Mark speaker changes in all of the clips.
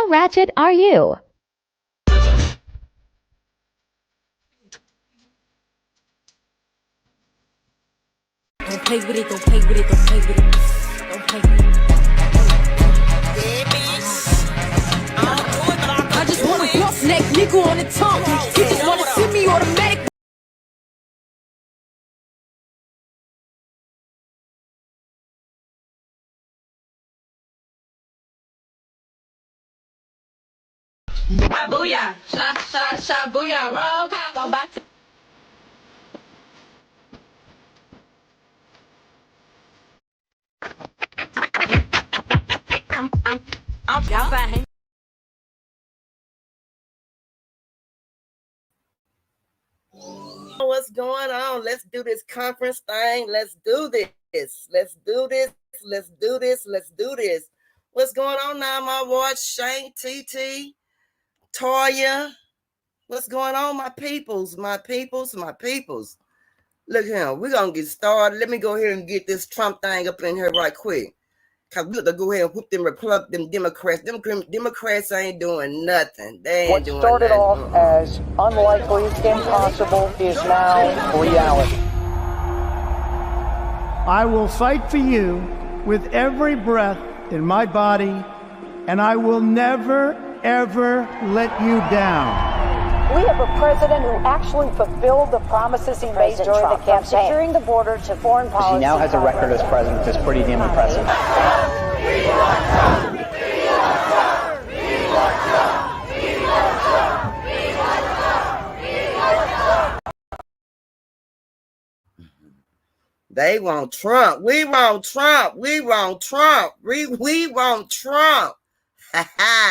Speaker 1: How ratchet are you?
Speaker 2: Don't play with it, don't play with it, don't play with it. Don't play with it. I just want a buff neck nigga on the tongue. You just wanna see me automatic. Booyah, shot, booyah, roll, go back to. I'm fine.
Speaker 3: What's going on? Let's do this conference thing. Let's do this. Let's do this. Let's do this. Let's do this. What's going on now, my watch? Shane, TT, Toya. What's going on, my peoples? My peoples, my peoples. Look here, we're gonna get started. Let me go here and get this Trump thing up in here right quick. Cause we got to go ahead and whoop them them Democrats. Democrats ain't doing nothing. They ain't doing nothing.
Speaker 4: What started off as unlikely, impossible, is now reality.
Speaker 5: I will fight for you with every breath in my body, and I will never, ever let you down.
Speaker 4: We have a president who actually fulfilled the promises he made during the campaign, securing the border to foreign policy.
Speaker 6: He now has a record as president that's pretty damn impressive.
Speaker 3: They want Trump. We want Trump. We want Trump. We want Trump.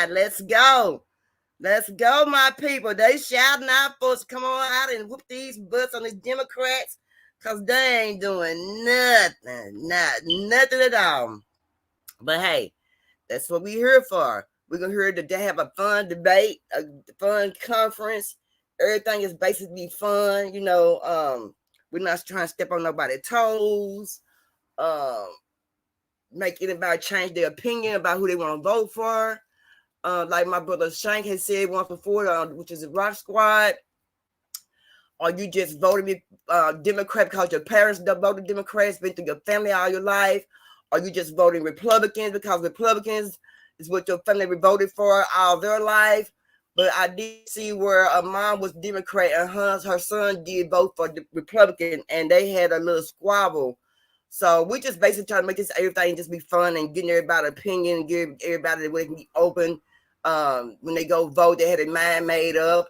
Speaker 3: Let's go. Let's go, my people. They shouting out for us to come on out and whoop these butts on these Democrats because they ain't doing nothing. Nothing at all. But hey, that's what we here for. We're going to hear that they have a fun debate, a fun conference. Everything is basically fun. You know, we're not trying to step on nobody's toes. Make anybody change their opinion about who they want to vote for. Like my brother Shank has said once before, which is a Rock Squad. Or you just voted Democrat because your parents voted Democrats, been through your family all your life. Or you just voting Republicans because Republicans is what your family voted for all their life. But I did see where a mom was Democrat and her son did vote for the Republican, and they had a little squabble. So we just basically trying to make this everything just be fun and getting everybody's opinion, give everybody the way to be open. When they go vote, they had their mind made up.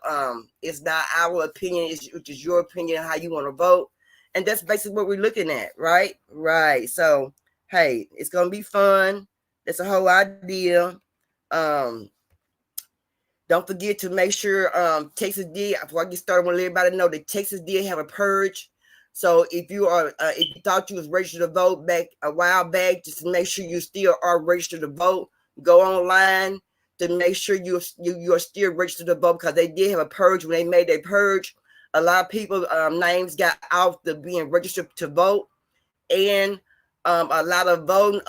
Speaker 3: It's not our opinion, which is your opinion, how you want to vote. And that's basically what we're looking at, right? Right. So, hey, it's going to be fun. That's the whole idea. Don't forget to make sure Texas did, before I get started, I want to let everybody know that Texas did have a purge. So if you are, if you thought you was registered to vote back a while back, just to make sure you still are registered to vote, go online to make sure you are still registered to vote, because they did have a purge. When they made their purge, a lot of people names got off the being registered to vote, and a lot of voting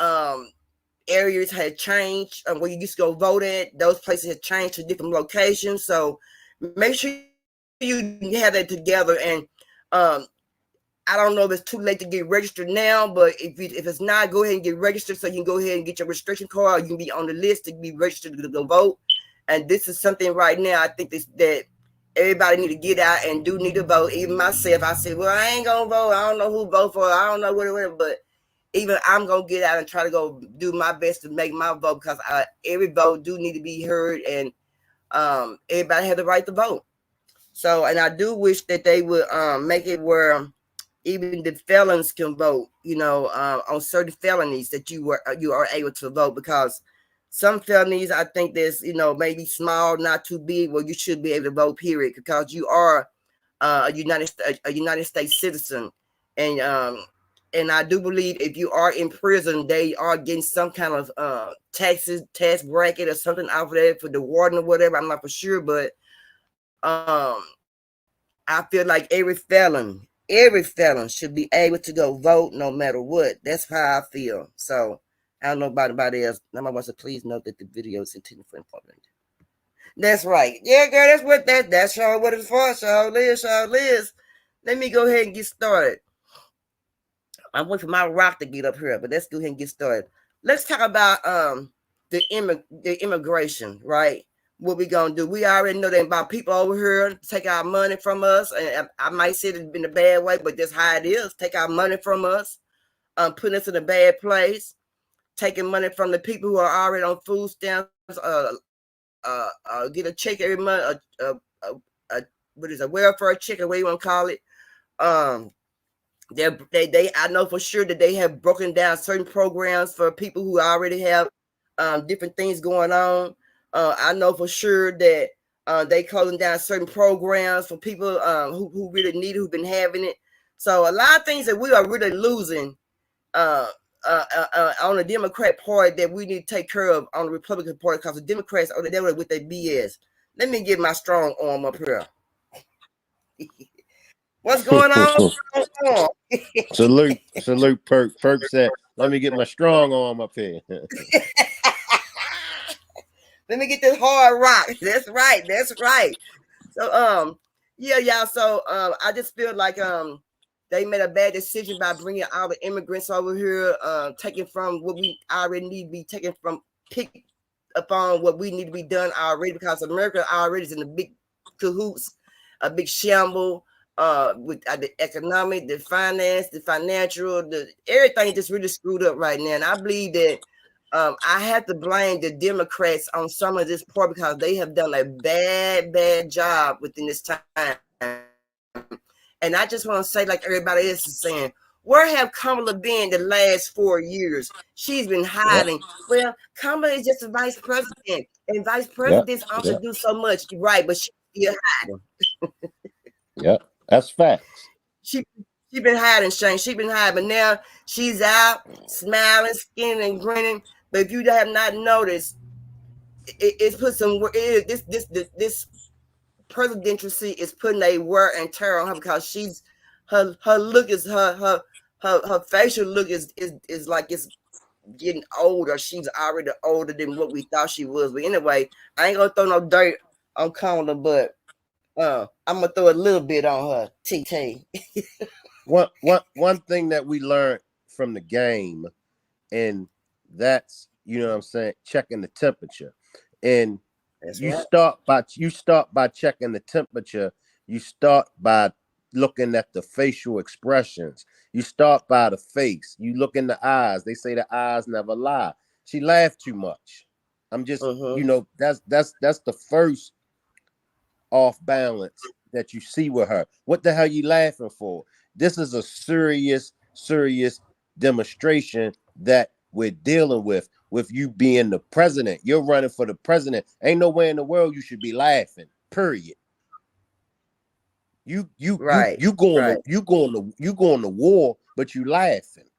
Speaker 3: areas had changed. Where you used to go vote at, those places had changed to different locations. So make sure you have that together. And I don't know if it's too late to get registered now, but if it's not, go ahead and get registered so you can go ahead and get your registration card. You can be on the list to be registered to go vote. And this is something right now I think that everybody need to get out and do need to vote. Even myself, I said, well, I ain't gonna vote. I don't know who vote for. I don't know whatever, but even I'm gonna get out and try to go do my best to make my vote, because every vote do need to be heard, and everybody have the right to vote. So, and I do wish that they would make it where even the felons can vote, you know, on certain felonies that you are able to vote, because some felonies, I think there's, you know, maybe small, not too big, where you should be able to vote, period, because you are a United States citizen. And I do believe if you are in prison, they are getting some kind of tax bracket or something out of there for the warden or whatever. I'm not for sure, but I feel like every felon should be able to go vote no matter what. That's how I feel. So, I don't know about anybody else. Nobody wants to please note that the video is intended for information. That's right. Yeah, girl, that's what that's all what it's for. So Liz. Let me go ahead and get started. I'm waiting for my rock to get up here, but let's go ahead and get started. Let's talk about the immigration, right? What we gonna do? We already know that about people over here take our money from us, and I might say it in a bad way, but that's how it is. Take our money from us, putting us in a bad place, taking money from the people who are already on food stamps, get a check every month, what is a welfare check, or what you want to call it. They I know for sure that they have broken down certain programs for people who already have different things going on. I know for sure that they closing down certain programs for people who really need it, who've been having it. So a lot of things that we are really losing on the Democrat Party that we need to take care of on the Republican Party, because the Democrats are there with their BS. Let me get my strong arm up here. What's going on?
Speaker 1: Salute, Perk. Perk said, "Let me get my strong arm up here."
Speaker 3: Let me get this hard rock. That's right. So yeah, y'all. So I just feel like they made a bad decision by bringing all the immigrants over here, taking from what we already need to be taken from, pick upon what we need to be done already, because America already is in a big cahoots, a big shamble. With the economic, the finance, the financial, everything just really screwed up right now. And I believe that I have to blame the Democrats on some of this part, because they have done a bad job within this time. And I just want to say, like everybody else is saying, where have Kamala been the last 4 years? She's been hiding. Well, Kamala is just a vice president, and vice presidents also do so much, right? But she's still hiding.
Speaker 1: Yep. That's facts.
Speaker 3: She been hiding, Shane. She been hiding, but now she's out, smiling, skinning, and grinning. But if you have not noticed, it's put some. This presidency is putting a wear and tear on her, because she's her look is her facial look is like it's getting older. She's already older than what we thought she was. But anyway, I ain't gonna throw no dirt on Kamala, but I'm gonna throw a little bit on her. TT.
Speaker 1: One thing that we learned from the game, and that's, you know what I'm saying, checking the temperature. And you start by checking the temperature. You start by looking at the facial expressions. You start by the face. You look in the eyes. They say the eyes never lie. She laughed too much. I'm just, you know, that's the first off balance that you see with her. What the hell you laughing for? This is a serious demonstration that we're dealing with you being the president. You're running for the president. Ain't no way in the world you should be laughing. Period. You going to war, but you laughing.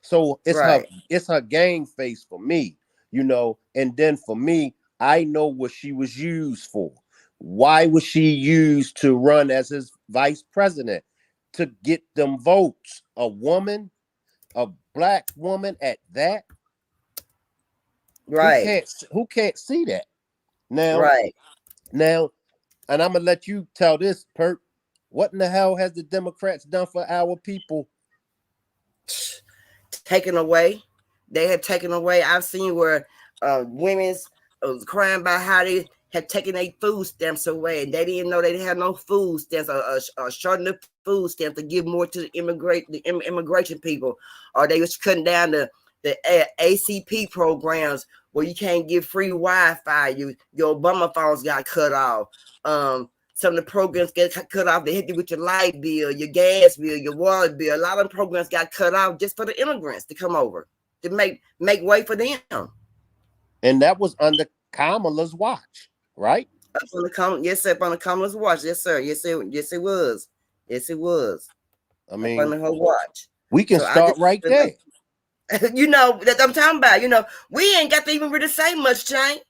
Speaker 1: So it's her game face for me, you know. And then for me, I know what she was used for. Why was she used to run as his vice president? To get them votes. A woman, a black woman at that.
Speaker 3: Right.
Speaker 1: Who can't see that? Now, and I'm gonna let you tell this, Perk. What in the hell has the Democrats done for our people?
Speaker 3: Taken away. They have taken away. I've seen where women's crying about how they had taken their food stamps away, and they didn't know they didn't have no food stamps, or shorten the food stamps to give more to the immigration people, or they was cutting down the ACP programs where you can't get free Wi-Fi. Your Obama phones got cut off. Some of the programs get cut off. They hit you with your light bill, your gas bill, your water bill. A lot of programs got cut off just for the immigrants to come over, to make way for them.
Speaker 1: And that was under Kamala's watch, right?
Speaker 3: Yes, sir. On the Kamala's watch. Yes, sir. Yes, it was. Yes, it was.
Speaker 1: I mean,
Speaker 3: on her watch.
Speaker 1: We can start right there.
Speaker 3: You know that I'm talking about. You know, we ain't got to even really say much, Shane.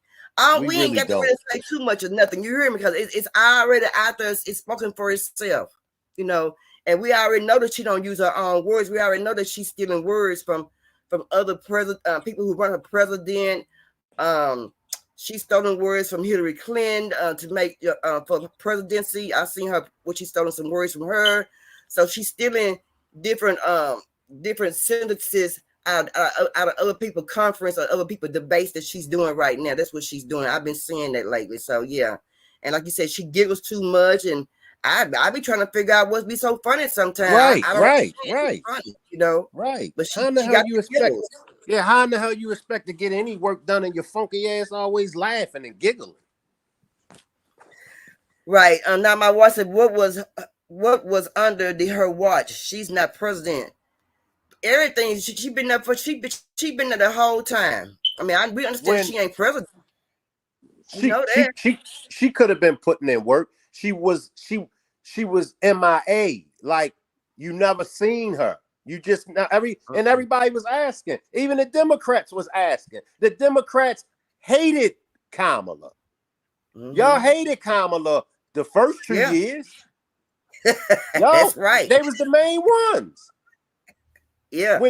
Speaker 3: We ain't got to really say too much of nothing. You hear me? Because it's already out there. It's spoken for itself. You know, and we already know that she don't use her own words. We already know that she's stealing words from from other people who run for president. She's stolen words from Hillary Clinton to make for presidency. I've seen her what she's stolen some words from her. So she's stealing different sentences out of other people's conference or other people's debates that she's doing right now. That's what she's doing. I've been seeing that lately. So yeah, and like you said, she giggles too much, and I be trying to figure out what's be so funny sometimes.
Speaker 1: Right,
Speaker 3: I don't
Speaker 1: right.
Speaker 3: funny, you know.
Speaker 1: Right.
Speaker 3: But
Speaker 1: How in the
Speaker 3: she
Speaker 1: hell
Speaker 3: got
Speaker 1: you
Speaker 3: the
Speaker 1: expect?
Speaker 3: giggles.
Speaker 1: Yeah, how in the hell you expect to get any work done and your funky ass always laughing and giggling?
Speaker 3: Right. Now my wife said, what was under her watch? She's not president. Everything she been there for. She been there the whole time. I mean, we understand she ain't president.
Speaker 1: She could have been putting in work. She was MIA. Like you never seen her. You just now and everybody was asking. Even the Democrats was asking. The Democrats hated Kamala. Y'all hated Kamala the first 2 years.
Speaker 3: That's right.
Speaker 1: They was the main ones.
Speaker 3: Yeah.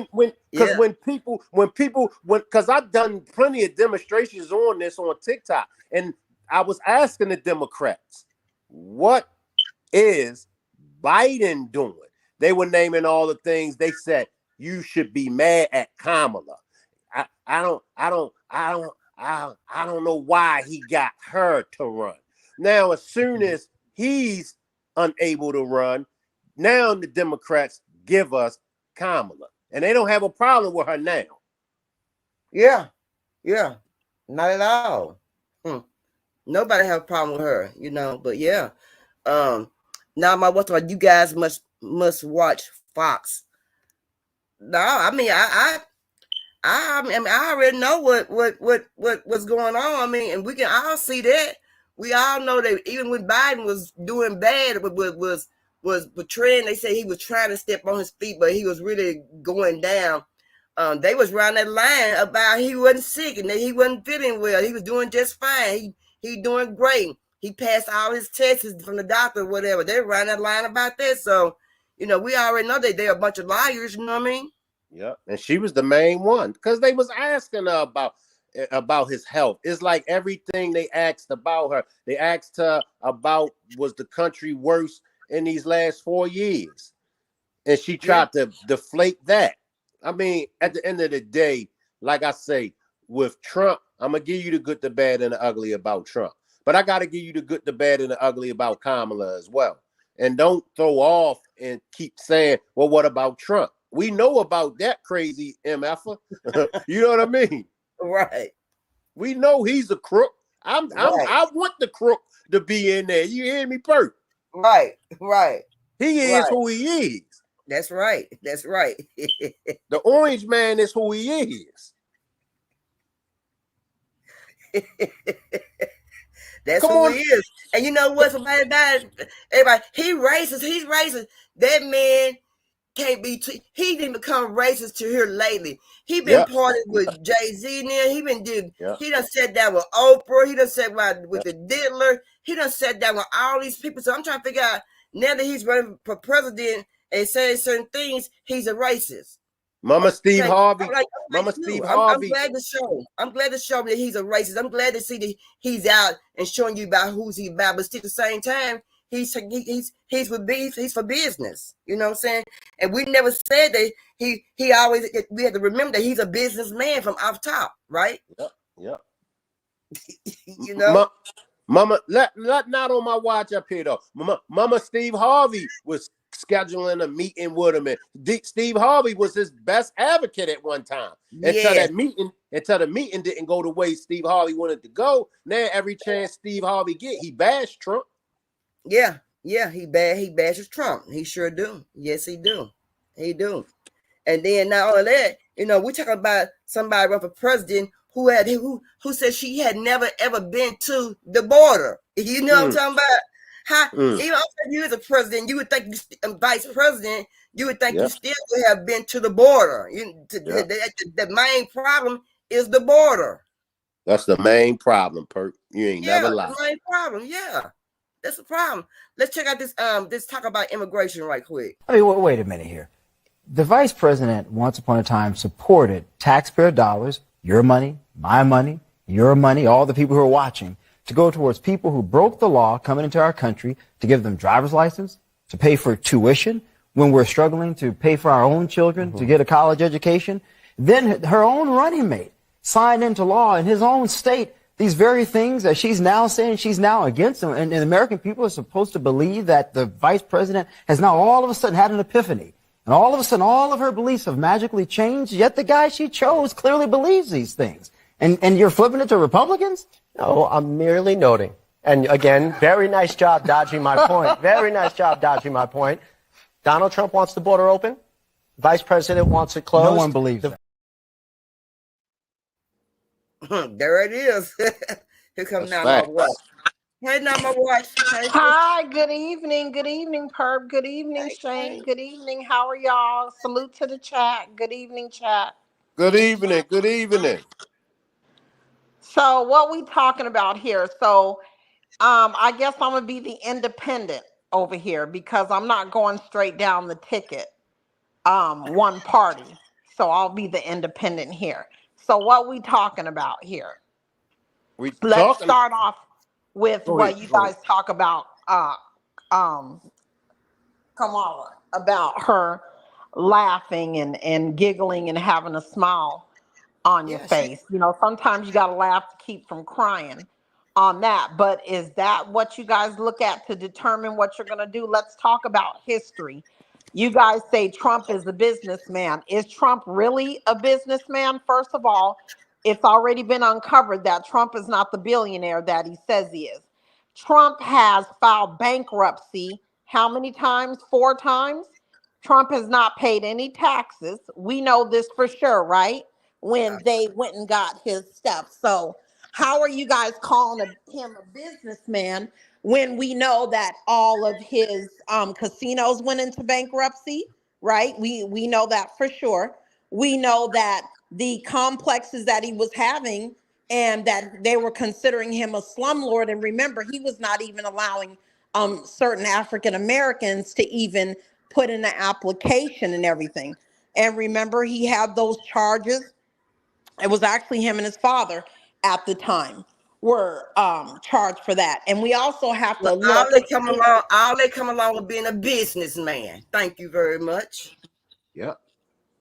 Speaker 1: Because I've done plenty of demonstrations on this on TikTok, and I was asking the Democrats, what is Biden doing? They were naming all the things. They said you should be mad at Kamala. I don't know why he got her to run. Now, as soon as he's unable to run, now the Democrats give us Kamala, and they don't have a problem with her now.
Speaker 3: Yeah, not at all. Nobody have a problem with her, you know. But yeah, now my what's you guys must watch Fox. No, I mean I already know what's going on. I mean, and we can all see that. We all know that even when Biden was doing bad, was portraying. They say he was trying to step on his feet, but he was really going down. They was around that line about he wasn't sick and that he wasn't feeling well. He was doing just fine. He doing great. He passed all his tests from the doctor or whatever. They ran that line about that. So, you know, we already know that they're a bunch of liars. You know what I mean?
Speaker 1: Yeah, and she was the main one because they was asking her about his health. It's like everything they asked about her. They asked her about was the country worse in these last 4 years, and she tried to deflate that. I mean, at the end of the day, like I say, with Trump, I'm gonna give you the good, the bad, and the ugly about Trump. But I gotta give you the good, the bad, and the ugly about Kamala as well. And don't throw off and keep saying, well, what about Trump? We know about that crazy MFer. You know what I mean?
Speaker 3: Right.
Speaker 1: We know he's a crook. I want the crook to be in there. You hear me, Perk?
Speaker 3: Right.
Speaker 1: He is who he is.
Speaker 3: That's right.
Speaker 1: The orange man is who he is.
Speaker 3: That's who he is. And you know what? Everybody, he's racist. That man can't be. He didn't become racist to here lately. He been partying with Jay-Z now. He done sat down with Oprah. He done sat down with the Diddler. He done sat down with all these people. So I'm trying to figure out now that he's running for president and saying certain things, he's a racist.
Speaker 1: Steve Harvey.
Speaker 3: Steve Harvey. I'm glad to show that he's a racist. I'm glad to see that he's out and showing you about who's he about. But still at the same time, he's for business. You know what I'm saying? And we never said that he always. We have to remember that he's a businessman from off top, right?
Speaker 1: Yeah.
Speaker 3: You know.
Speaker 1: Mama, not on my watch up here though. Mama Steve Harvey was scheduling a meeting with him, and Steve Harvey was his best advocate at one time. Until the meeting didn't go the way Steve Harvey wanted to go. Now every chance Steve Harvey get, he bashed Trump.
Speaker 3: Yeah, he bashes Trump. He sure do. Yes, he do. And then not only that, you know, we're talking about somebody run for president who said she had never ever been to the border. You know what I'm talking about? Even if you as a president, you would think vice president, you would think you still would have been to the border. The main problem is the border.
Speaker 1: That's the main problem, Perk. You ain't never lied.
Speaker 3: The main problem, that's the problem. Let's check out this. Let's talk about immigration right quick.
Speaker 7: I mean, wait a minute here. The vice president, once upon a time, supported taxpayer dollars, your money, my money, your money, all the people who are watching, to go towards people who broke the law coming into our country, to give them driver's license, to pay for tuition when we're struggling to pay for our own children to get a college education. Then her own running mate signed into law in his own state these very things that she's now saying she's now against them. And the American people are supposed to believe that the vice president has now all of a sudden had an epiphany. And all of a sudden, all of her beliefs have magically changed, yet the guy she chose clearly believes these things. And you're flipping it to Republicans?
Speaker 8: No, I'm merely noting. And again, very nice job dodging my point. Very nice job dodging my point. Donald Trump wants the border open. Vice President wants it closed.
Speaker 7: No one believes that.
Speaker 3: There it is. Here comes now my watch. Hey, now my watch. Hey,
Speaker 9: Hi, good evening, Perp. Good evening, Shane. Good evening. How are y'all? Salute to the chat. Good evening, chat.
Speaker 1: Good evening. Good evening.
Speaker 9: So what we talking about here? So I guess I'm gonna be the independent over here because I'm not going straight down the ticket. One party. So I'll be the independent here. So what we talking about here? Let's start off with what you guys talk about Kamala, about her laughing and giggling and having a smile on your face. You know, sometimes you got to laugh to keep from crying on that. But is that what you guys look at to determine what you're going to do? Let's talk about history. You guys say Trump is a businessman. Is Trump really a businessman? First of all, it's already been uncovered that Trump is not the billionaire that he says he is. Trump has filed bankruptcy how many times? 4 times. Trump has not paid any taxes. We know this for sure, right? When they went and got his stuff. So how are you guys calling him a businessman when we know that all of his casinos went into bankruptcy, right? We know that for sure. We know that the complexes that he was having and that they were considering him a slumlord. And remember, he was not even allowing certain African Americans to even put in an application and everything. And remember, he had those charges. It was actually him and his father at the time were charged for that. And we also have to look.
Speaker 3: All they come along with being a businessman. Thank you very much.
Speaker 1: Yep.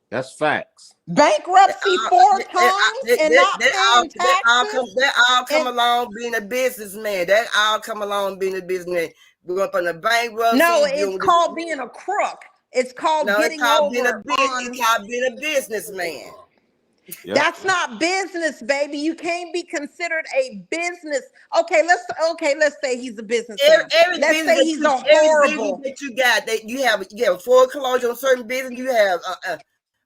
Speaker 1: That's facts.
Speaker 9: Bankruptcy 4 times and not paying taxes.
Speaker 3: That all come along being a businessman. That all come along being a businessman. We went from the bankruptcy.
Speaker 9: No, it's called being a crook. It's called getting over.
Speaker 3: It's called being a businessman.
Speaker 1: Yep.
Speaker 9: That's not business, baby. You can't be considered a business. Okay, let's say he's a businessman. Let's say he's a horrible.
Speaker 3: That you got that you have foreclosure on certain business. You have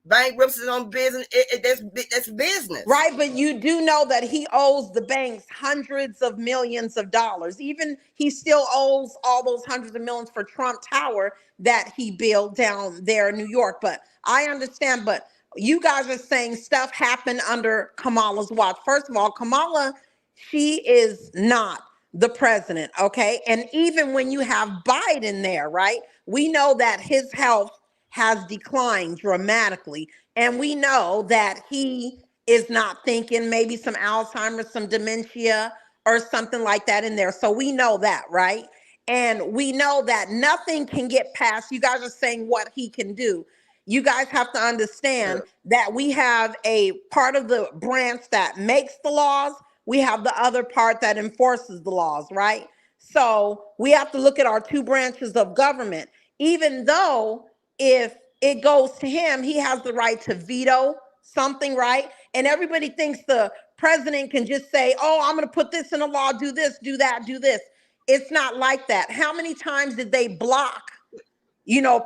Speaker 3: bankruptcy on business. That's business,
Speaker 9: right? But you do know that he owes the banks hundreds of millions of dollars. Even he still owes all those hundreds of millions for Trump Tower that he built down there in New York. But I understand, but you guys are saying stuff happened under Kamala's watch. First of all, Kamala, she is not the president, okay? And even when you have Biden there, right? We know that his health has declined dramatically. And we know that he is not thinking, maybe some Alzheimer's, some dementia or something like that in there. So we know that, right? And we know that nothing can get past. You guys are saying what he can do. You guys have to understand that we have a part of the branch that makes the laws. We have the other part that enforces the laws, right? So we have to look at our 2 branches of government. Even though if it goes to him, he has the right to veto something, right? And everybody thinks the president can just say, oh, I'm going to put this in a law, do this, do that, do this. It's not like that. How many times did they block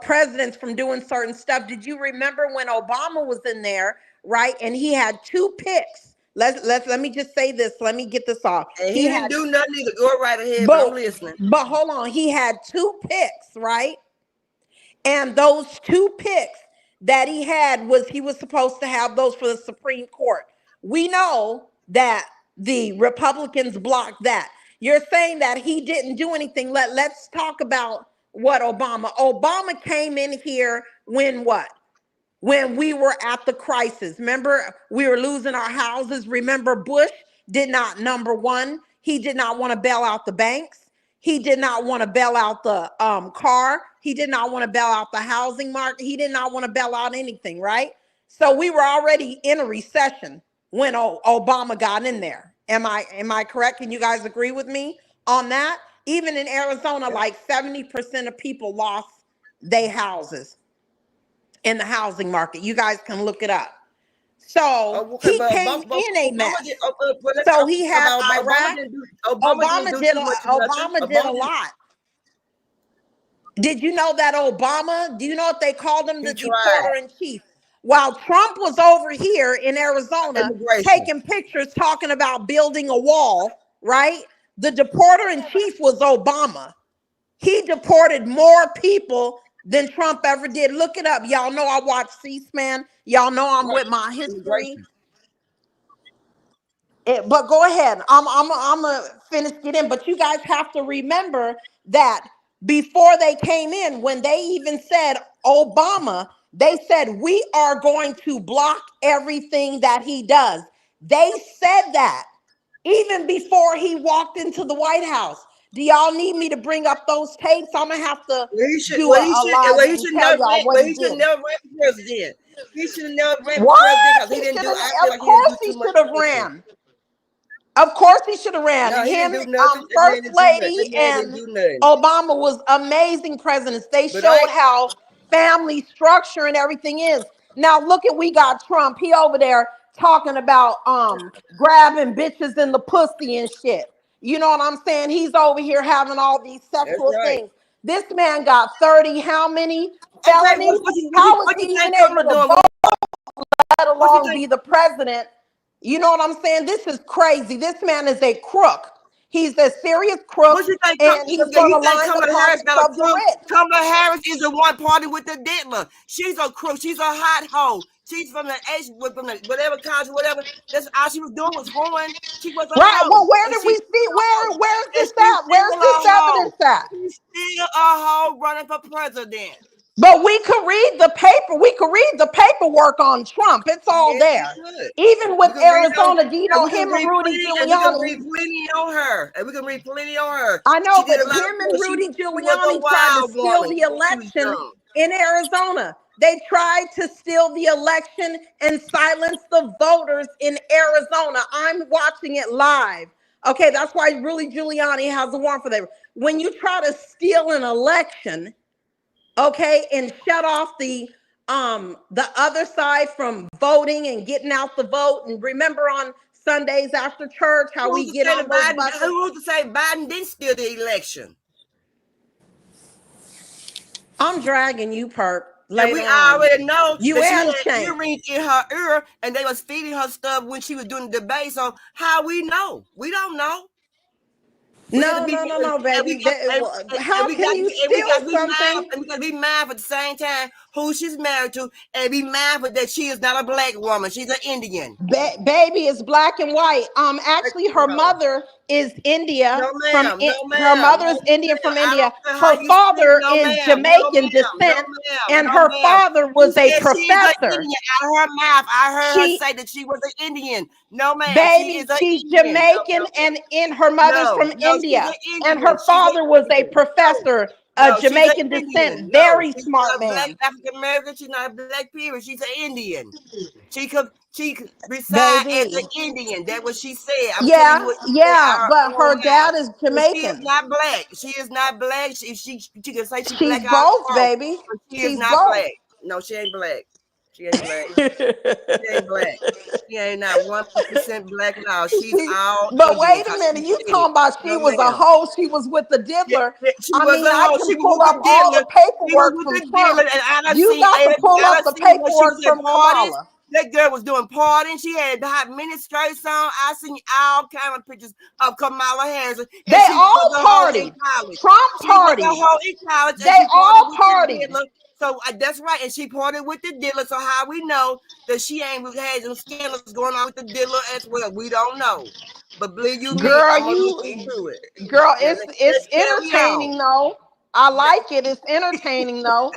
Speaker 9: presidents from doing certain stuff? Did you remember when Obama was in there, right? And he had 2 picks. Let me just say this. Let me get this off.
Speaker 3: And he didn't do nothing either. Go right ahead, but I'm listening.
Speaker 9: But hold on. He had 2 picks, right? And those 2 picks that he had he was supposed to have those for the Supreme Court. We know that the Republicans blocked that. You're saying that he didn't do anything. Let's talk about what Obama came in here when what? when we were at the crisis. Remember, we were losing our houses. Remember, Bush did not, number one, he did not want to bail out the banks. He did not want to bail out the car. He did not want to bail out the housing market. He did not want to bail out anything, right? So we were already in a recession when Obama got in there. Am I correct? Can you guys agree with me on that? Even in Arizona, like 70% of people lost their houses in the housing market. You guys can look it up. So he came in a mess. So he had Iraq. Obama did a lot. Did you know that Obama, do you know what they called him? The deporter in chief. While Trump was over here in Arizona taking pictures talking about building a wall, right? The deporter in chief was Obama. He deported more people than Trump ever did. Look it up. Y'all know I watch C-SPAN. Y'all know I'm with my history. But go ahead. I'm gonna finish it in. But you guys have to remember that before they came in, when they even said Obama, they said we are going to block everything that he does. They said that even before he walked into the White House. Do y'all need me to bring up those tapes? I'm gonna have to do a live and tell y'all what he did.
Speaker 3: Never ran for president. He should have never ran for
Speaker 9: What?
Speaker 3: president. He didn't do.
Speaker 9: Of course he should have ran. Of course he should have ran.
Speaker 3: No,
Speaker 9: him, First Lady, and Obama was amazing presidents. They showed how family structure and everything is. Now look at, we got Trump. He over there talking about grabbing bitches in the pussy and shit. You know what I'm saying? He's over here having all these sexual things. This man got 30, how many felonies? How is he even able to vote, let alone be the president? You know what I'm saying? This is crazy. This man is a crook. He's a serious crook, and he's going to line the pockets of the rich.
Speaker 3: Kamala Harris is the one party with the diddler. She's a crook. She's a hot hoe. She's from the whatever college, whatever. That's all she was doing was hoeing. She was a hoe.
Speaker 9: Well, where did we see? Where's this at? Where's this evidence at?
Speaker 3: She's still a hoe running for president.
Speaker 9: But we could read the paper. We could read the paperwork on Trump. It's all there. Even with Arizona, do you know him and Rudy Giuliani?
Speaker 3: We can read plenty on her. And we can read plenty on her.
Speaker 9: I know, but him and Rudy Giuliani tried to steal the election in Arizona. They tried to steal the election and silence the voters in Arizona. I'm watching it live. Okay, that's why Rudy Giuliani has a warrant for that. When you try to steal an election, okay, and shut off the other side from voting and getting out the vote. And remember on Sundays after church how we get on those buses?
Speaker 3: Who's to say Biden didn't steal the election?
Speaker 9: I'm dragging you, Perp.
Speaker 3: And we already know
Speaker 9: you
Speaker 3: had earrings in her ear, and they was feeding her stuff when she was doing the debate. So how we know? We don't know.
Speaker 9: No, baby. How can you steal something?
Speaker 3: And we gotta be mindful at the same time who she's married to, and be mindful that she is not a black woman. She's an Indian.
Speaker 9: Baby is black and white. Actually, her mother is India. Her mother is Indian from India. Her father is Jamaican descent, and her father was a professor.
Speaker 3: I heard her say that she was an Indian. No, ma'am.
Speaker 9: Baby, she's Jamaican, and her mother's from India, and her father was a professor. Jamaican descent, very smart man.
Speaker 3: African American, she's not a black period. She's an Indian. She reside as an Indian. That's what she said.
Speaker 9: But her dad is Jamaican.
Speaker 3: She is not black. She is not black. She can say she's black.
Speaker 9: She's both, baby.
Speaker 3: She is not black. No, she ain't black. She ain't black. She ain't black. She ain't not 1% black at all. She's all.
Speaker 9: But wait a minute, you talking about she was a hoe? She was with the diddler. I can pull up all the paperwork from Trump. You got to pull up the paperwork from Kamala.
Speaker 3: That girl was doing partying. She had hot mini skirts on. I seen all kind of pictures of Kamala Harris.
Speaker 9: They all partied. Trump partied. They all partied.
Speaker 3: So that's right, and she parted with the dealer. So how we know that she ain't had some scandals going on with the dealer as well? We don't know. But believe you me,
Speaker 9: it's entertaining though. I like it. It's entertaining though.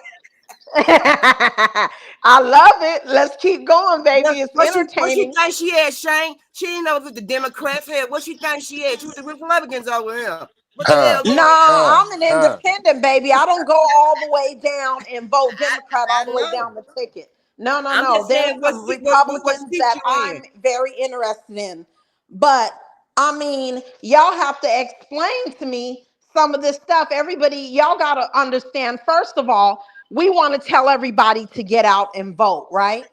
Speaker 9: I love it. Let's keep going, baby. It's
Speaker 3: What she
Speaker 9: entertaining.
Speaker 3: think she had, Shane? She didn't know what the Democrats had. What she think she had? She was the Republicans over here. What the hell
Speaker 9: No,
Speaker 3: going on?
Speaker 9: I'm an independent, baby. I don't go all the way down and vote Democrat all
Speaker 3: I
Speaker 9: the way
Speaker 3: know.
Speaker 9: down the ticket. No, no,
Speaker 3: I'm
Speaker 9: no.
Speaker 3: just
Speaker 9: There's
Speaker 3: saying
Speaker 9: some
Speaker 3: what
Speaker 9: Republicans
Speaker 3: seat
Speaker 9: that
Speaker 3: you
Speaker 9: I'm
Speaker 3: in.
Speaker 9: very interested in. But I mean, y'all have to explain to me some of this stuff. Everybody, y'all got to understand, first of all, we want to tell everybody to get out and vote, right?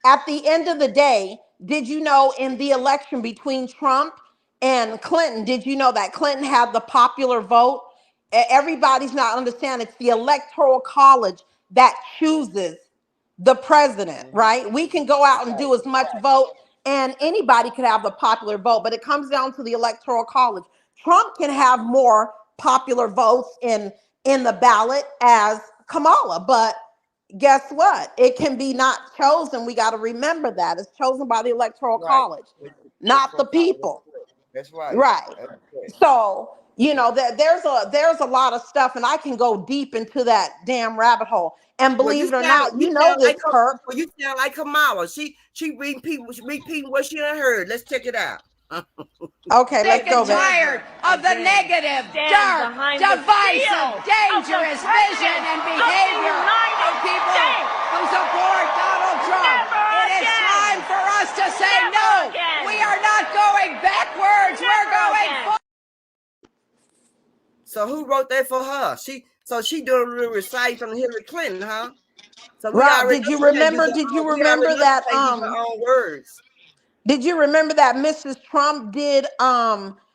Speaker 9: At the end of the day, did you know in the election between Trump and Clinton, did you know that Clinton had the popular vote? Everybody's not understanding. It's the electoral college that chooses the president, right? We can go out and do as much vote, and anybody could have the popular vote, but it comes down to the electoral college. Trump can have more popular votes in the ballot as Kamala, but guess what? It can be not chosen. We got to remember that it's chosen by the electoral
Speaker 3: Right.
Speaker 9: college, not the people.
Speaker 3: That's right.
Speaker 9: Right.
Speaker 3: That's right.
Speaker 9: So, you know, there's a lot of stuff, and I can go deep into that damn rabbit hole. And
Speaker 3: Well,
Speaker 9: believe it or not, you know this, Kurt.
Speaker 3: well, you sound like Kamala. She repeating what she done heard. Let's check it out.
Speaker 9: Okay, let's
Speaker 10: Sick
Speaker 9: go,
Speaker 10: and
Speaker 9: baby.
Speaker 10: tired of the negative, dark, divisive, dangerous vision and behavior of people who support Donald Trump. It is time for us to say no. We are not going backwards. We're going forward.
Speaker 3: So who wrote that for her? She doing a little reciting from Hillary Clinton, huh? So we
Speaker 9: Rob,
Speaker 3: already
Speaker 9: did you
Speaker 3: understand
Speaker 9: remember? Did you remember that?
Speaker 3: her own words.
Speaker 9: Did you remember that Mrs. Trump did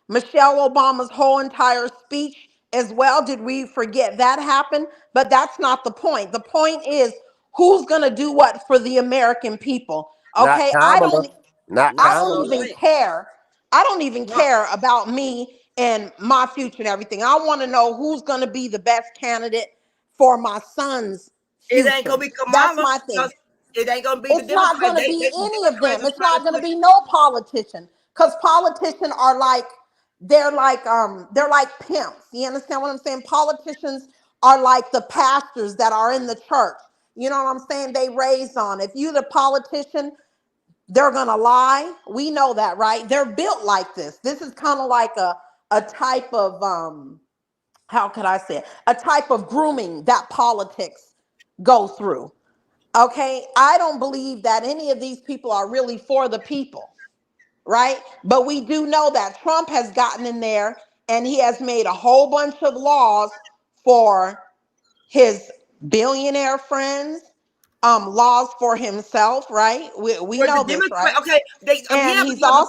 Speaker 9: Michelle Obama's whole entire speech as well? Did we forget that happened? But that's not the point. The point is who's going to do what for the American people.
Speaker 1: Not
Speaker 9: Okay,
Speaker 1: Kamala. Not
Speaker 9: I
Speaker 3: That's
Speaker 9: don't
Speaker 3: what I'm
Speaker 1: Kamala.
Speaker 9: even
Speaker 3: saying.
Speaker 9: care. I don't even
Speaker 3: No,
Speaker 9: care about me and my future and everything. I want to know who's going to be the best candidate for my son's
Speaker 3: it ain't
Speaker 9: future.
Speaker 3: gonna be
Speaker 9: That's
Speaker 3: Kamala.
Speaker 9: my thing.
Speaker 3: It ain't gonna be the
Speaker 9: It's not
Speaker 3: Democrats.
Speaker 9: going to be
Speaker 3: The
Speaker 9: any of
Speaker 3: Democrats
Speaker 9: them.
Speaker 3: is
Speaker 9: It's
Speaker 3: trying
Speaker 9: not
Speaker 3: to
Speaker 9: going to
Speaker 3: put.
Speaker 9: be no politician, because politicians are like they're like pimps. You understand what I'm saying? Politicians are like the pastors that are in the church. You know what I'm saying? They raise on. If you the politician, they're gonna lie. We know that, right? They're built like this. This is kind of like a type of how could I say it? A type of grooming that politics go through. Okay, I don't believe that any of these people are really for the people, right? But we do know that Trump has gotten in there and he has made a whole bunch of laws for his billionaire friends, laws for himself, right? We
Speaker 3: But the
Speaker 9: know this,
Speaker 3: Democrat,
Speaker 9: right?
Speaker 3: okay, they
Speaker 9: And
Speaker 3: yeah, because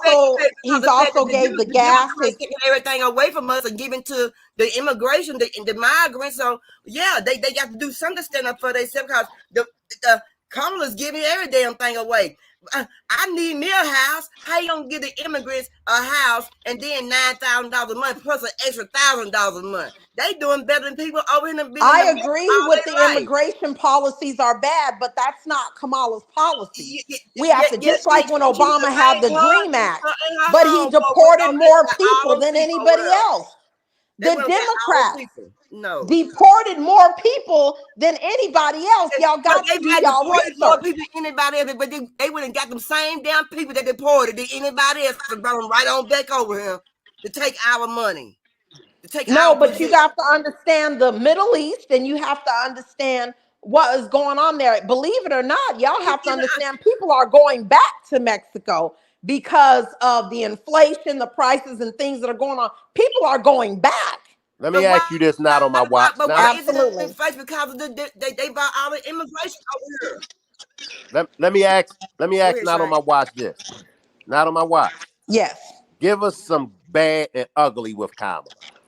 Speaker 9: he's
Speaker 3: the fact that
Speaker 9: also gave the
Speaker 3: The
Speaker 9: gas
Speaker 3: Democrats
Speaker 9: his
Speaker 3: taking everything away from us and giving to the immigration, the migrants. So yeah, they got to do something to stand up for themselves because the Kamala's giving every damn thing away. I need me a house. How you gonna give the immigrants a house and then $9,000 a month plus an extra $1,000 a month? They doing better than people over here in the
Speaker 9: I
Speaker 3: America
Speaker 9: agree
Speaker 3: all
Speaker 9: with the
Speaker 3: their life.
Speaker 9: immigration policies are bad, but that's not Kamala's policies. We have to, just
Speaker 3: She,
Speaker 9: like when
Speaker 3: she was
Speaker 9: Obama had the
Speaker 3: the main
Speaker 9: Dream
Speaker 3: her
Speaker 9: Act,
Speaker 3: and her
Speaker 9: but he
Speaker 3: homeboy went
Speaker 9: deported
Speaker 3: over there
Speaker 9: more
Speaker 3: got
Speaker 9: people
Speaker 3: all them
Speaker 9: than
Speaker 3: people over
Speaker 9: anybody
Speaker 3: there.
Speaker 9: else.
Speaker 3: They
Speaker 9: The
Speaker 3: went over there got all them
Speaker 9: Democrats
Speaker 3: people. No.
Speaker 9: deported more people than anybody else. Y'all
Speaker 3: But
Speaker 9: got
Speaker 3: they
Speaker 9: to do
Speaker 3: might
Speaker 9: y'all
Speaker 3: deported more
Speaker 9: research.
Speaker 3: people than anybody else, but they went and got them same damn people that deported than anybody else and brought them right on back over here to take our money, to take
Speaker 9: No,
Speaker 3: our
Speaker 9: but you
Speaker 3: position.
Speaker 9: have to understand the Middle East and you have to understand what is going on there. Believe it or not, y'all have to understand people are going back to Mexico because of the inflation, the prices, and things that are going on. People are going back.
Speaker 1: Let me
Speaker 3: But why?
Speaker 1: ask you this, not on my watch.
Speaker 3: But
Speaker 1: Not
Speaker 3: why isn't it in
Speaker 9: Absolutely.
Speaker 3: face? Because of they brought all the immigration over here.
Speaker 1: let me ask
Speaker 3: Go ahead,
Speaker 1: not on
Speaker 3: Shane.
Speaker 1: my watch this. Not on my watch.
Speaker 9: Yes.
Speaker 1: Give us some bad and ugly with Kamala.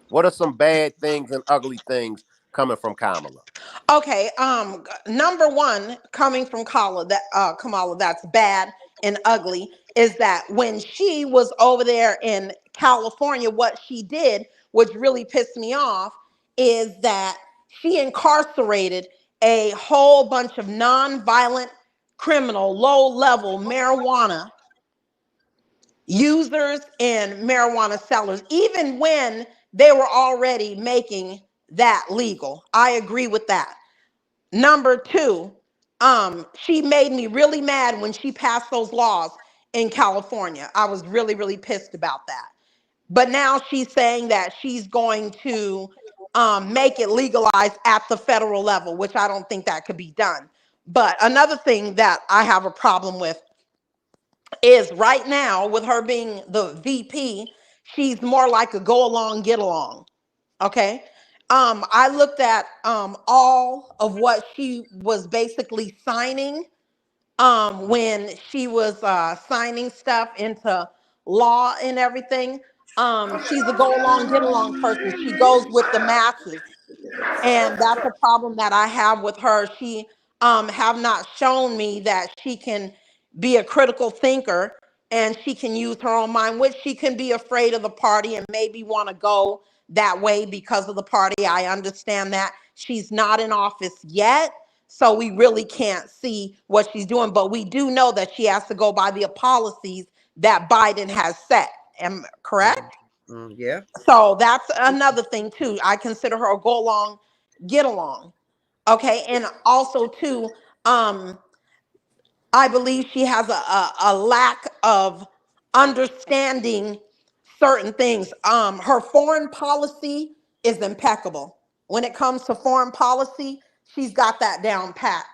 Speaker 1: What are some bad things and ugly things coming from Kamala?
Speaker 9: Okay. Number one, coming from Kamala, that's bad and ugly, is that when she was over there in California, what she did, which really pissed me off, is that she incarcerated a whole bunch of non-violent criminal, low-level marijuana users and marijuana sellers, even when they were already making that legal. I agree with that. Number two, she made me really mad when she passed those laws in California. I was really, really pissed about that. But now she's saying that she's going to make it legalized at the federal level, which I don't think that could be done. But another thing that I have a problem with is right now, with her being the VP, she's more like a go along, get along. Okay. I looked at all of what she was basically signing when she was signing stuff into law and everything. She's a go along, get along person. She goes with the masses, and that's a problem that I have with her. She have not shown me that she can be a critical thinker and she can use her own mind, which she can be afraid of the party and maybe want to go that way because of the party. I understand that. She's not in office yet, so we really can't see what she's doing, but we do know that she has to go by the policies that Biden has set. Am I correct?
Speaker 3: Yeah.
Speaker 9: So that's another thing too. I consider her a go along, get along. Okay. And also too, I believe she has a lack of understanding certain things. Her foreign policy is impeccable. When it comes to foreign policy, she's got that down pat.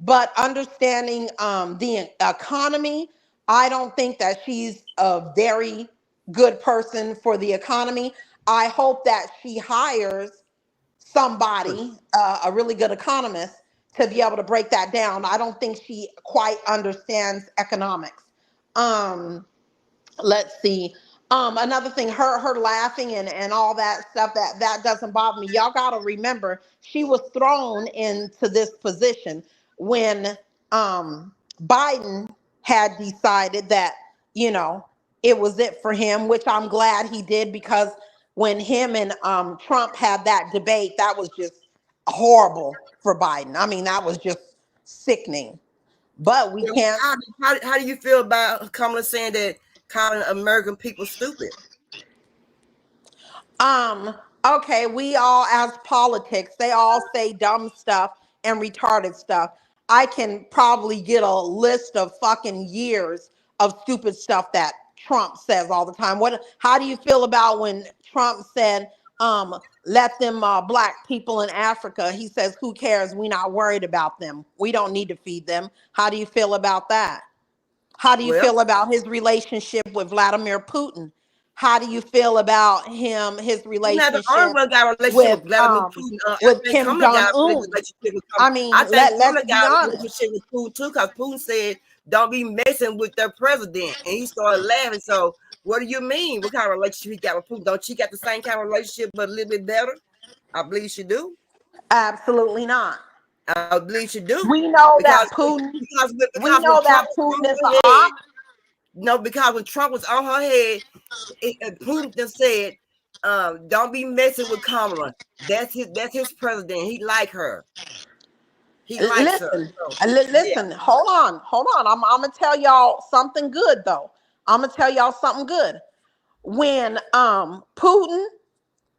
Speaker 9: But understanding the economy, I don't think that she's a very good person for the economy. I hope that she hires somebody, a really good economist, to be able to break that down. I don't think she quite understands economics. Um, let's see. Another thing, her laughing and all that stuff, that doesn't bother me. Y'all gotta remember, she was thrown into this position when Biden had decided that, you know, it was it for him, which I'm glad he did, because when him and Trump had that debate, that was just horrible for Biden. I mean, that was just sickening. But we can't.
Speaker 3: How do you feel about Kamala saying that calling American people stupid?
Speaker 9: Okay, we all, as politics, they all say dumb stuff and retarded stuff. I can probably get a list of fucking years of stupid stuff that Trump says all the time. How do you feel about when Trump said, let them black people in Africa? He says, who cares? We not worried about them. We don't need to feed them. How do you feel about that? How do you feel about his relationship with Vladimir Putin? How do you feel about his relationship with Kim Jong Un? I mean,
Speaker 3: I think
Speaker 9: let's
Speaker 3: Kamala
Speaker 9: be
Speaker 3: got a
Speaker 9: honest.
Speaker 3: relationship with Putin too, because Putin said, "Don't be messing with their president," and he started laughing. So, what do you mean? What kind of relationship he got with Putin? Don't she got the same kind of relationship, but a little bit better? I believe she do.
Speaker 9: Absolutely not.
Speaker 3: I believe she do.
Speaker 9: We know
Speaker 3: because
Speaker 9: that Putin.
Speaker 3: because
Speaker 9: We
Speaker 3: when
Speaker 9: know
Speaker 3: Trump
Speaker 9: that
Speaker 3: was
Speaker 9: Putin
Speaker 3: on
Speaker 9: is
Speaker 3: her
Speaker 9: an
Speaker 3: head,
Speaker 9: op.
Speaker 3: no, because when Trump was on her head, Putin just said, "Don't be messing with Kamala. That's his president. He like her. He likes her."
Speaker 9: Listen,
Speaker 3: So,
Speaker 9: listen. Hold on. I'm gonna tell y'all something good though. I'm gonna tell y'all something good. When Putin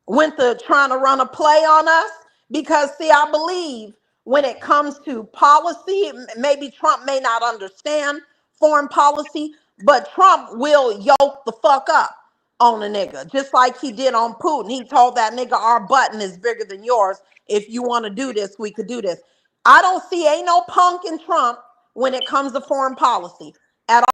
Speaker 9: went to trying to run a play on us, because see, I believe when it comes to policy, maybe Trump may not understand foreign policy, but Trump will yoke the fuck up on a nigga, just like he did on Putin. He told that nigga, our button is bigger than yours. If you want to do this, we could do this. I don't see, ain't no punk in Trump when it comes to foreign policy at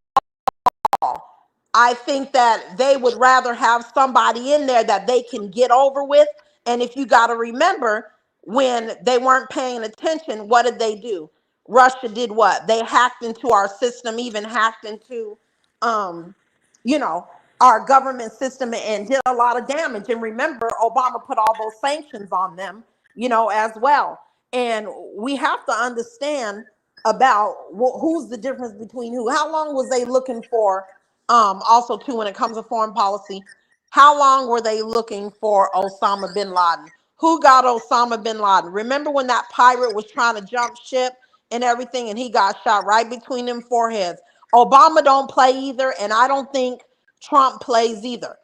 Speaker 9: all. I think that they would rather have somebody in there that they can get over with. And if you got to remember, when they weren't paying attention, what did they do? Russia did what? They hacked into our system, even hacked into, um, you know, our government system, and did a lot of damage. And remember, Obama put all those sanctions on them, you know, as well. And we have to understand about who's the difference between who. How long was they looking for? Also, too, when it comes to foreign policy, how long were they looking for Osama bin Laden? Who got Osama bin Laden? Remember when that pirate was trying to jump ship and everything, and he got shot right between them foreheads? Obama don't play either, and I don't think Trump plays either.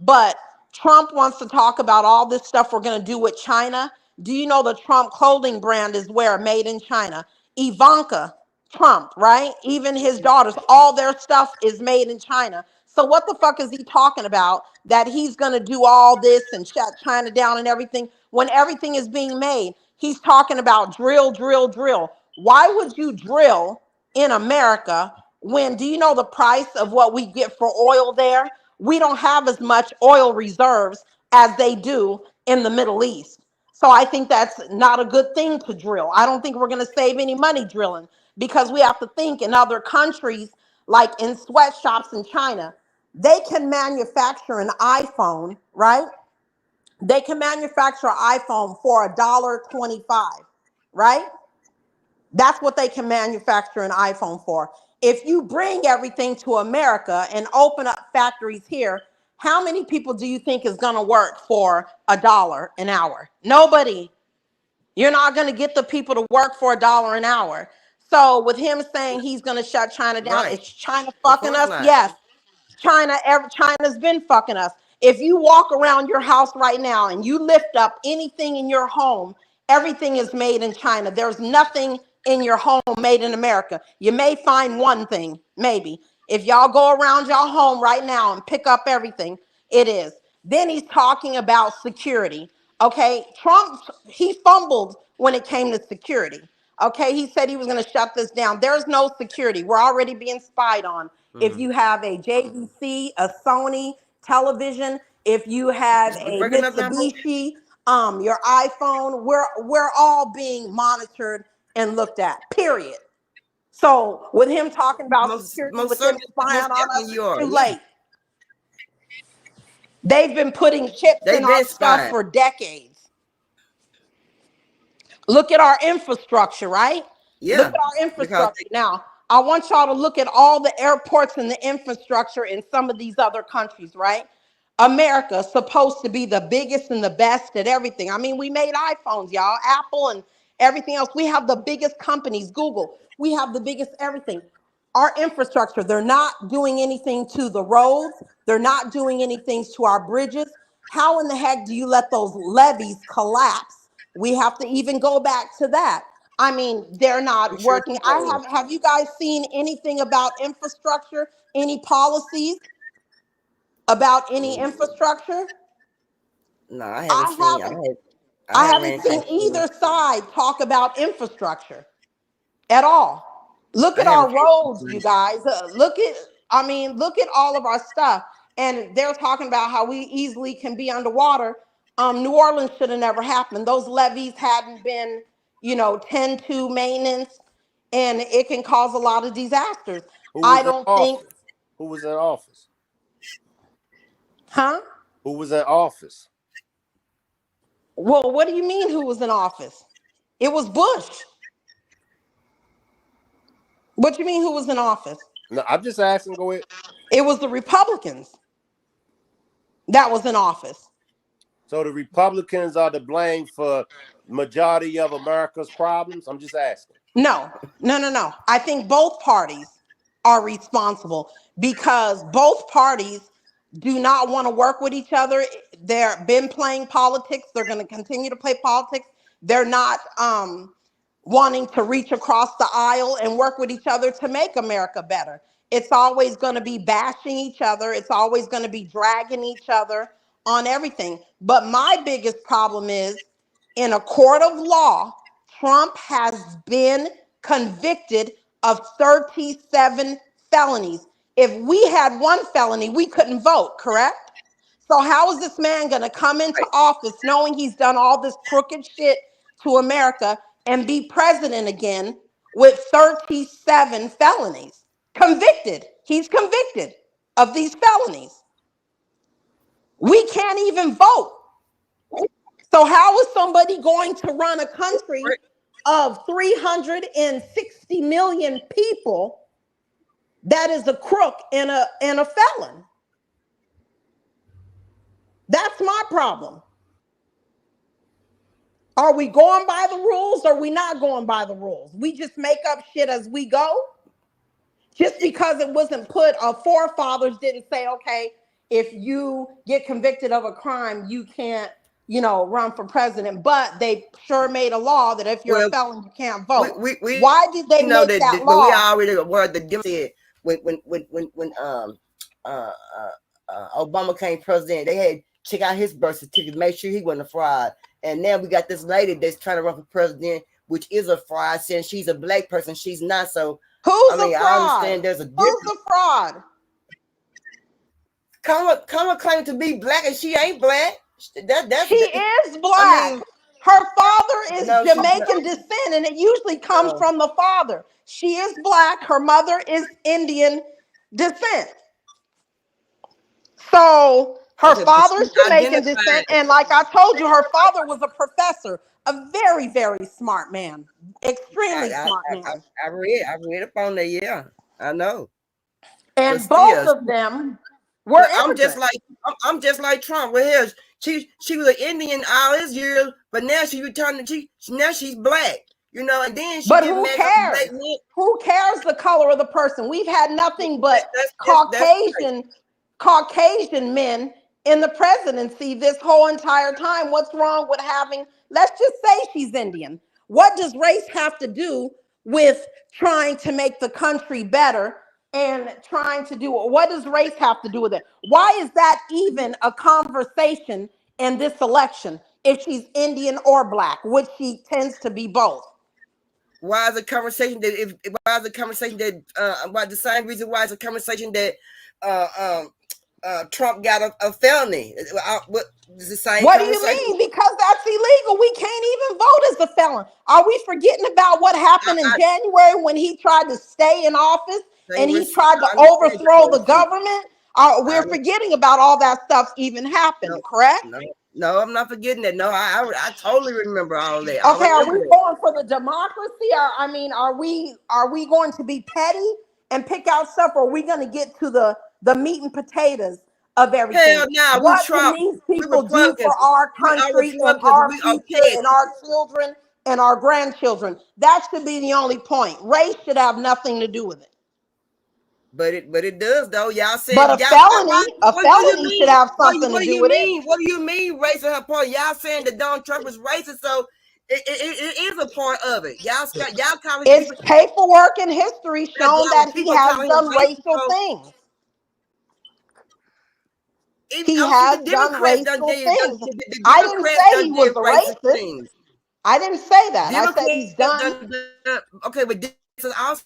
Speaker 9: But Trump wants to talk about all this stuff we're going to do with China. Do you know the Trump clothing brand is where made in China? Ivanka Trump, right? Even his daughters, all their stuff is made in China. So what the fuck is he talking about that he's going to do all this and shut China down and everything when everything is being made? He's talking about drill, drill, drill. Why would you drill in America when, do you know the price of what we get for oil there? We don't have as much oil reserves as they do in the Middle East. So I think that's not a good thing to drill. I don't think we're going to save any money drilling because we have to think in other countries, like in sweatshops in China, they can manufacture an iPhone, right? They can manufacture an iPhone for $1.25, right? That's what they can manufacture an iPhone for. If you bring everything to America and open up factories here, how many people do you think is going to work for $1 an hour? Nobody. You're not going to get the people to work for $1 an hour. So with him saying he's going to shut China down,
Speaker 3: Right.
Speaker 9: is China
Speaker 3: Of
Speaker 9: fucking
Speaker 3: course
Speaker 9: us?
Speaker 3: not.
Speaker 9: Yes. China's been fucking us. If you walk around your house right now and you lift up anything in your home, everything is made in China. There's nothing in your home made in America. You may find one thing, maybe. If y'all go around your home right now and pick up everything, it is. Then he's talking about security. Okay, Trump, he fumbled when it came to security. Okay, he said he was going to shut this down. There's no security. We're already being spied on. If you have a JVC, a Sony television, if you have
Speaker 3: You
Speaker 9: a
Speaker 3: breaking up now?
Speaker 9: Mitsubishi, your iPhone, we're all being monitored and looked at. Period. So with him talking about security, with them spying
Speaker 3: Most
Speaker 9: on us,
Speaker 3: definitely you
Speaker 9: it's
Speaker 3: are.
Speaker 9: too
Speaker 3: Yeah.
Speaker 9: late. They've been putting chips
Speaker 3: They
Speaker 9: in our
Speaker 3: been
Speaker 9: stuff
Speaker 3: spied.
Speaker 9: for decades. Look at our infrastructure, right? Look
Speaker 3: Yeah.
Speaker 9: at our
Speaker 3: Because
Speaker 9: infrastructure. Now, I want y'all to look at all the airports and the infrastructure in some of these other countries, right? America's supposed to be the biggest and the best at everything. I mean, we made iPhones, y'all, Apple and everything else. We have the biggest companies, Google. We have the biggest everything. Our infrastructure, they're not doing anything to the roads. They're not doing anything to our bridges. How in the heck do you let those levees collapse? We have to even go back to that. I mean, they're not
Speaker 3: sure
Speaker 9: working.
Speaker 3: do.
Speaker 9: Have you guys seen anything about infrastructure, any policies about any infrastructure?
Speaker 3: No, I haven't
Speaker 9: I
Speaker 3: seen.
Speaker 9: haven't.
Speaker 3: I
Speaker 9: I
Speaker 3: haven't
Speaker 9: haven't seen
Speaker 3: anything.
Speaker 9: either side talk about infrastructure at all. Look
Speaker 3: I
Speaker 9: at
Speaker 3: haven't.
Speaker 9: our roads, you guys. Look at all of our stuff. And they're talking about how we easily can be underwater. New Orleans should have never happened. Those levees hadn't been, tend to maintenance, and it can cause a lot of disasters.
Speaker 1: Who
Speaker 9: I
Speaker 1: was in
Speaker 9: don't think,
Speaker 1: office? Who was in office?
Speaker 9: huh?
Speaker 1: Who was in office?
Speaker 9: Well, what do you mean who was in office? It was Bush. What do you mean who was in office?
Speaker 1: No, I'm just asking. Go ahead.
Speaker 9: It was the Republicans that was in office.
Speaker 1: So the Republicans are to blame for majority of America's problems. I'm just asking.
Speaker 9: No. I think both parties are responsible because both parties do not want to work with each other. They've been playing politics. They're going to continue to play politics. They're not wanting to reach across the aisle and work with each other to make America better. It's always going to be bashing each other. It's always going to be dragging each other on everything. But my biggest problem is in a court of law, Trump has been convicted of 37 felonies. If we had one felony, we couldn't vote, correct? So how is this man going to come into office knowing he's done all this crooked shit to America and be president again with 37 felonies? Convicted. He's convicted of these felonies. We can't even vote. So how is somebody going to run a country of 360 million people that is a crook and a felon? That's my problem. Are we going by the rules or are we not going by the rules? We just make up shit as we go? Just because it wasn't put, our forefathers didn't say, okay, if you get convicted of a crime, you can't run for president, but they sure made a law that if you're a
Speaker 3: Well,
Speaker 9: felon, you can't vote.
Speaker 3: we
Speaker 9: Why did they
Speaker 3: know
Speaker 9: make that
Speaker 3: but we
Speaker 9: law?
Speaker 3: already aware the Democrats said when uh, Obama came president, they had check out his birth certificate, make sure he wasn't a fraud. And now we got this lady that's trying to run for president, which is a fraud, saying she's a black person. She's not. So
Speaker 9: Who's
Speaker 3: I
Speaker 9: a fraud?
Speaker 3: I understand there's a difference.
Speaker 9: Who's a fraud?
Speaker 3: Kamala claimed to be black and she ain't black.
Speaker 9: She is black. I mean, her father is Jamaican descent, and it usually comes from the father. She is black. Her mother is Indian descent. So her father's Jamaican descent, and like I told you, her father was a professor, a very, very smart man, extremely smart man.
Speaker 3: I read up on that. Yeah, I know.
Speaker 9: And both of them were immigrants.
Speaker 3: I'm just like Trump. Well, here she was an Indian all his years, but now she returned. Now she's black. And then she.
Speaker 9: But who cares? Who cares the color of the person? We've had nothing but Caucasian men in the presidency this whole entire time. What's wrong with having? Let's just say she's Indian. What does race have to do with trying to make the country better and trying to do? What does race have to do with it? Why is that even a conversation in this election if she's Indian or black, which she tends to be both?
Speaker 3: Why is a conversation that why is a conversation that why the same reason why it's a conversation that Trump got a felony? What is the same?
Speaker 9: What do you mean? Because that's illegal. We can't even vote as a felon. Are we forgetting about what happened in January when he tried to stay in office and he tried to overthrow the government? We're forgetting about all that stuff even happened, correct?
Speaker 3: No, I'm not forgetting that. No, I totally remember all that.
Speaker 9: Okay, are we going for the democracy? Are we going to be petty and pick out stuff, or are we going to get to the meat and potatoes of everything?
Speaker 3: Hell no,
Speaker 9: what can these people do for our country and our future and our children and our grandchildren? That should be the only point. Race should have nothing to do with it.
Speaker 3: But it does though. Y'all said,
Speaker 9: but a felony should have something to do with it.
Speaker 3: What do you mean race her part? Y'all saying that Donald Trump is racist, so it is a part of it. Y'all
Speaker 9: it's paperwork and history showing that he has done racial things. He has done racial things. I didn't say he was a racist. I didn't say that. I said he's done.
Speaker 3: Okay, but this is also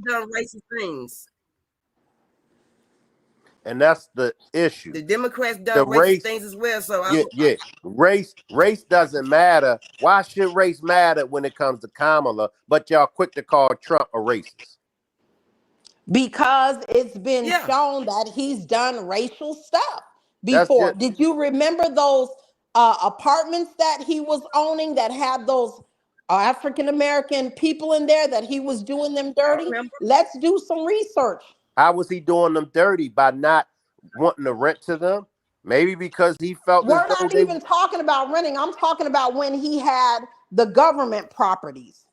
Speaker 3: done racist things.
Speaker 1: And that's the issue.
Speaker 3: The Democrats done racist things as well. So
Speaker 1: race doesn't matter. Why should race matter when it comes to Kamala? But y'all quick to call Trump a racist.
Speaker 9: Because it's been shown that he's done racial stuff before. Did you remember those apartments that he was owning that had those African-American people in there that he was doing them dirty? Let's do some research.
Speaker 1: How was he doing them dirty? By not wanting to rent to them? Maybe because he felt
Speaker 9: we're not even talking about renting. I'm talking about when he had the government properties.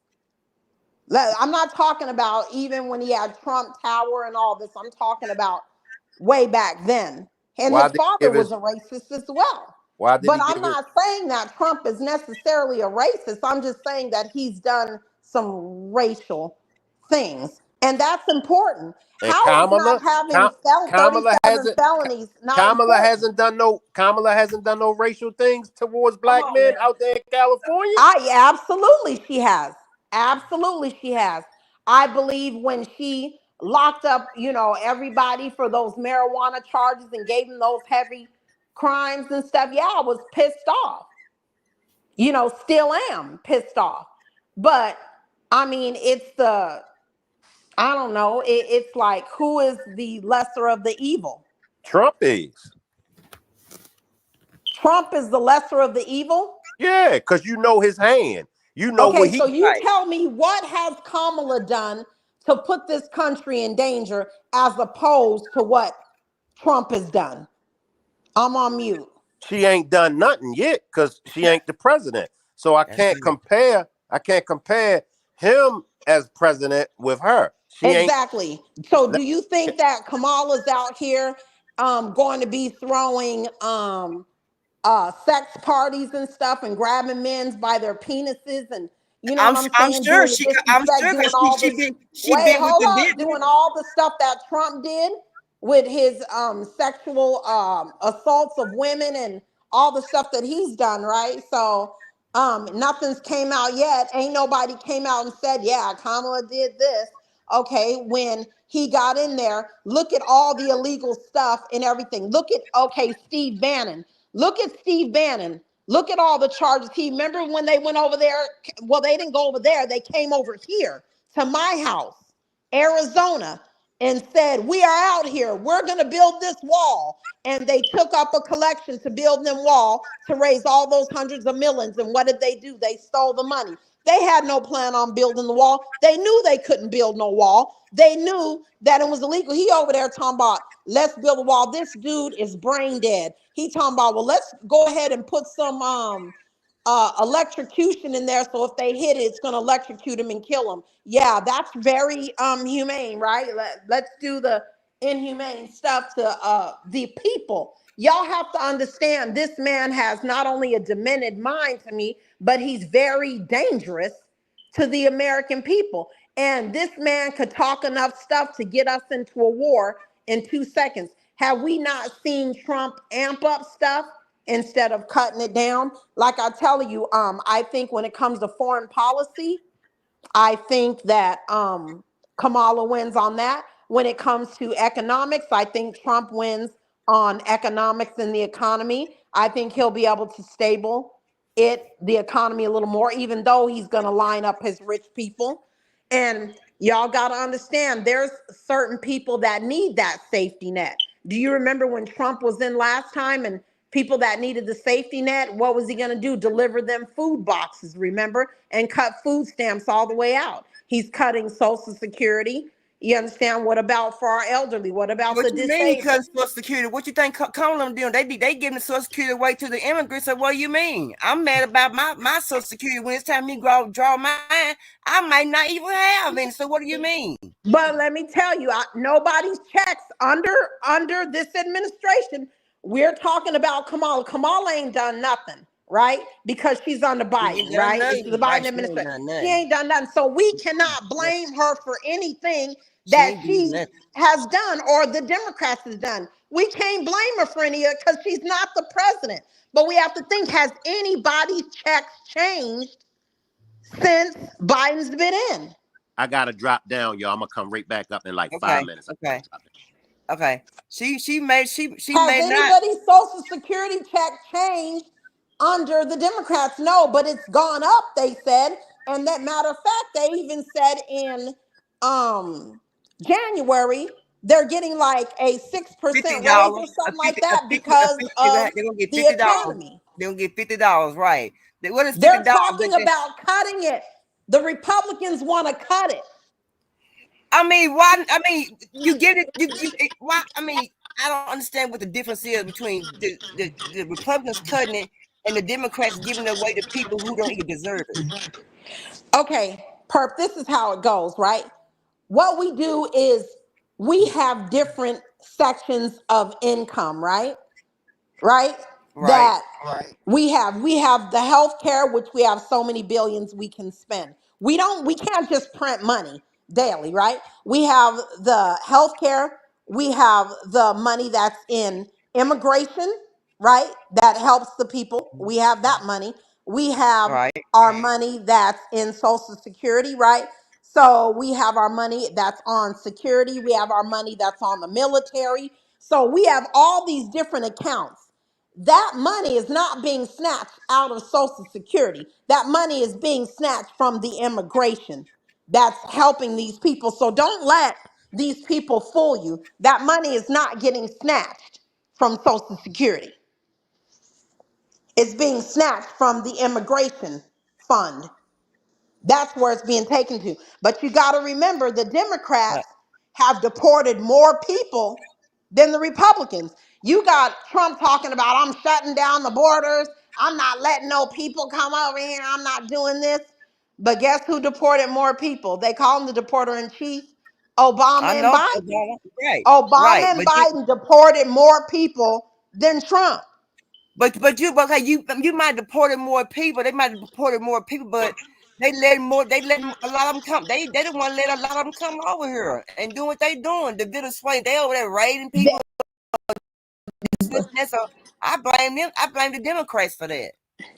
Speaker 9: I'm not talking about even when he had Trump Tower and all this. I'm talking about way back then. And his father was a racist as well. But I'm not saying that Trump is necessarily a racist. I'm just saying that he's done some racial things. And that's important.
Speaker 1: And
Speaker 9: How is not having 37 felonies not
Speaker 1: Kamala hasn't done no racial things towards black men out there in California?
Speaker 9: Absolutely she has. Absolutely she has. I believe when she locked up, everybody for those marijuana charges and gave them those heavy crimes and stuff. Yeah, I was pissed off. Still am pissed off. But I mean, I don't know. It's like, who is the lesser of the evil?
Speaker 1: Trump is.
Speaker 9: Trump is the lesser of the evil?
Speaker 1: Yeah, because his hand.
Speaker 9: Okay, so you tell me, what has Kamala done to put this country in danger as opposed to what Trump has done? I'm on mute.
Speaker 1: She ain't done nothing yet because she ain't the president. So I can't compare him as president with her.
Speaker 9: Exactly. So do you think that Kamala's out here going to be throwing sex parties and stuff and grabbing men's by their penises and you know
Speaker 3: I'm
Speaker 9: what I'm
Speaker 3: I'm
Speaker 9: saying,
Speaker 3: sure
Speaker 9: doing the
Speaker 3: she I'm
Speaker 9: disrespect,
Speaker 3: sure
Speaker 9: doing
Speaker 3: because
Speaker 9: all
Speaker 3: she
Speaker 9: this.
Speaker 3: she
Speaker 9: Wait,
Speaker 3: been with
Speaker 9: hold
Speaker 3: the
Speaker 9: up,
Speaker 3: business.
Speaker 9: doing all the stuff that Trump did with his sexual assaults of women and all the stuff that he's done, right? So nothing's came out yet. Ain't nobody came out and said, yeah, Kamala did this. Okay, when he got in there, look at all the illegal stuff and everything. Look at, okay, Steve Bannon. Look at Steve Bannon. Look at all the charges. He, remember when they went over there? Well, they didn't go over there. They came over here to my house, Arizona, and said, we are out here. We're going to build this wall. And they took up a collection to build them wall to raise all those hundreds of millions. And what did they do? They stole the money. They had no plan on building the wall. They knew they couldn't build no wall. They knew that it was illegal. He over there talking about, let's build a wall. This dude is brain dead. He talking about, well, let's go ahead and put some electrocution in there, so if they hit it, it's going to electrocute them and kill them. Yeah, that's very humane, right? Let's do the inhumane stuff to the people. Y'all have to understand, this man has not only a demented mind to me, but he's very dangerous to the American people. And this man could talk enough stuff to get us into a war in 2 seconds. Have we not seen Trump amp up stuff instead of cutting it down? Like I tell you, I think when it comes to foreign policy, I think that Kamala wins on that. When it comes to economics, I think Trump wins on economics and the economy. I think he'll be able to stable the economy a little more, even though he's going to line up his rich people. And y'all got to understand, there's certain people that need that safety net. Do you remember when Trump was in last time and people that needed the safety net, what was he going to do? Deliver them food boxes, remember? And cut food stamps all the way out. He's cutting Social Security. You understand? What about for our elderly? What about
Speaker 3: What
Speaker 9: the
Speaker 3: you mean he
Speaker 9: disabled?
Speaker 3: cutting Social Security? What you think Kamala doing? They giving the Social Security away to the immigrants. So what do you mean? I'm mad about my Social Security. When it's time me to draw mine, I might not even have any. So what do you mean?
Speaker 9: But let me tell you, nobody's checks under this administration. We're talking about Kamala. Kamala ain't done nothing, right? Because she's under
Speaker 3: She ain't
Speaker 9: Biden,
Speaker 3: done
Speaker 9: right? It's
Speaker 3: nothing,
Speaker 9: the Biden
Speaker 3: right? She ain't
Speaker 9: administration.
Speaker 3: done
Speaker 9: She
Speaker 3: nothing.
Speaker 9: ain't done nothing. So we cannot blame her for anything
Speaker 3: She
Speaker 9: that
Speaker 3: ain't do
Speaker 9: she
Speaker 3: nothing.
Speaker 9: has done or the Democrats has done. We can't blame her for any of it because she's not the president. But we have to think, has anybody's checks changed since Biden's been in?
Speaker 1: I gotta drop down, y'all. I'm gonna come right back up in like 5 minutes.
Speaker 3: Okay. She
Speaker 9: Has
Speaker 3: may not.
Speaker 9: anybody's Social Security check changed under the Democrats? No, but it's gone up, they said. And that matter of fact, they even said in January, they're getting like a 6% raise
Speaker 3: $50,
Speaker 9: or something like that because of
Speaker 3: they're gonna get
Speaker 9: the
Speaker 3: $50.
Speaker 9: economy.
Speaker 3: They're gonna get $50, right? What is
Speaker 9: They're
Speaker 3: $50?
Speaker 9: talking about cutting it. The Republicans want to cut it.
Speaker 3: I mean, why? I mean, you get it. Why? I mean, I don't understand what the difference is between the Republicans cutting it and the Democrats giving it away to people who don't even deserve it.
Speaker 9: Okay, Perp, this is how it goes, right? What we do is we have different sections of income, right? Right?
Speaker 3: Right.
Speaker 9: That we have the health care, which we have so many billions we can spend. We can't just print money daily, right? We have the health care, we have the money that's in immigration, right? That helps the people. We have that money. We have
Speaker 3: Right.
Speaker 9: our money that's in Social Security, right? So we have our money that's on security. We have our money that's on the military. So we have all these different accounts. That money is not being snatched out of Social Security. That money is being snatched from the immigration that's helping these people. So don't let these people fool you. That money is not getting snatched from Social Security. It's being snatched from the immigration fund. That's where it's being taken to. But you got to remember, the Democrats have deported more people than the Republicans. You got Trump talking about, I'm shutting down the borders. I'm not letting no people come over here. I'm not doing this. But guess who deported more people? They call him the deporter in chief,
Speaker 3: I
Speaker 9: Obama and
Speaker 3: know.
Speaker 9: Biden.
Speaker 3: Right.
Speaker 9: Obama
Speaker 3: Right.
Speaker 9: and Biden deported more people than Trump.
Speaker 3: But okay, you might have deported more people. They might have deported more people, but they let a lot of them come. They didn't want to let a lot of them come over here and do what they doing. The Venezuela, they over there raiding people. So I blame them. I blame the Democrats for that.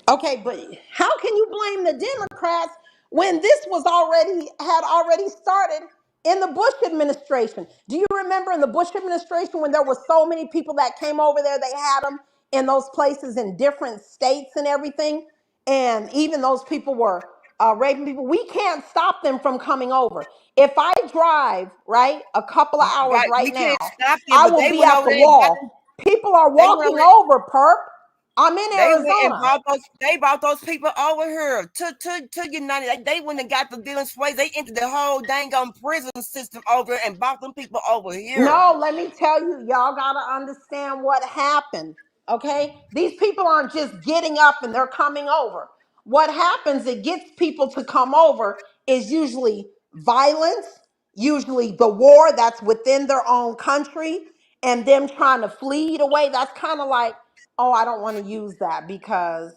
Speaker 9: Okay, but how can you blame the Democrats when this had already started in the Bush administration? Do you remember in the Bush administration when there were so many people that came over there, they had them in those places in different states and everything, and even those people were raping people? We can't stop them from coming over. If I drive, right, a couple of hours
Speaker 3: Right, we
Speaker 9: right now,
Speaker 3: can't stop them,
Speaker 9: I
Speaker 3: but
Speaker 9: will
Speaker 3: they
Speaker 9: be
Speaker 3: went
Speaker 9: at
Speaker 3: over
Speaker 9: the
Speaker 3: there and got them.
Speaker 9: wall. People are
Speaker 3: They went
Speaker 9: walking
Speaker 3: over.
Speaker 9: over, perp. I'm in
Speaker 3: They went and
Speaker 9: Arizona.
Speaker 3: brought those people over here to United. They went and got the Venezuelans. They entered the whole dang on prison system over and brought them people over here.
Speaker 9: No, let me tell you, y'all gotta understand what happened. Okay, these people aren't just getting up and they're coming over. What happens, it gets people to come over, is usually violence, usually the war that's within their own country, and them trying to flee it away. That's kind of like, oh, I don't want to use that because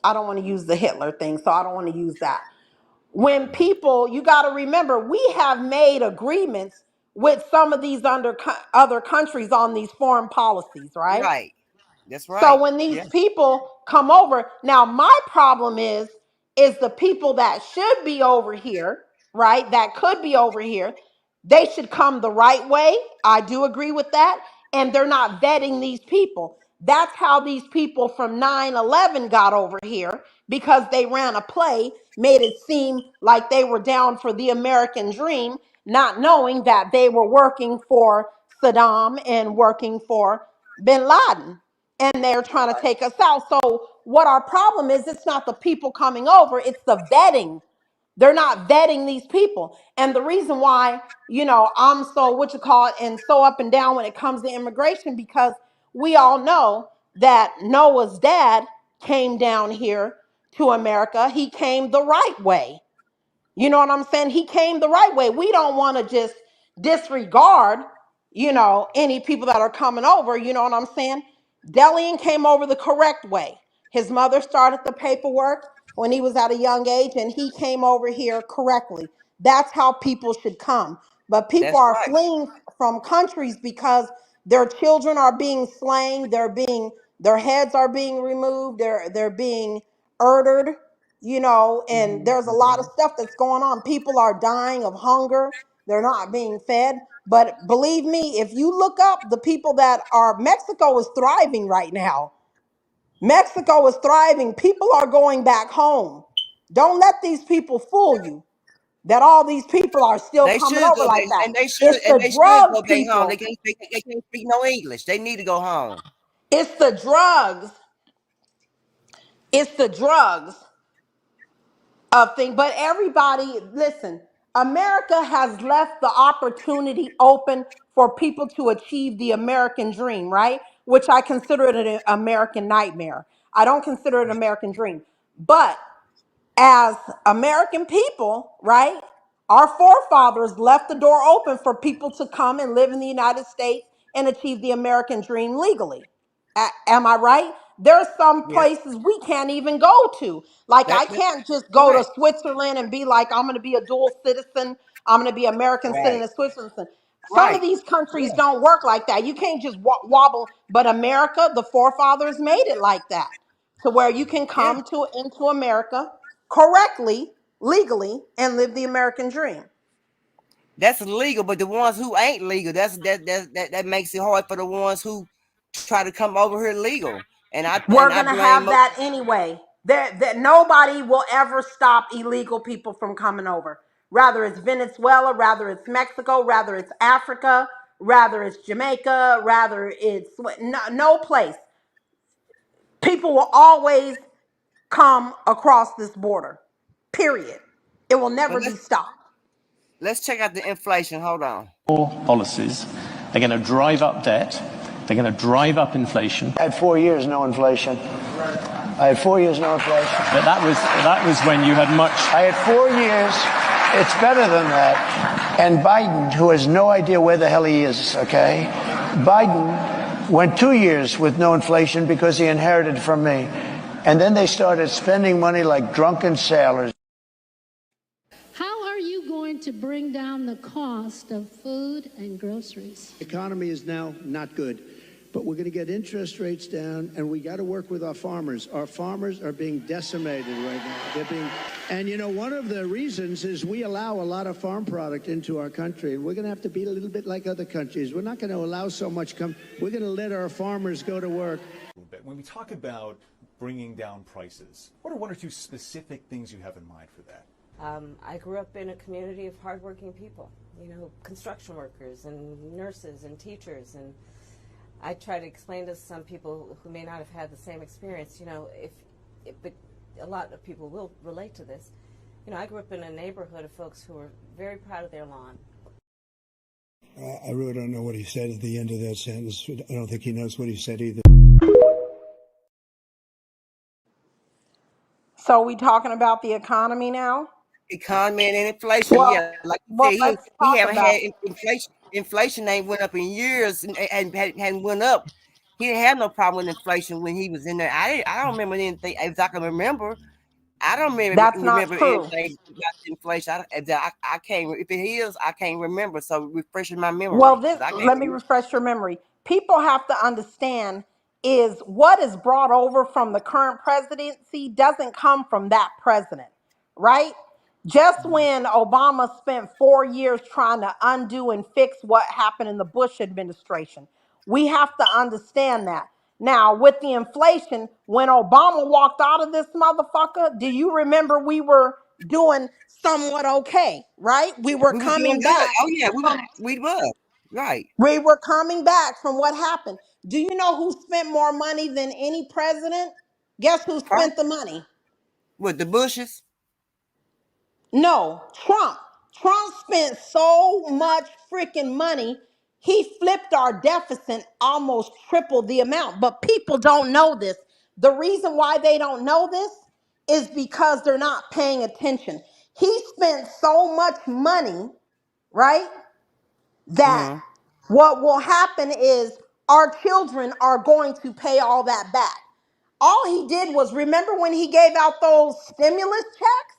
Speaker 9: I don't want to use the Hitler thing, so I don't want to use that. When people, you got to remember, we have made agreements with some of these other countries on these foreign policies, right?
Speaker 3: Right. That's
Speaker 9: So
Speaker 3: right.
Speaker 9: when these
Speaker 3: Yeah.
Speaker 9: people come over, now my problem is the people that should be over here, right? That could be over here. They should come the right way. I do agree with that. And they're not vetting these people. That's how these people from 9/11 got over here, because they ran a play, made it seem like they were down for the American dream, not knowing that they were working for Saddam and working for bin Laden, and they're trying to take us out. So what our problem is, it's not the people coming over, it's the vetting. They're not vetting these people. And the reason why, I'm so and so up and down when it comes to immigration, because we all know that Noah's dad came down here to America. He came the right way. You know what I'm saying? He came the right way. We don't want to just disregard, any people that are coming over. You know what I'm saying? Delian came over the correct way. His mother started the paperwork when he was at a young age, and he came over here correctly. That's how people should come. But people
Speaker 3: That's
Speaker 9: are
Speaker 3: right.
Speaker 9: fleeing from countries because their children are being slain, their heads are being removed, they're being murdered, and there's a lot of stuff that's going on. People are dying of hunger. They're not being fed. But believe me, if you look up the people Mexico is thriving right now. Mexico is thriving. People are going back home. Don't let these people fool you that all these people are still
Speaker 3: They
Speaker 9: coming
Speaker 3: should
Speaker 9: over
Speaker 3: go back,
Speaker 9: like that.
Speaker 3: and they should
Speaker 9: It's the
Speaker 3: go
Speaker 9: drug
Speaker 3: back home.
Speaker 9: people.
Speaker 3: They can't speak no English. They need to go home.
Speaker 9: It's the drugs. It's the drugs of thing. But everybody, listen, America has left the opportunity open for people to achieve the American dream, right? Which I consider it an American nightmare. I don't consider it an American dream. But as American people, right? Our forefathers left the door open for people to come and live in the United States and achieve the American dream legally. Am I right? There's some
Speaker 3: Yeah.
Speaker 9: places we can't even go to. Like, I
Speaker 3: That's
Speaker 9: can't just go to
Speaker 3: correct.
Speaker 9: Switzerland and be like, I'm going to be a dual citizen. I'm going to be American citizen
Speaker 3: Right.
Speaker 9: and Switzerland. Some of
Speaker 3: Right.
Speaker 9: these countries
Speaker 3: Yeah.
Speaker 9: don't work like that. You can't just wobble. But America, the forefathers made it like that, to where you can
Speaker 3: Yeah.
Speaker 9: come into America correctly, legally, and live the American dream.
Speaker 3: That's legal, but the ones who ain't legal, that makes it hard for the ones who try to come over here legal. And
Speaker 9: We're
Speaker 3: I
Speaker 9: gonna
Speaker 3: blame
Speaker 9: have that anyway. That nobody will ever stop illegal people from coming over. Rather it's Venezuela, rather it's Mexico, rather it's Africa, rather it's Jamaica, rather it's no place. People will always come across this border. Period. It will never be stopped.
Speaker 3: Let's check out the inflation. Hold on.
Speaker 11: Policies. They're going to drive up debt. They're going to drive up inflation.
Speaker 6: I had 4 years, no inflation. I had 4 years, no inflation.
Speaker 11: But that was when you had much.
Speaker 6: I had 4 years. It's better than that. And Biden, who has no idea where the hell he is, okay? Biden went 2 years with no inflation because he inherited from me. And then they started spending money like drunken sailors.
Speaker 12: How are you going to bring down the cost of food and groceries?
Speaker 5: The economy is now not good, but we're going to get interest rates down, and we got to work with our farmers. Our farmers are being decimated right now. And you know, one of the reasons is we allow a lot of farm product into our country, and we're going to have to be a little bit like other countries. We're not going to allow so much we're going to let our farmers go to work.
Speaker 13: When we talk about bringing down prices, what are one or two specific things you have in mind for that?
Speaker 14: I grew up in a community of hardworking people, you know, construction workers and nurses and teachers, and I try to explain to some people who may not have had the same experience, you know, but a lot of people will relate to this. You know, I grew up in a neighborhood of folks who were very proud of their lawn.
Speaker 5: I really don't know what he said at the end of that sentence. I don't think he knows what he said either.
Speaker 9: So we talking about the economy now?
Speaker 3: Economy and inflation,
Speaker 9: Well,
Speaker 3: yeah. Like you said,
Speaker 9: let's
Speaker 3: he
Speaker 9: talk
Speaker 3: haven't
Speaker 9: about
Speaker 3: had inflation. Inflation ain't went up in years and hadn't went up. He didn't have no problem with inflation when he was in there. I don't remember anything exactly. I don't remember
Speaker 9: That's not true.
Speaker 3: anything about inflation. I can't. If it is, I can't remember. So refreshing my memory.
Speaker 9: Well, let me refresh your memory. People have to understand is what is brought over from the current presidency doesn't come from that president, right? Just when Obama spent 4 years trying to undo and fix what happened in the Bush administration, we have to understand that. Now, with the inflation, when Obama walked out of this motherfucker, do you remember we were doing somewhat okay, right? We were coming back.
Speaker 3: Oh yeah, we were. Right.
Speaker 9: We were coming back from what happened. Do you know who spent more money than any president? Guess who spent the money?
Speaker 3: With the Bushes?
Speaker 9: No, Trump. Trump spent so much freaking money, he flipped our deficit almost triple the amount. But people don't know this. The reason why they don't know this is because they're not paying attention. He spent so much money, right? That what will happen is our children are going to pay all that back. All he did was, remember when he gave out those stimulus checks?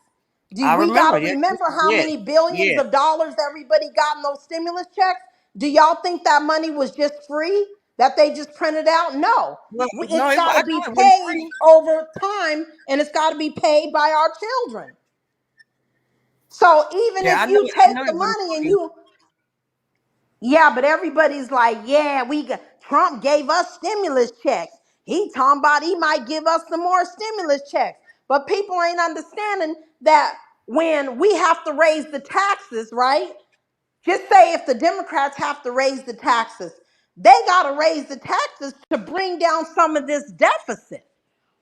Speaker 9: We got to remember how many billions of dollars everybody got in those stimulus checks. Do y'all think that money was just free, that they just printed out? No. It's got to be paid over time, and it's got to be paid by our children. So even if you take the money and you... Yeah, but everybody's like, yeah, Trump gave us stimulus checks. He talking about he might give us some more stimulus checks. But people ain't understanding that when we have to raise the taxes, right? Just say if the Democrats have to raise the taxes, they got to raise the taxes to bring down some of this deficit.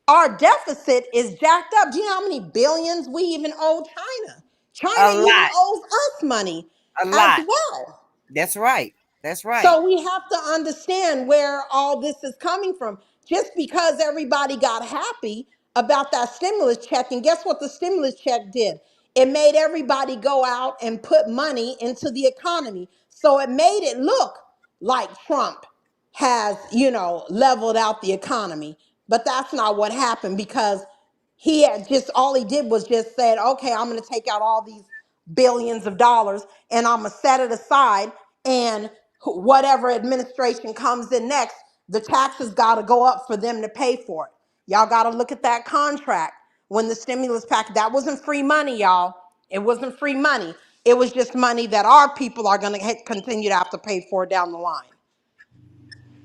Speaker 9: Our deficit is jacked up. Do you know how many billions we even owe China? China even owes us money as well.
Speaker 3: That's right. That's right.
Speaker 9: So we have to understand where all this is coming from. Just because everybody got happy about that stimulus check, and guess what the stimulus check did? It made everybody go out and put money into the economy. So it made it look like Trump has, leveled out the economy. But that's not what happened, because he had all he did was just said, okay, I'm going to take out all these billions of dollars and I'm going to set it aside, and whatever administration comes in next, the taxes got to go up for them to pay for it. Y'all got to look at that contract when the stimulus package, that wasn't free money, y'all. It wasn't free money. It was just money that our people are going to continue to have to pay for down the line.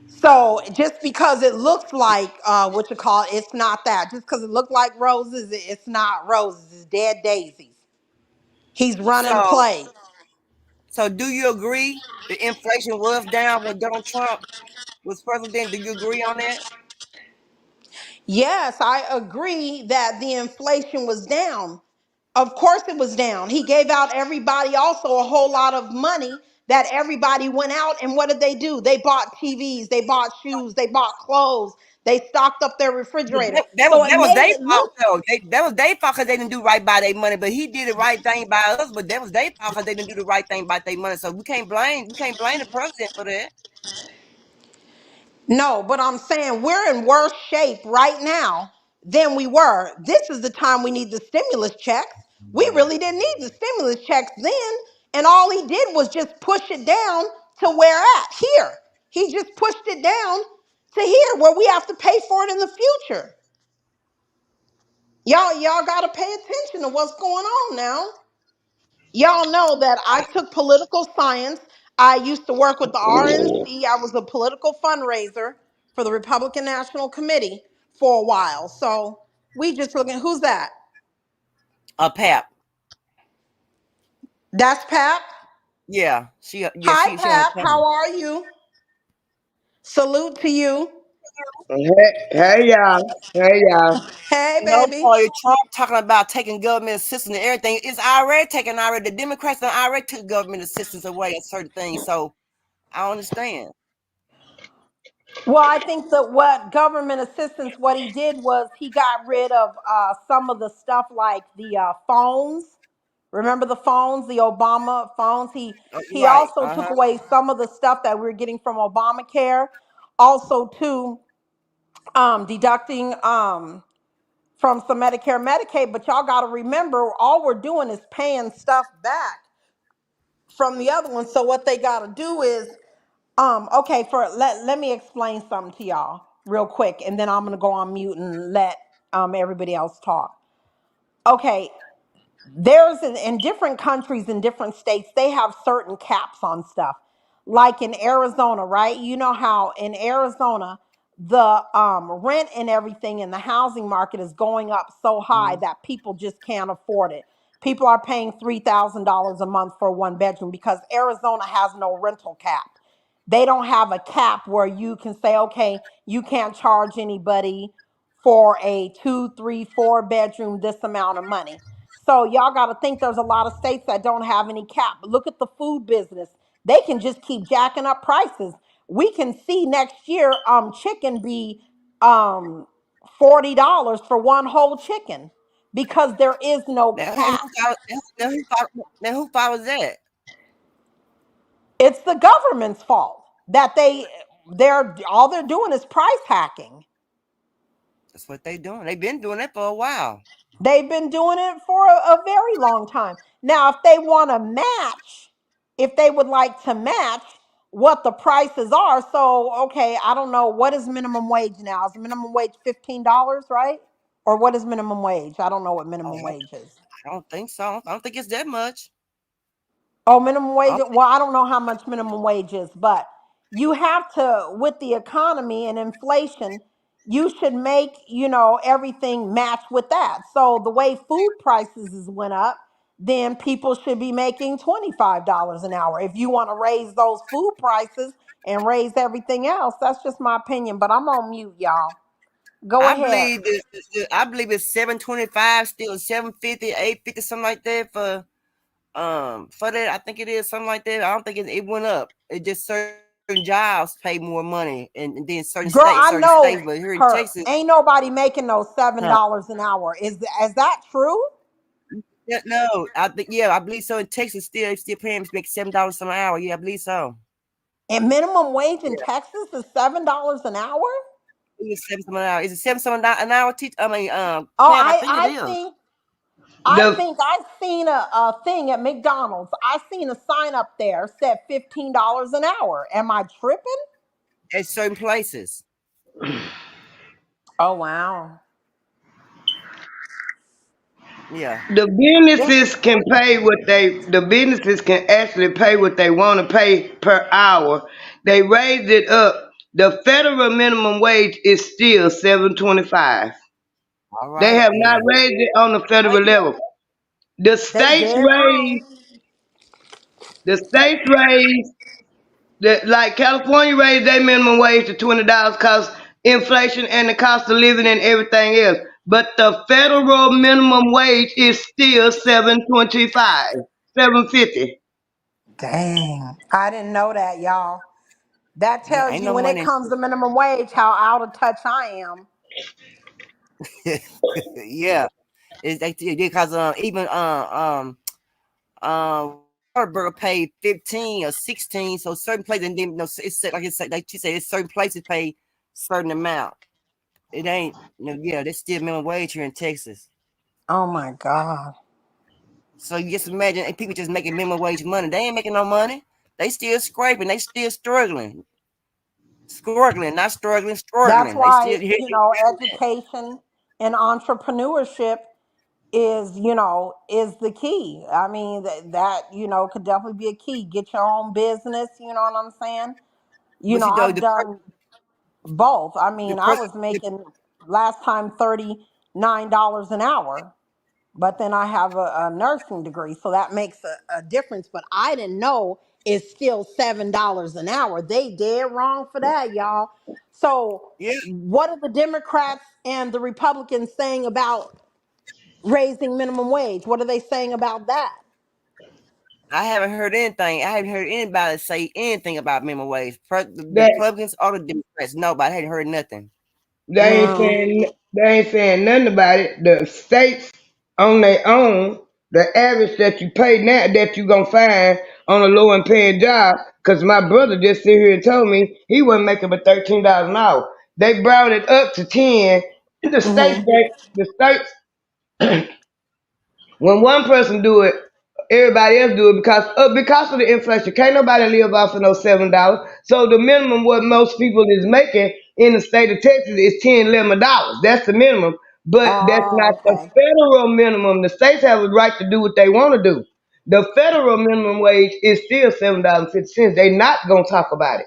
Speaker 9: So just because it looks like it's not that. Just because it looked like roses, it's not roses. It's dead daisies. He's running plays.
Speaker 3: So do you agree the inflation was down when Donald Trump was president? Do you agree on that?
Speaker 9: Yes, I agree that the inflation was down. Of course it was down. He gave out everybody also a whole lot of money that everybody went out, and what did they do? They bought TVs, they bought shoes, they bought clothes, they stocked up their refrigerator.
Speaker 3: That was their fault, though. That was their fault because they didn't do right by their money. But he did the right thing by us. But that was their fault because they didn't do the right thing by their money. So we can't blame the president for that.
Speaker 9: No, but I'm saying we're in worse shape right now than we were. This is the time we need the stimulus checks. We really didn't need the stimulus checks then. And all he did was just push it down to where at here. He just pushed it down to here where we have to pay for it in the future. Y'all gotta pay attention to what's going on now. Y'all know that I took political science. I used to work with the RNC. I was a political fundraiser for the Republican National Committee for a while. So we just looking, who's that?
Speaker 3: Pap.
Speaker 9: That's Pap.
Speaker 3: Yeah,
Speaker 9: Hi,
Speaker 3: she on the
Speaker 9: Pap.
Speaker 3: phone.
Speaker 9: How are you? Salute to you.
Speaker 15: Hey y'all. Hey y'all.
Speaker 9: Hey,
Speaker 3: You know,
Speaker 9: baby.
Speaker 3: boy, Trump talking about taking government assistance and everything. It's already taken already. The Democrats have already took government assistance away at certain things. So I don't understand.
Speaker 9: Well, I think that what government assistance, what he did was he got rid of some of the stuff like the phones. Remember the phones, the Obama phones? He
Speaker 3: Right.
Speaker 9: also took
Speaker 3: Uh-huh.
Speaker 9: away some of the stuff that we were getting from Obamacare. Also, too, deducting from some Medicare, Medicaid. But y'all got to remember, all we're doing is paying stuff back from the other one. So what they got to do is okay, let me explain something to y'all real quick, and then I'm gonna go on mute and let everybody else talk. Okay, there's in different countries in different states, they have certain caps on stuff. Like in Arizona, right? You know how in Arizona the rent and everything in the housing market is going up so high that people just can't afford it. People are paying $3,000 a month for one bedroom because Arizona has no rental cap. They don't have a cap where you can say, okay, you can't charge anybody for a 2, 3, 4 bedroom this amount of money. So y'all got to think there's a lot of states that don't have any cap. Look at the food business. They can just keep jacking up prices. We can see next year chicken be um $40 for one whole chicken because there is no
Speaker 3: Now,
Speaker 9: cap.
Speaker 3: now who follows that?
Speaker 9: It's the government's fault that they're doing is price hacking.
Speaker 3: That's what they doing. They've been doing that for a while.
Speaker 9: They've been doing it for a very long time. Now, if they want to match, if they would like to match what the prices are, so okay, I don't know what is minimum wage now. Is minimum wage $15, right? Or what is minimum wage? I don't know what minimum wage is.
Speaker 3: I don't think so. I don't think it's that much.
Speaker 9: Oh, minimum
Speaker 3: I
Speaker 9: wage.
Speaker 3: don't
Speaker 9: Well, I don't know how much minimum wage is, but you have to, with the economy and inflation, you should make, everything match with that. So the way food prices has went up, then people should be making $25 an hour. If you want to raise those food prices and raise everything else, that's just my opinion. But I'm on mute, y'all. Go
Speaker 3: I
Speaker 9: ahead.
Speaker 3: believe I believe it's 725, still 750, 850, something like that for that. I think it is something like that. I don't think it went up. It just certain jobs pay more money and then
Speaker 9: Girl, I
Speaker 3: certain states,
Speaker 9: know
Speaker 3: but here in
Speaker 9: her.
Speaker 3: Texas,
Speaker 9: Ain't nobody making no $7
Speaker 3: huh,
Speaker 9: an hour. Is that true?
Speaker 3: yeah, no, I think I believe so. In Texas, still paying make $7 an hour. Yeah, I believe so.
Speaker 9: And minimum wage in
Speaker 3: Yeah,
Speaker 9: Texas is $7 an hour?
Speaker 3: it's 7 something an hour. Is it 7 something an hour? I mean,
Speaker 9: Oh,
Speaker 3: Pat, I think it
Speaker 9: I
Speaker 3: is.
Speaker 9: think I
Speaker 15: The
Speaker 9: think I seen a thing at McDonald's. I seen a sign up there said $15 an hour. Am I tripping?
Speaker 3: At certain places.
Speaker 9: Oh wow.
Speaker 3: Yeah.
Speaker 15: the businesses can pay what the businesses can actually pay what they want to pay per hour. They raised it up. The federal minimum wage is still 725.
Speaker 3: All
Speaker 15: They
Speaker 3: right
Speaker 15: have not
Speaker 3: then.
Speaker 15: raised it on the federal level. The
Speaker 9: They
Speaker 15: states
Speaker 9: dead wrong.
Speaker 15: raised the states raised like California raised their minimum wage to $20 because inflation and the cost of living and everything else. But the federal minimum wage is still 725, 750.
Speaker 9: Dang. I didn't know that, y'all. That
Speaker 3: Yeah,
Speaker 9: tells
Speaker 3: ain't
Speaker 9: you
Speaker 3: no
Speaker 9: when it
Speaker 3: money.
Speaker 9: comes to minimum wage how out of touch I am.
Speaker 3: Yeah, it's because even burger paid 15 or 16. So certain places, and then it's like it's like she said, it's certain places pay certain amount. It ain't that's still minimum wage here in Texas.
Speaker 9: Oh my God.
Speaker 3: So you just imagine and people just making minimum wage money. They ain't making no money. They still scraping. They still struggling. Not struggling,
Speaker 9: That's
Speaker 3: struggling. They
Speaker 9: why,
Speaker 3: still
Speaker 9: education and entrepreneurship is, is the key. I mean, that could definitely be a key. Get your own business, you know what I'm saying?
Speaker 3: But
Speaker 9: I've done both. I mean, I was making last time $39 an hour, but then I have a nursing degree, so that makes a difference. But I didn't know it's still $7 an hour. They dead wrong for that, y'all. So what are the Democrats and the Republicans saying about raising minimum wage? What are they saying about that?
Speaker 3: I haven't heard anything. I haven't heard anybody say anything about minimum wage. The
Speaker 15: That
Speaker 3: Republicans or the Democrats. Nobody. I hadn't heard nothing.
Speaker 15: they ain't saying nothing about it. The states on their own, the average that you pay now that you gonna find on a low and paying job. Cause my brother just sit here and told me he wasn't making but $13 an hour. They brought it up to 10. The states when one person do it, everybody else do it because of the inflation. Can't nobody live off of no $7. So the minimum what most people is making in the state of Texas is $10, $11. That's the minimum, but that's not
Speaker 9: Oh,
Speaker 15: the
Speaker 9: okay.
Speaker 15: federal minimum. The states have a right to do what they want to do. The federal minimum wage is still $7.50. They not gonna talk about it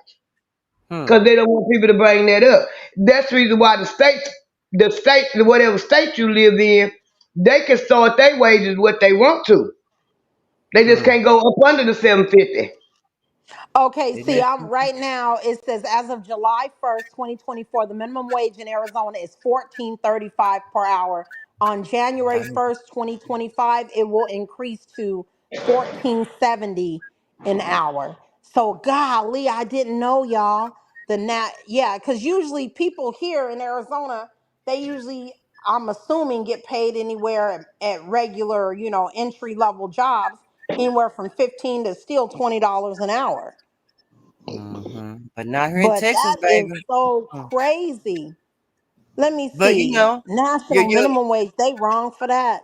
Speaker 15: because they don't want people to bring that up. That's the reason why whatever state you live in, they can start their wages what they want to. They just can't go up under the 750.
Speaker 9: Okay, see, I'm right now. It says as of July 1st, 2024, the minimum wage in Arizona is $14.35 per hour. On January 1st, 2025, it will increase to $14.70 an hour. So, golly, I didn't know, y'all. Yeah, because usually people here in Arizona, they usually, I'm assuming, get paid anywhere at regular, entry level jobs, anywhere from 15 to still $20 an hour.
Speaker 3: But not here in
Speaker 9: But
Speaker 3: Texas,
Speaker 9: that is
Speaker 3: baby.
Speaker 9: so crazy. Let me
Speaker 3: But
Speaker 9: see.
Speaker 3: your
Speaker 9: National minimum wage, they wrong for that.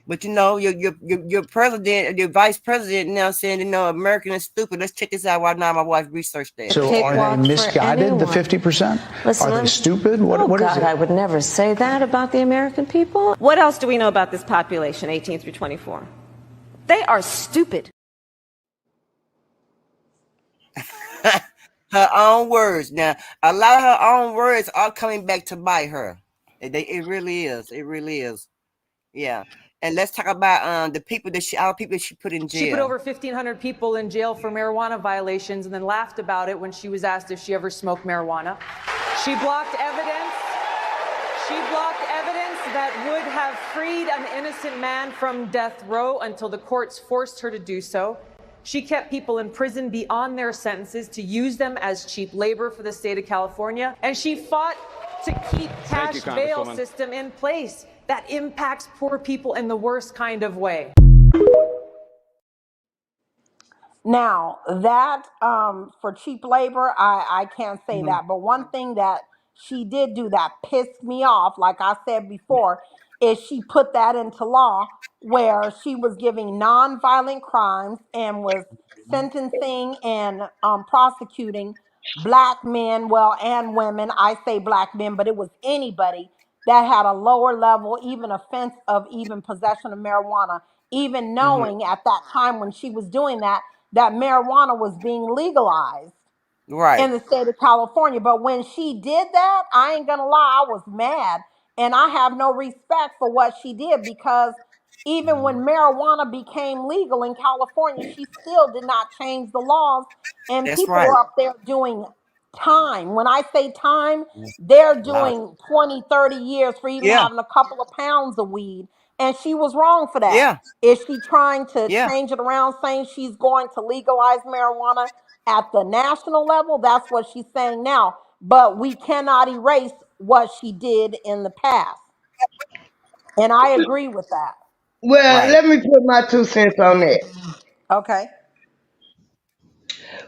Speaker 3: but your president, your vice president now saying American is stupid. Let's check this out while now my wife researched that.
Speaker 6: So are they misguided, the 50%?
Speaker 16: Listen,
Speaker 6: Are they stupid? What is
Speaker 16: God,
Speaker 6: it?
Speaker 16: I would never say that about the American people.
Speaker 14: What else do we know about this population, 18 through 24? They are stupid.
Speaker 3: Her own words. Now, a lot of her own words are coming back to bite her. It really is. It really is. Yeah. And let's talk about the people that all the people she put in jail.
Speaker 17: She put over 1,500 people in jail for marijuana violations and then laughed about it when she was asked if she ever smoked marijuana. She blocked evidence. She blocked evidence that would have freed an innocent man from death row until the courts forced her to do so. She kept people in prison beyond their sentences to use them as cheap labor for the state of California. And she fought to keep cash bail system in place that impacts poor people in the worst kind of way.
Speaker 9: Now, that for cheap labor, I can't say that. But one thing that she did do that pissed me off, like I said before, is she put that into law where she was giving nonviolent crimes and was sentencing and prosecuting black men, well, and women. I say black men, but it was anybody that had a lower level, even offense of even possession of marijuana, even knowing at that time when she was doing that, that marijuana was being legalized in the state of California. But when she did that, I ain't gonna lie, I was mad. And I have no respect for what she did because even when marijuana became legal in California, she still did not change the laws. And
Speaker 3: That's
Speaker 9: people
Speaker 3: right.
Speaker 9: were up there doing time. When I say time, they're doing 20, 30 years for even having a couple of pounds of weed. And she was wrong for that.
Speaker 3: Yeah.
Speaker 9: Is she trying to
Speaker 3: Yeah.
Speaker 9: change it around saying she's going to legalize marijuana at the national level? That's what she's saying now. But we cannot erase what she did in the past. And I agree with that.
Speaker 15: Well, let me put my 2 cents on that.
Speaker 9: Okay.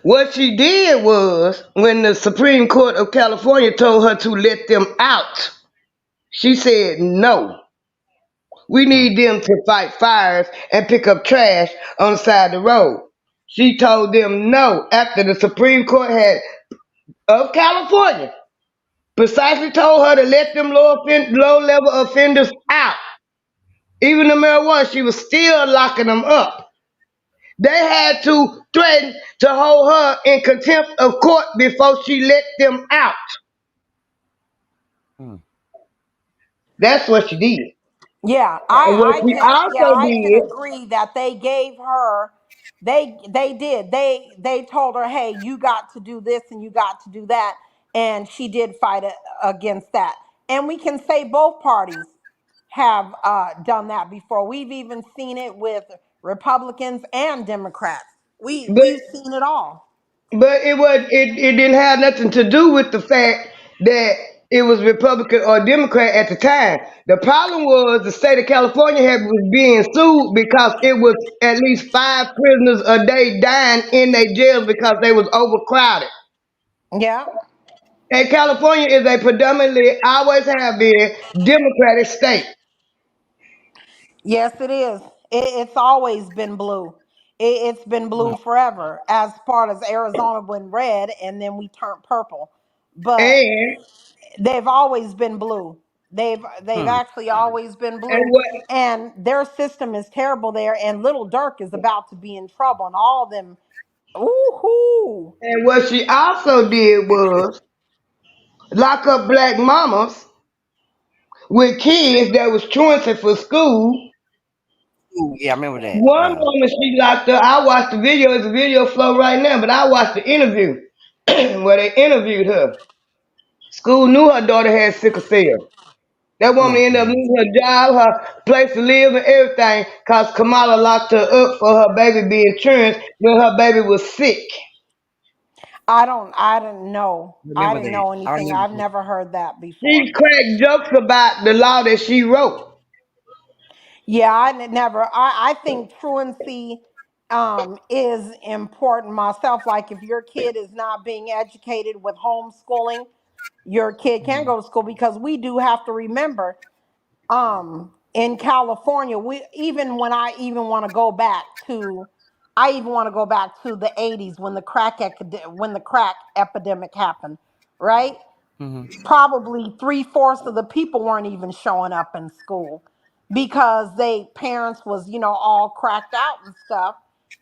Speaker 15: What she did was, when the Supreme Court of California told her to let them out, she said no. We need them to fight fires and pick up trash on the side of the road. She told them no after the Supreme Court had of California precisely told her to let them low level offenders out. Even the marijuana, she was still locking them up. They had to threaten to hold her in contempt of court before she let them out. That's what she did.
Speaker 9: Yeah,
Speaker 15: And what she also
Speaker 9: I can
Speaker 15: did,
Speaker 9: agree that they gave her they told her, "Hey, you got to do this and you got to do that." And she did fight against that. And we can say both parties have done that before. We've even seen it with Republicans and Democrats.
Speaker 15: but
Speaker 9: We've seen it all.
Speaker 15: it didn't have nothing to do with the fact that it was Republican or Democrat at the time. The problem was the state of California was being sued because it was at least 5 prisoners a day dying in their jails because they was overcrowded.
Speaker 9: Yeah.
Speaker 15: And California is a predominantly, always have been, Democratic state.
Speaker 9: Yes, it is. It's always been blue. It's been blue forever, as part as Arizona went red and then we turned purple. But
Speaker 15: And
Speaker 9: they've always been blue. They've actually always been
Speaker 15: and
Speaker 9: blue.
Speaker 15: what
Speaker 9: And their system is terrible there. And Little Dirk is about to be in trouble. And all of them, ooh,
Speaker 15: and what she also did was lock up black mamas with kids that was truancy for school.
Speaker 18: Ooh, yeah, I remember that.
Speaker 15: One woman she locked up. I watched the video. It's a video flow right now, but I watched the interview where they interviewed her. School knew her daughter had sickle cell. That woman ended up losing her job, her place to live, and everything because Kamala locked her up for her baby being truant when her baby was sick.
Speaker 9: I didn't know. I
Speaker 18: Remember
Speaker 9: didn't
Speaker 18: that.
Speaker 9: know
Speaker 18: I
Speaker 9: anything.
Speaker 18: remember
Speaker 9: I've
Speaker 18: that.
Speaker 9: never heard that before.
Speaker 15: She cracked jokes about the law that she wrote.
Speaker 9: Yeah, never. I think truancy is important myself. Like if your kid is not being educated with homeschooling, your kid can go to school because we do have to remember in California, we even when I even want to go back to I even want to go back to the 80s when when the crack epidemic happened, right? Probably three-fourths of the people weren't even showing up in school because they parents was all cracked out and stuff,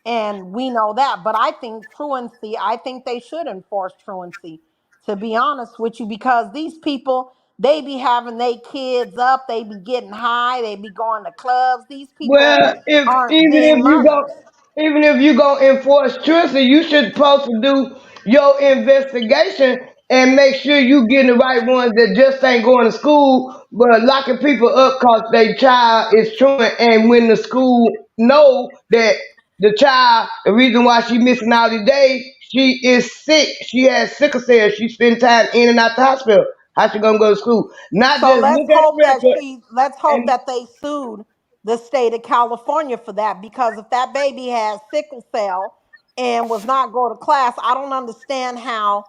Speaker 9: and we know that. But I think truancy, I think they should enforce truancy, to be honest with you, because these people, they be having their kids up, they be getting high, they be going to clubs. These people
Speaker 15: Well, if
Speaker 9: aren't
Speaker 15: even
Speaker 9: being
Speaker 15: if you go,
Speaker 9: mothers.
Speaker 15: even if you go enforce truancy, you should supposed to do your investigation and make sure you getting the right ones that just ain't going to school, but locking people up cause their child is truant. And when the school know that the child, the reason why she missing all these days, she is sick. She has sickle cell. She spend time in and out the hospital. How she gonna go to school? Not
Speaker 9: So
Speaker 15: just look at the record
Speaker 9: let's hope
Speaker 15: and
Speaker 9: that they sued the state of California for that, because if that baby has sickle cell and was not go to class, I don't understand how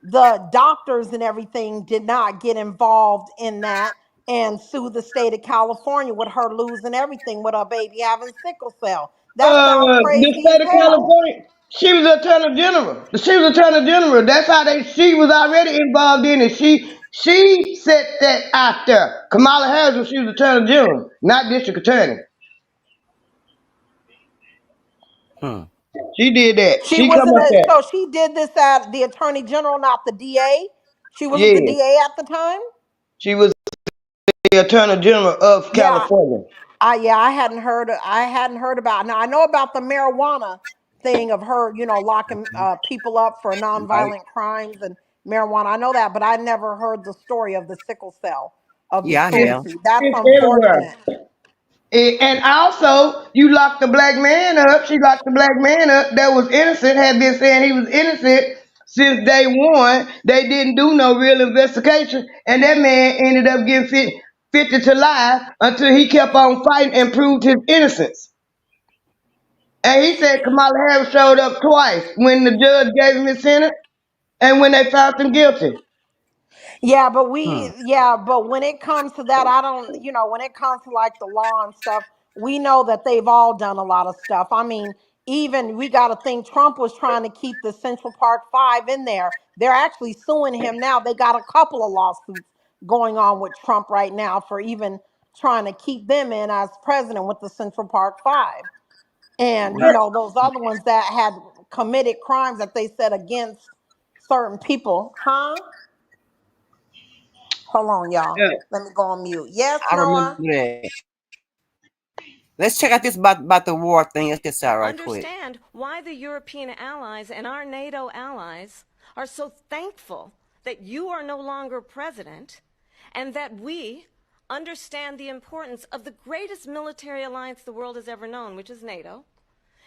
Speaker 9: the doctors and everything did not get involved in that and sue the state of California with her losing everything with her baby having sickle cell. That sounds
Speaker 15: the
Speaker 9: crazy as
Speaker 15: state of
Speaker 9: hell.
Speaker 15: California. She was attorney general. She was attorney general. That's how she was already involved in it. She set that out there. Kamala Harris, when she was attorney general, not district attorney. She did that.
Speaker 9: She
Speaker 15: She come
Speaker 9: wasn't
Speaker 15: up there.
Speaker 9: so she did this at the attorney general, not the DA. She wasn't the
Speaker 15: Yeah.
Speaker 9: DA at the time.
Speaker 15: She was the attorney general of
Speaker 9: Yeah,
Speaker 15: California.
Speaker 9: I hadn't heard about. Now I know about the marijuana thing of her, locking people up for
Speaker 18: Right?
Speaker 9: nonviolent crimes and marijuana. I know that, but I never heard the story of the sickle cell, of the
Speaker 18: Yeah, I
Speaker 15: It's,
Speaker 18: have.
Speaker 9: truancy. That's
Speaker 15: it's everywhere.
Speaker 9: unfortunate.
Speaker 15: And also, you locked the black man up. She locked the black man up that was innocent, had been saying he was innocent since day one. They didn't do no real investigation. And that man ended up getting 50 to life until he kept on fighting and proved his innocence. And he said Kamala Harris showed up twice when the judge gave him his sentence and when they found him guilty.
Speaker 9: Yeah, but but when it comes to that, I don't, when it comes to like the law and stuff, we know that they've all done a lot of stuff. I mean, even we got to think Trump was trying to keep the Central Park Five in there. They're actually suing him now. They got a couple of lawsuits going on with Trump right now for even trying to keep them in as president with the Central Park Five. And, those other ones that had committed crimes that they said against certain people. Huh? Hold on, y'all.
Speaker 18: Yeah.
Speaker 9: Let me go on mute. Yes,
Speaker 18: I remember
Speaker 9: Noah?
Speaker 18: that. Let's check out this about the war thing. Let's get out right quick.
Speaker 19: Understand why the European allies and our NATO allies are so thankful that you are no longer president and that we understand the importance of the greatest military alliance the world has ever known, which is NATO,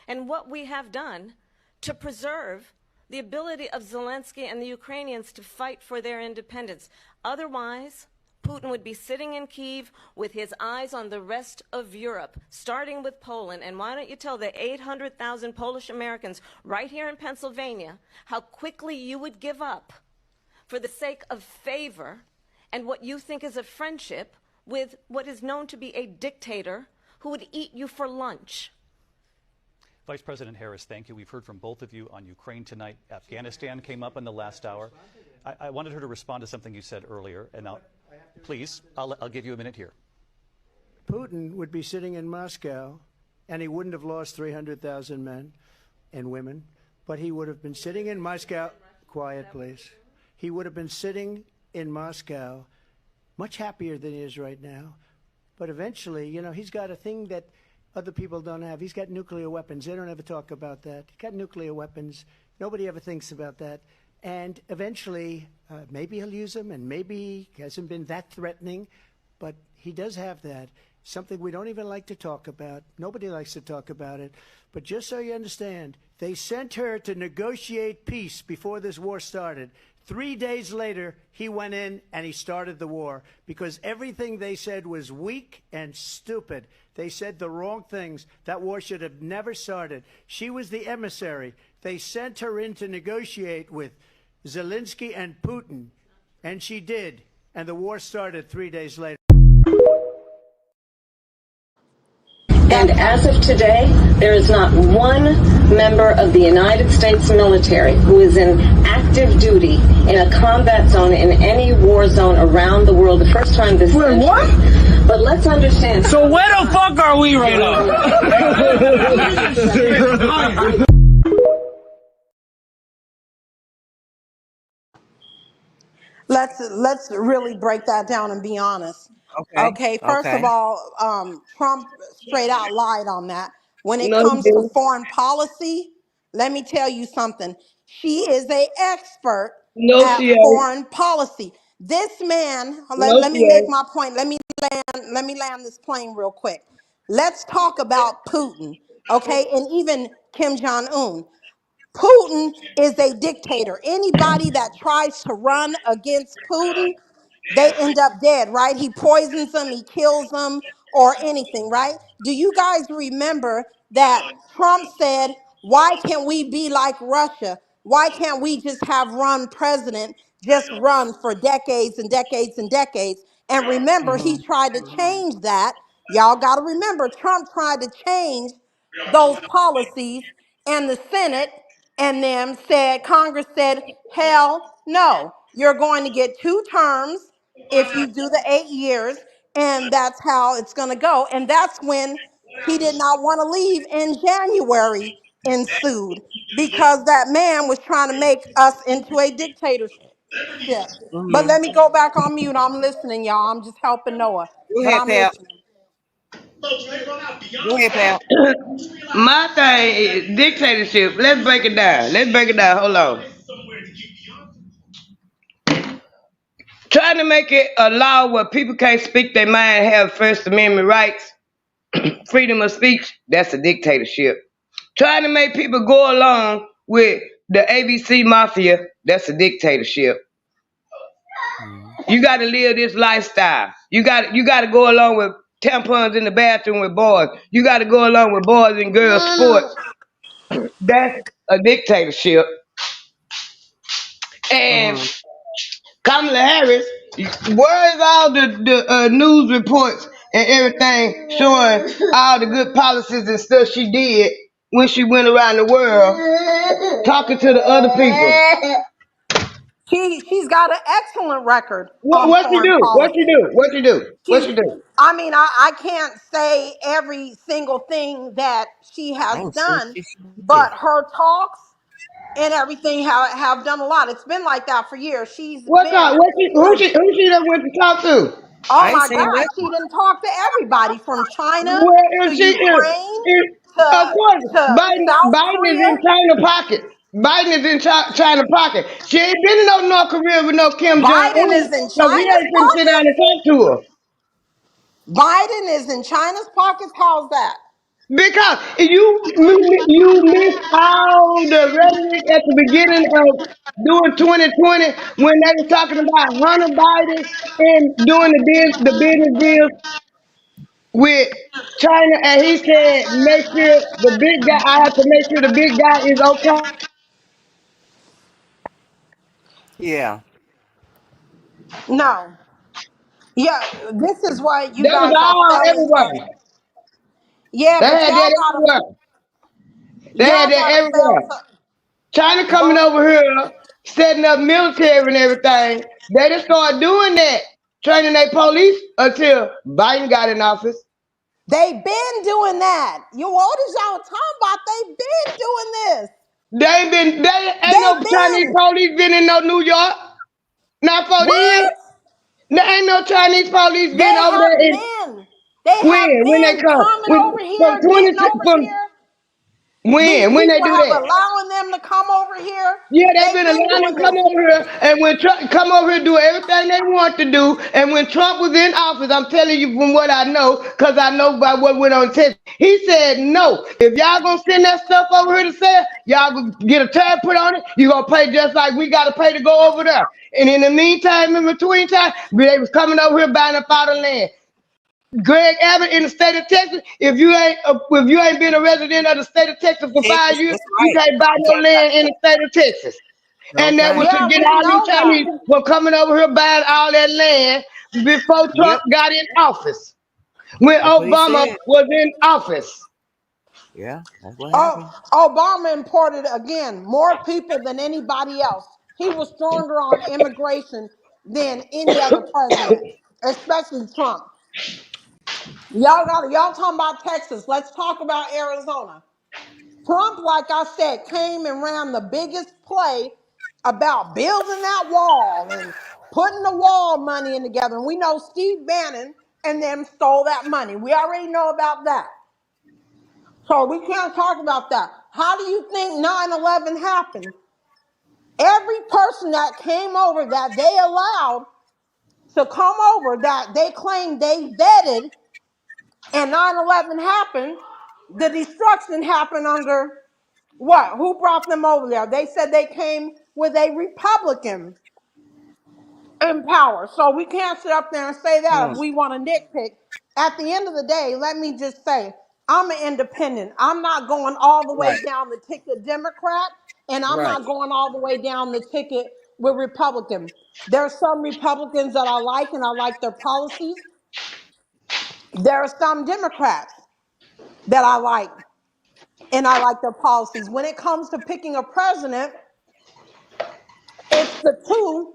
Speaker 19: and what we have done to preserve the ability of Zelensky and the Ukrainians to fight for their independence. Otherwise, Putin would be sitting in Kyiv with his eyes on the rest of Europe, starting with Poland. And why don't you tell the 800,000 Polish Americans right here in Pennsylvania how quickly you would give up for the sake of favor and what you think is a friendship with what is known to be a dictator who would eat you for lunch.
Speaker 13: Vice President Harris, thank you. We've heard from both of you on Ukraine tonight. Afghanistan came up in the last hour. I wanted her to respond to something you said earlier, and I'll give you a minute here.
Speaker 5: Putin would be sitting in Moscow, and he wouldn't have lost 300,000 men and women, but he would have been sitting in Moscow. Quiet, please. He would have been sitting in Moscow, much happier than he is right now. But eventually, he's got a thing that other people don't have. He's got nuclear weapons. They don't ever talk about that. He's got nuclear weapons. Nobody ever thinks about that. And eventually, maybe he'll use them, and maybe he hasn't been that threatening, but he does have that. Something we don't even like to talk about. Nobody likes to talk about it. But just so you understand, they sent her to negotiate peace before this war started. 3 days later, he went in and he started the war because everything they said was weak and stupid. They said the wrong things. That war should have never started. She was the emissary. They sent her in to negotiate with Zelensky and Putin, and she did. And the war started 3 days later.
Speaker 16: And as of today, there is not one member of the United States military who is in active duty in a combat zone in any war zone around the world. The first time this century. What? But let's understand.
Speaker 10: So where the fuck are we right now?
Speaker 9: Let's really break that down and be honest. Okay, first of all, Trump straight out lied on that. When it
Speaker 15: No, he
Speaker 9: comes to
Speaker 15: didn't.
Speaker 9: foreign policy, let me tell you something. She is a expert
Speaker 15: No,
Speaker 9: at
Speaker 15: she ain't.
Speaker 9: foreign policy. This man,
Speaker 15: No,
Speaker 9: let
Speaker 15: she
Speaker 9: me make
Speaker 15: ain't.
Speaker 9: my point. Let me land this plane real quick. Let's talk about Putin, okay, and even Kim Jong-un. Putin is a dictator. Anybody that tries to run against Putin, they end up dead, right? He poisons them, he kills them, or anything, right? Do you guys remember that Trump said, why can't we be like Russia? Why can't we just have run president just run for decades and decades and decades? And remember, he tried to change that. Y'all got to remember, Trump tried to change those policies, and the Senate and them said, Congress said, hell no, you're going to get 2 terms if you do the 8 years, and that's how it's going to go. And that's when he did not want to leave in January ensued because that man was trying to make us into a dictatorship. But let me go back on mute. I'm listening, y'all. I'm just helping Noah,
Speaker 18: Go
Speaker 9: but
Speaker 18: ahead,
Speaker 9: I'm
Speaker 18: pal.
Speaker 9: listening.
Speaker 18: Go ahead, pal.
Speaker 15: My thing is dictatorship. Let's break it down. Let's break it down. Hold on. Trying to make it a law where people can't speak their mind, have First Amendment rights, freedom of speech, that's a dictatorship. Trying to make people go along with the ABC mafia, that's a dictatorship. You got to live this lifestyle. You got to go along with tampons in the bathroom with boys. You got to go along with boys and girls sports. That's a dictatorship. And Kamala Harris, where is all the news reports and everything showing all the good policies and stuff she did when she went around the world talking to the other people?
Speaker 9: She's got an excellent record on
Speaker 15: What she
Speaker 9: foreign
Speaker 15: do? What she
Speaker 9: policy.
Speaker 15: do? What she do? What she do?
Speaker 9: I mean, I can't say every single thing that she has done, but her talks and everything have done a lot. It's been like that for years. She's
Speaker 15: What
Speaker 9: been,
Speaker 15: talk? Who she done went to talk to?
Speaker 9: oh my God, she didn't talk to everybody from China
Speaker 15: Well,
Speaker 9: to
Speaker 15: if she
Speaker 9: Ukraine
Speaker 15: of course,
Speaker 9: to
Speaker 15: Biden,
Speaker 9: South
Speaker 15: Biden is
Speaker 9: Korea.
Speaker 15: in China pocket. Biden is in China pocket. She ain't been in no North Korea with no Kim Jong
Speaker 9: Biden
Speaker 15: Un,
Speaker 9: is in
Speaker 15: so we
Speaker 9: China's
Speaker 15: ain't finna sit down
Speaker 9: pocket.
Speaker 15: and talk to her.
Speaker 9: Biden is in China's pockets. How's that?
Speaker 15: Because you missed all the rhetoric at the beginning of doing 2020 when they were talking about Hunter Biden and doing the business deals with China, and he said, make sure the big guy, I have to make sure the big guy is okay.
Speaker 18: Yeah.
Speaker 9: No. Yeah, this is why you
Speaker 15: That was
Speaker 9: guys are
Speaker 15: all
Speaker 9: failing to.
Speaker 15: everywhere.
Speaker 9: Yeah,
Speaker 15: They
Speaker 9: but
Speaker 15: had that everywhere. They had
Speaker 9: y'all
Speaker 15: that
Speaker 9: gotta fail
Speaker 15: everywhere.
Speaker 9: to.
Speaker 15: China coming
Speaker 9: But
Speaker 15: over here, setting up military and everything. They just started doing that, training their police until Biden got in office.
Speaker 9: they been doing that. What is y'all talking about? They been doing this.
Speaker 15: They ain't
Speaker 9: They
Speaker 15: no Chinese
Speaker 9: been.
Speaker 15: police been in no New York. Not for then.
Speaker 9: What?
Speaker 15: There ain't no Chinese police
Speaker 9: They
Speaker 15: been over there
Speaker 9: have
Speaker 15: in
Speaker 9: been. They have
Speaker 15: when they
Speaker 9: been
Speaker 15: come.
Speaker 9: coming over
Speaker 15: From
Speaker 9: here, getting
Speaker 15: 26
Speaker 9: over
Speaker 15: from
Speaker 9: here. These
Speaker 15: when they
Speaker 9: people
Speaker 15: do
Speaker 9: have
Speaker 15: that.
Speaker 9: allowing them to come over here.
Speaker 15: Yeah, they've
Speaker 9: They've
Speaker 15: been
Speaker 9: been
Speaker 15: allowing them
Speaker 9: doing
Speaker 15: to come
Speaker 9: this.
Speaker 15: over here, and when Trump come over here, do everything they want to do. And when Trump was in office, I'm telling you from what I know, because I know by what went on Texas, he said no. If y'all gonna send that stuff over here to sell, y'all gonna get a tariff put on it. You gonna pay just like we gotta pay to go over there. And in the meantime, in between time, they was coming over here buying up all the land. Greg Abbott in the state of Texas. If you ain't been a resident of the state of Texas for 5 years, you can't buy no land in the state of Texas. And that was to
Speaker 9: Yeah,
Speaker 15: get
Speaker 9: we
Speaker 15: all these
Speaker 9: know that.
Speaker 15: Chinese from coming over here buying all that land before Trump got in office. When Obama was in office.
Speaker 18: Yeah, that's what
Speaker 9: Oh,
Speaker 18: happened.
Speaker 9: Obama imported again more people than anybody else. He was stronger on immigration than any other president, especially Trump. Y'all talking about Texas. Let's talk about Arizona. Trump, like I said, came and ran the biggest play about building that wall and putting the wall money in together. And we know Steve Bannon and them stole that money. We already know about that. So we can't talk about that. How do you think 9/11 happened? Every person that came over that they allowed to come over that they claimed they vetted and 9/11 happened, the destruction happened under what? Who brought them over there? They said they came with a Republican in power. So we can't sit up there and say that if we want to nitpick. At the end of the day, let me just say, I'm an independent. I'm not going all the way down the ticket Democrat, and I'm not going all the way down the ticket with Republican. There are some Republicans that I like, and I like their policies. There are some Democrats that I like, and I like their policies. When it comes to picking a president, it's the two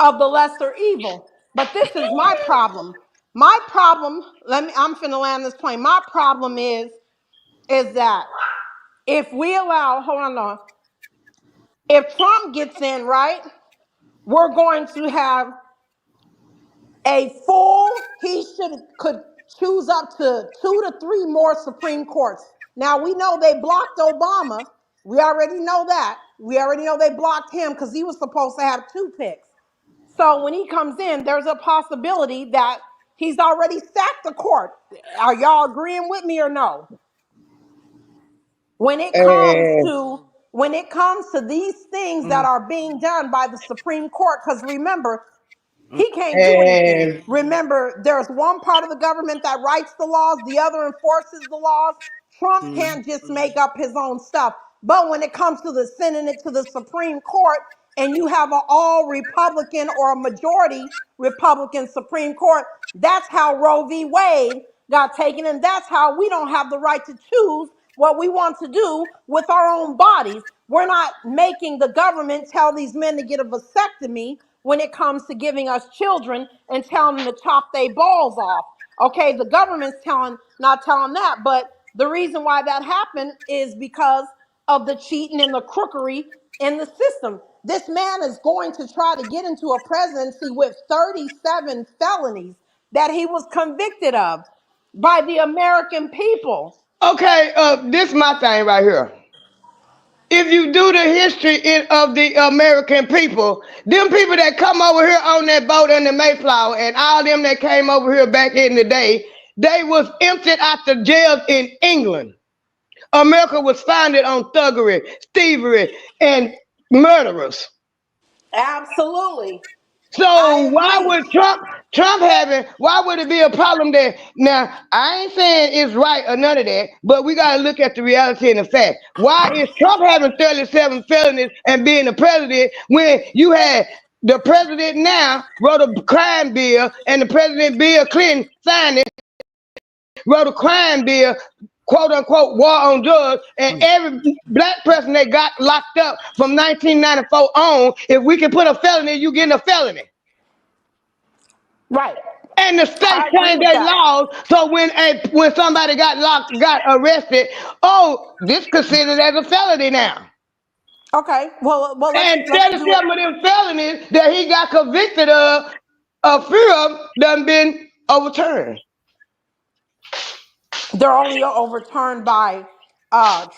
Speaker 9: of the lesser evil. But this is my problem. My problem, I'm finna land this plane. My problem is that if we allow, hold on, no, if Trump gets in, right, we're going to have a could choose up to 2 to 3 more Supreme Courts. Now we know they blocked Obama. We already know that. We already know they blocked him because he was supposed to have 2 picks. So when he comes in, there's a possibility that he's already sacked the court. Are y'all agreeing with me or no? When it comes
Speaker 15: And
Speaker 9: to these things that are being done by the Supreme Court, because remember, He can't do anything.
Speaker 15: And
Speaker 9: Remember, there's one part of the government that writes the laws, the other enforces the laws. Trump can't just make up his own stuff. But when it comes to the sending it to the Supreme Court, and you have an all Republican or a majority Republican Supreme Court, that's how Roe v. Wade got taken. And that's how we don't have the right to choose what we want to do with our own bodies. We're not making the government tell these men to get a vasectomy when it comes to giving us children and telling them to chop their balls off. Okay, the government's not telling that, but the reason why that happened is because of the cheating and the crookery in the system. This man is going to try to get into a presidency with 37 felonies that he was convicted of by the American people.
Speaker 15: okay, this is my thing right here. If you do the history of the American people, them people that come over here on that boat in the Mayflower and all them that came over here back in the day, they was emptied out the jails in England. America was founded on thuggery, thievery, and murderers.
Speaker 9: Absolutely.
Speaker 15: So why would Trump why would it be a problem there? Now, I ain't saying it's right or none of that, but we got to look at the reality and the fact. Why is Trump having 37 felonies and being the president when you had the president now wrote a crime bill and the president Bill Clinton signed it, wrote a crime bill, quote unquote, war on drugs, and every black person that got locked up from 1994 on, if we can put a felony, you getting a felony.
Speaker 9: Right.
Speaker 15: And the state changed their laws, so when somebody got arrested, oh, this considered as a felony now.
Speaker 9: Okay, well,
Speaker 15: and 37 of them felonies that he got convicted of, a few of them done been overturned.
Speaker 9: They're only overturned by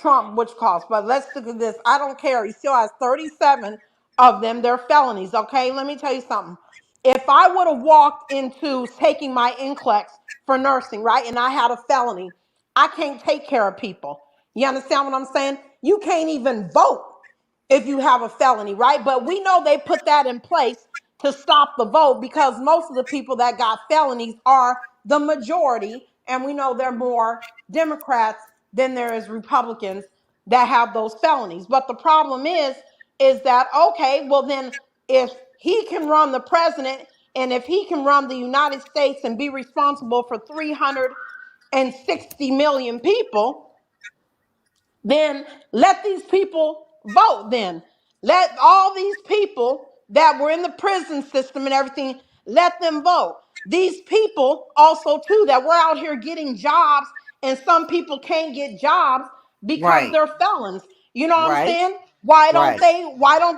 Speaker 9: Trump, which costs. But let's look at this. I don't care. He still has 37 of them. They're felonies. Okay, let me tell you something. If I would have walked into taking my NCLEX for nursing, right, and I had a felony, I can't take care of people. You understand what I'm saying? You can't even vote if you have a felony, right? But we know they put that in place to stop the vote because most of the people that got felonies are the majority, and we know there are more Democrats than there is Republicans that have those felonies. But the problem is that, okay, well then if he can run the president and if he can run the United States and be responsible for 360 million people, then let these people vote then. Let all these people that were in the prison system and everything, let them vote. These people also too that we're out here getting jobs and some people can't get jobs because they're felons. You know what I'm saying? Why don't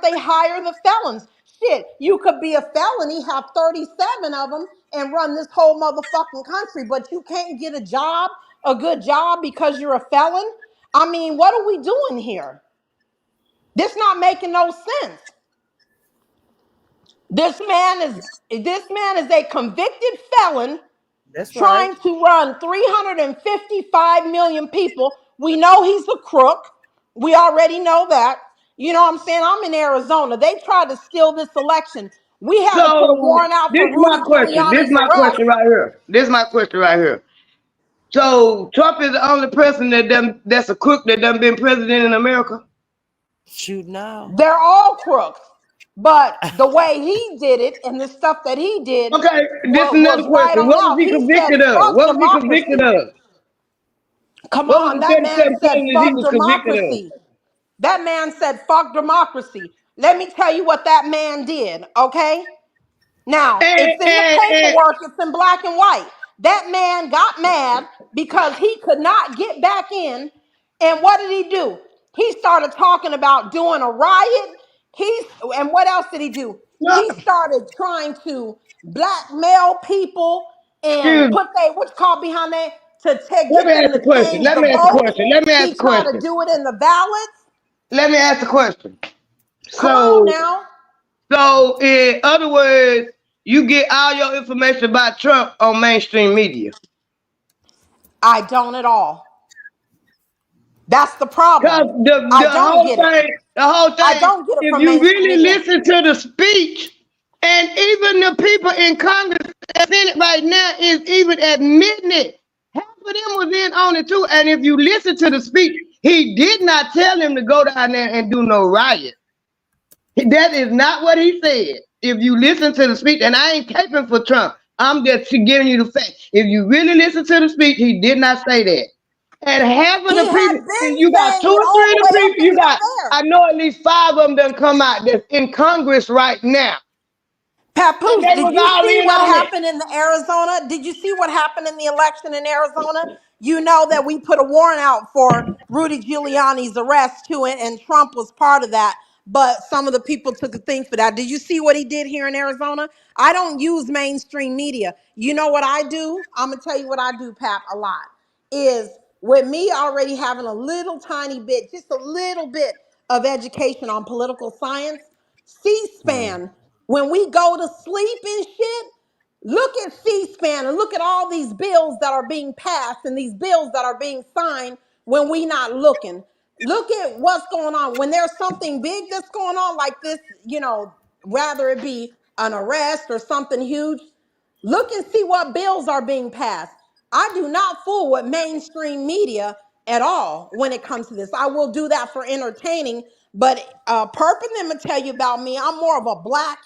Speaker 9: they hire the felons? Shit, you could be a felony, have 37 of them and run this whole motherfucking country, but you can't get a good job because you're a felon? I mean, what are we doing here? This not making no sense. This man is a convicted felon trying to run 355 million people. We know he's a crook. We already know that. You know what I'm saying? I'm in Arizona. They tried to steal this election. We had to put a warrant out for Rudy Giuliani's
Speaker 15: This is my
Speaker 9: arrest.
Speaker 15: question right here. So Trump is the only person that's a crook that done been president in America?
Speaker 18: Shoot, no.
Speaker 9: They're all crooks. But the way he did it and the stuff that he did
Speaker 15: this is another question. What was he convicted of? What was he convicted of?
Speaker 9: Come on, that man said fuck democracy. That man said fuck democracy. Let me tell you what that man did, okay? Now, it's in the paperwork, it's in black and white. That man got mad because he could not get back in. And what did he do? He started talking about doing a riot. And what else did he do? He started trying to blackmail people and put what's called behind that to get them to change the vote. He tried to do it in the ballots.
Speaker 15: Let me ask a question.
Speaker 9: Come on now.
Speaker 15: So, in other words, you get all your information about Trump on mainstream media?
Speaker 9: I don't at all. That's the problem.
Speaker 15: The whole thing,
Speaker 9: I don't get it
Speaker 15: if
Speaker 9: from
Speaker 15: you
Speaker 9: mainstream
Speaker 15: really
Speaker 9: media.
Speaker 15: listen to the speech And even the people in Congress that's in it right now is even admitting it. Half of them was in on it too. And if you listen to the speech, he did not tell them to go down there and do no riot. That is not what he said. If you listen to the speech, and I ain't caping for Trump, I'm just giving you the fact. If you really listen to the speech, he did not say that. And half of
Speaker 9: He
Speaker 15: the
Speaker 9: had
Speaker 15: people,
Speaker 9: been
Speaker 15: you got
Speaker 9: saying
Speaker 15: two
Speaker 9: it
Speaker 15: or
Speaker 9: all
Speaker 15: three
Speaker 9: the
Speaker 15: of
Speaker 9: way
Speaker 15: the
Speaker 9: up
Speaker 15: people, you
Speaker 9: until
Speaker 15: got,
Speaker 9: there.
Speaker 15: I know at least 5 of them done come out that's in Congress right now. And
Speaker 9: Papoose,
Speaker 15: they
Speaker 9: did
Speaker 15: was
Speaker 9: you
Speaker 15: all
Speaker 9: see
Speaker 15: in
Speaker 9: what
Speaker 15: on it.
Speaker 9: happened in the Arizona? Did you see what happened in the election in Arizona? You know that we put a warrant out for Rudy Giuliani's arrest too, and Trump was part of that. But some of the people took a thing for that. Did you see what he did here in Arizona? I don't use mainstream media. You know what I do? I'm gonna tell you what I do, Pap, a lot. Is with me already having a little tiny bit, just a little bit of education on political science. C-SPAN, when we go to sleep and shit, look at C-SPAN and look at all these bills that are being passed and these bills that are being signed when we not looking. Look at what's going on. When there's something big that's going on like this, whether it be an arrest or something huge, look and see what bills are being passed. I do not fool with mainstream media at all when it comes to this. I will do that for entertaining, but Perp and them will tell you about me. I'm more of a black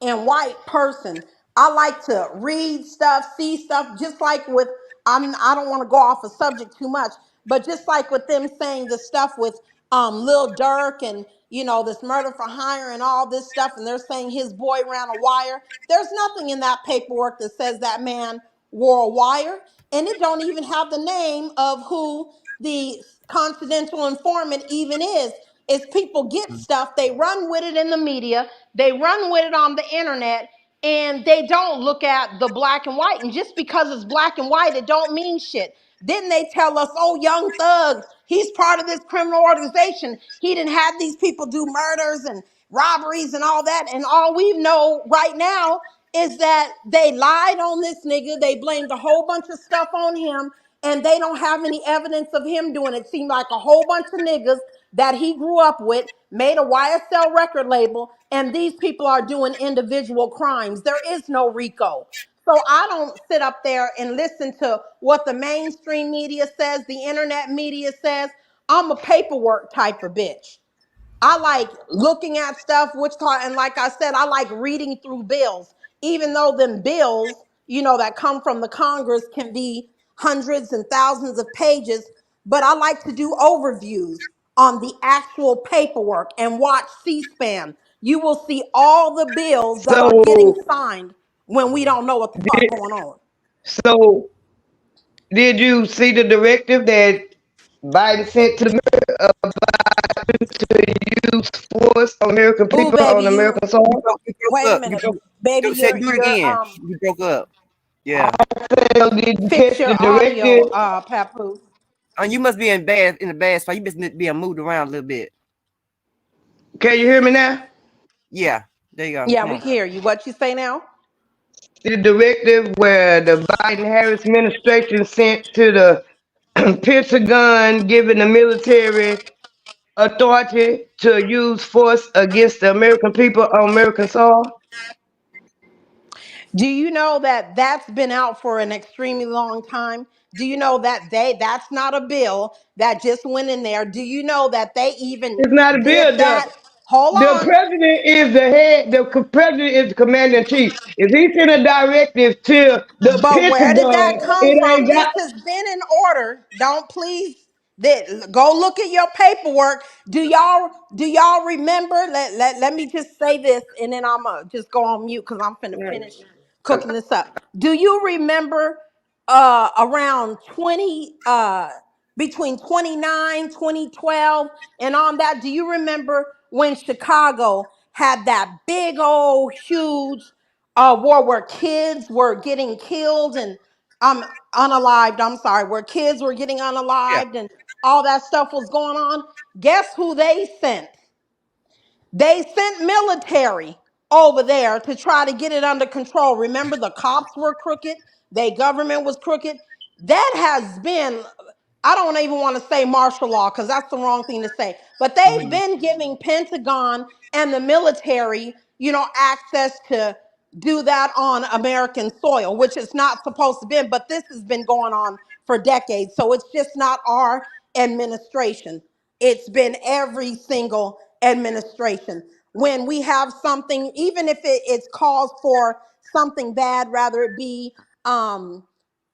Speaker 9: and white person. I like to read stuff, see stuff, just like with I don't want to go off a subject too much, but just like with them saying the stuff with Lil Durk and this murder for hire and all this stuff, and they're saying his boy ran a wire. There's nothing in that paperwork that says that man wore a wire, and it don't even have the name of who the confidential informant even is. Is people get stuff, they run with it in the media, they run with it on the internet, and they don't look at the black and white. And just because it's black and white, it don't mean shit. Didn't they tell us, oh, Young Thug, he's part of this criminal organization. He didn't have these people do murders and robberies and all that. And all we know right now is that they lied on this nigga. They blamed a whole bunch of stuff on him, and they don't have any evidence of him doing it. Seemed like a whole bunch of niggas that he grew up with made a YSL record label, and these people are doing individual crimes. There is no RICO. So I don't sit up there and listen to what the mainstream media says, the internet media says. I'm a paperwork type of bitch. I like looking at stuff, and like I said, I like reading through bills, even though them bills, that come from the Congress can be hundreds and thousands of pages. But I like to do overviews on the actual paperwork and watch C-SPAN. You will see all the bills that are getting
Speaker 15: So,
Speaker 9: signed when we don't know what the fuck going on.
Speaker 15: so did you see the directive that Biden sent to the to use force on American
Speaker 9: Oh,
Speaker 15: people
Speaker 9: baby,
Speaker 15: on American
Speaker 18: You
Speaker 15: soil?
Speaker 18: broke, you broke
Speaker 9: wait a
Speaker 18: up. You
Speaker 9: minute,
Speaker 18: broke.
Speaker 9: baby,
Speaker 18: You said do it
Speaker 9: you're
Speaker 18: again. You broke up. Yeah.
Speaker 15: Did you
Speaker 9: fix
Speaker 15: catch
Speaker 9: your
Speaker 15: the
Speaker 9: audio,
Speaker 15: directive?
Speaker 9: Papoose.
Speaker 18: You must be in the bad spot. You must be being moved around a little bit.
Speaker 15: Can you hear me now?
Speaker 18: Yeah. There you go.
Speaker 9: Yeah,
Speaker 18: Come
Speaker 9: we
Speaker 18: on.
Speaker 9: can hear you. What you say now?
Speaker 15: The directive where the Biden-Harris administration sent to the Pentagon, giving the military authority to use force against the American people on American soil?
Speaker 9: Do you know that that's been out for an extremely long time? Do you know that that's not a bill that just went in there? Do you know that they even
Speaker 15: It's not a
Speaker 9: did
Speaker 15: bill.
Speaker 9: that? Hold
Speaker 15: The
Speaker 9: on.
Speaker 15: president is the head. President is the commander in chief. If he send a directive to the
Speaker 9: But where did that
Speaker 15: Pentagon,
Speaker 9: come
Speaker 15: it
Speaker 9: from?
Speaker 15: ain't
Speaker 9: This
Speaker 15: got.
Speaker 9: has been in order. Don't please go look at your paperwork. Do y'all remember? Let me just say this, and then I'm just go on mute because I'm finna finish cooking this up. Do you remember around 20 between 29, 2012, and on that, do you remember when Chicago had that big old huge war where kids were getting killed and unalived, I'm sorry, where kids were getting
Speaker 18: Yeah.
Speaker 9: unalived and all that stuff was going on? Guess who they sent? They sent military over there to try to get it under control. Remember, the cops were crooked, their government was crooked. That has been, I don't even want to say martial law because that's the wrong thing to say, but they've been giving Pentagon and the military access to do that on American soil, which is not supposed to be, but this has been going on for decades. So it's just not our administration. It's been every single administration. When we have something, even if it's cause for something bad, rather it be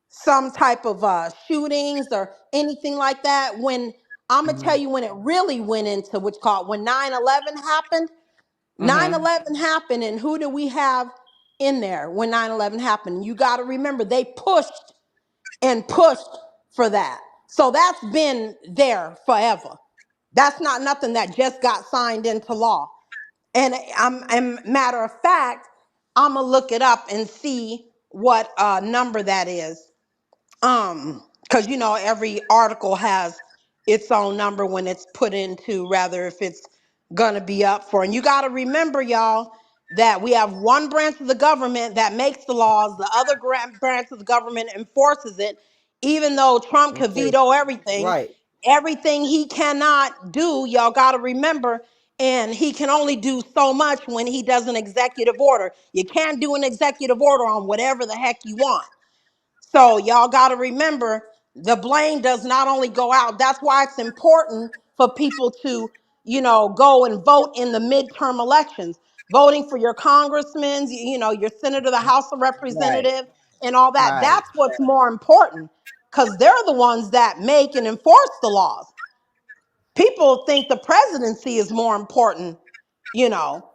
Speaker 9: some type of shootings or anything like that, when I'm gonna tell you when it really went into what's called when 9/11 happened. 9/11 happened, and who do we have in there when 9/11 happened? You got to remember they pushed and pushed for that. So that's been there forever. That's not nothing that just got signed into law. And matter of fact, I'm gonna look it up and see what number that is. Because every article has its own number when it's put into, rather if it's gonna be up for. And you got to remember, y'all, that we have one branch of the government that makes the laws, the other branch of the government enforces it. Even though Trump could
Speaker 3: Okay.
Speaker 9: veto everything,
Speaker 3: Right.
Speaker 9: everything he cannot do, y'all got to remember. And he can only do so much when he does an executive order. You can't do an executive order on whatever the heck you want. So y'all got to remember the blame does not only go out. That's why it's important for people to, go and vote in the midterm elections, voting for your congressmen, your senator, the House of
Speaker 3: Right.
Speaker 9: Representatives, and all that.
Speaker 3: Right.
Speaker 9: That's what's more important because they're the ones that make and enforce the laws. People think the presidency is more important, you know.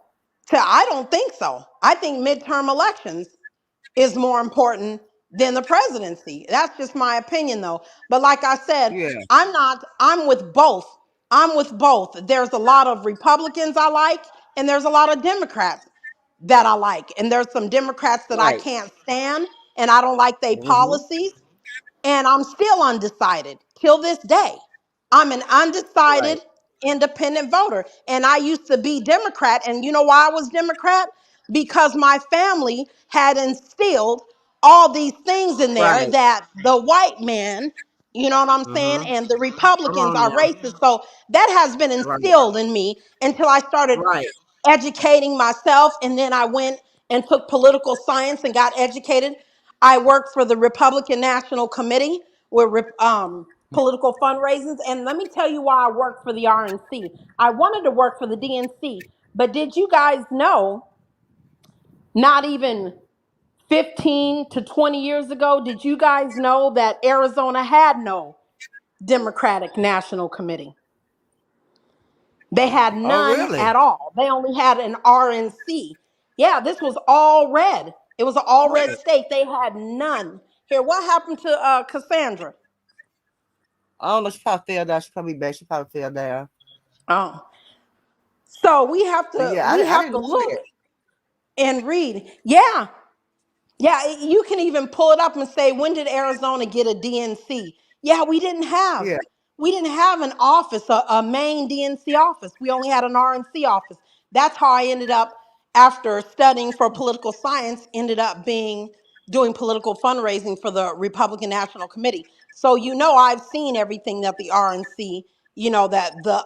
Speaker 9: I don't think so. I think midterm elections is more important than the presidency. That's just my opinion though. But like I said,
Speaker 3: Yeah.
Speaker 9: I'm with both. I'm with both. There's a lot of Republicans I like, and there's a lot of Democrats that I like. And there's some Democrats that I
Speaker 3: Right.
Speaker 9: can't stand, and I don't like their
Speaker 3: Mm-hmm.
Speaker 9: policies, and I'm still undecided till this day. I'm an
Speaker 3: Right.
Speaker 9: undecided independent voter, and I used to be Democrat. And you know why I was Democrat? Because my family had instilled all these things in there
Speaker 3: Right.
Speaker 9: that the white man, you know what I'm saying,
Speaker 3: Mm-hmm.
Speaker 9: and the
Speaker 3: Come
Speaker 9: Republicans
Speaker 3: on
Speaker 9: are
Speaker 3: now.
Speaker 9: racist. So that has been
Speaker 3: Right.
Speaker 9: instilled in me until I started
Speaker 3: Right.
Speaker 9: educating myself, and then I went and took political science and got educated. I worked for the Republican National Committee with political fundraisings, and let me tell you why I worked for the RNC. I wanted to work for the DNC, but did you guys know, not even 15 to 20 years ago, did you guys know that Arizona had no Democratic National Committee? They had
Speaker 3: Oh,
Speaker 9: none
Speaker 3: really?
Speaker 9: at all. They only had an RNC. Yeah, this was all red. It was an all red
Speaker 3: Right.
Speaker 9: state. They had none. Here, what happened to Cassandra?
Speaker 3: I don't know. She probably fell down. She probably back. She probably fell down.
Speaker 9: Oh, so we have
Speaker 3: But
Speaker 9: to
Speaker 3: yeah,
Speaker 9: we
Speaker 3: I
Speaker 9: have
Speaker 3: didn't
Speaker 9: to
Speaker 3: know
Speaker 9: look
Speaker 3: that.
Speaker 9: and read. Yeah, yeah, you can even pull it up and say, when did Arizona get a DNC? Yeah,
Speaker 3: Yeah.
Speaker 9: we didn't have an office, a main DNC office. We only had an RNC office. That's how I ended up, after studying for political science, ended up doing political fundraising for the Republican National Committee. So I've seen everything that the RNC, that the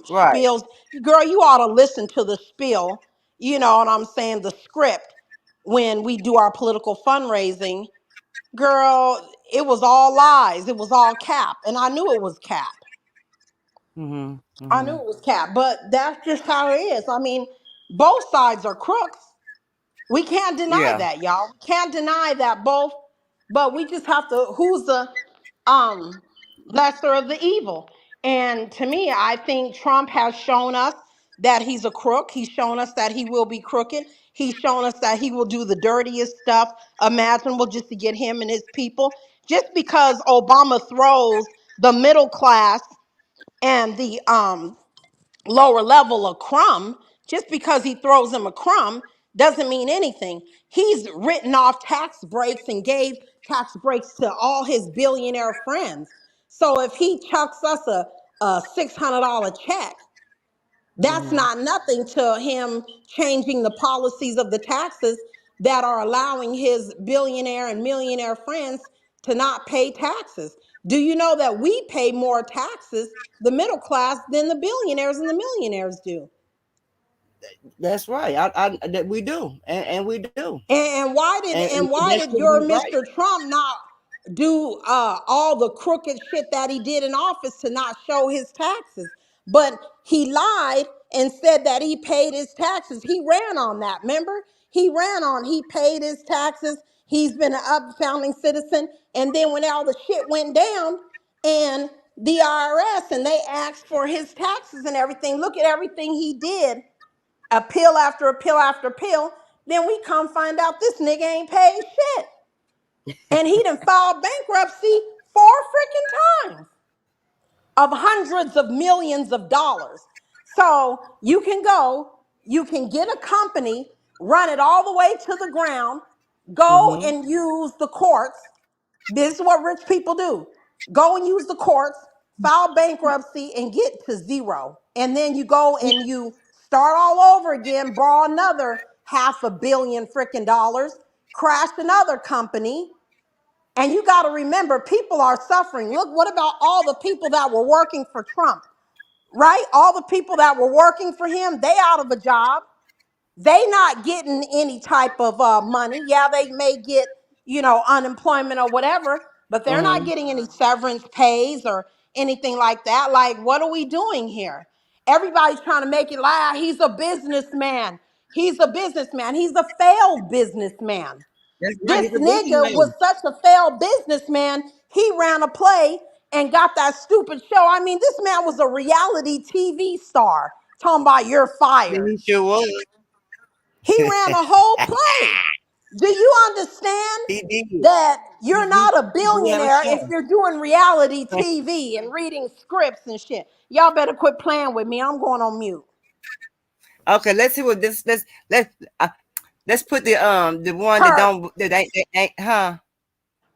Speaker 3: Right.
Speaker 9: spills. Girl, you ought to listen to the spiel. You know what I'm saying? The script when we do our political fundraising, girl, it was all lies. It was all cap. And I knew it was cap.
Speaker 3: Mm-hmm.
Speaker 9: I knew
Speaker 3: Mm-hmm.
Speaker 9: it was cap. But that's just how it is. I mean, both sides are crooks. We can't deny
Speaker 3: Yeah.
Speaker 9: that, y'all. We can't deny that both, but we just have to, who's the um lesser of the evil? And to me, I think Trump has shown us that he's a crook. He's shown us that he will be crooked. He's shown us that he will do the dirtiest stuff imaginable just to get him and his people. Just because Obama throws the middle class and the lower level a crumb, just because he throws them a crumb doesn't mean anything. He's written off tax breaks and gave tax breaks to all his billionaire friends. So if he chucks us a $600 check, that's
Speaker 3: Mm-hmm.
Speaker 9: not nothing to him changing the policies of the taxes that are allowing his billionaire and millionaire friends to not pay taxes. Do you know that we pay more taxes, the middle class, than the billionaires and the millionaires do?
Speaker 3: That's right. That we do, and we do.
Speaker 9: And why
Speaker 3: That
Speaker 9: did
Speaker 3: should
Speaker 9: your
Speaker 3: be right.
Speaker 9: Mr. Trump not do all the crooked shit that he did in office to not show his taxes? But he lied and said that he paid his taxes. He ran on that. Remember, he paid his taxes. He's been an upfounding citizen. And then when all the shit went down and the IRS and they asked for his taxes and everything, look at everything he did, appeal after appeal after appeal. Then we come find out this nigga ain't paid shit. And he done filed bankruptcy 4 freaking times of hundreds of millions of dollars. So you can get a company, run it all the way to the ground, go and use the courts. This is what rich people do. Go and use the courts, file bankruptcy, and get to zero. And then you go and you start all over again, borrow another $500 million freaking dollars, crash another company. And you got to remember, people are suffering. Look, what about all the people that were working for Trump, right? All the people that were working for him, they out of a job. They not getting any type of money. Yeah, they may get, unemployment or whatever, but they're not getting any severance pays or anything like that. Like, what are we doing here? Everybody's trying to make it like he's a businessman. He's a businessman. He's a failed businessman.
Speaker 3: That's right.
Speaker 9: This
Speaker 3: He's a
Speaker 9: nigga was
Speaker 3: businessman.
Speaker 9: such a failed businessman. He ran a play and got that stupid show. I mean, this man was a reality TV star. Talking about you're fired.
Speaker 3: He sure was.
Speaker 9: He ran a whole play. Do you understand
Speaker 3: He did.
Speaker 9: that you're not a
Speaker 3: He did have a
Speaker 9: billionaire if
Speaker 3: show.
Speaker 9: you're doing reality TV and reading scripts and shit? Y'all better quit playing with me. I'm going on mute.
Speaker 3: Okay, let's see what this. Let's put the one that ain't.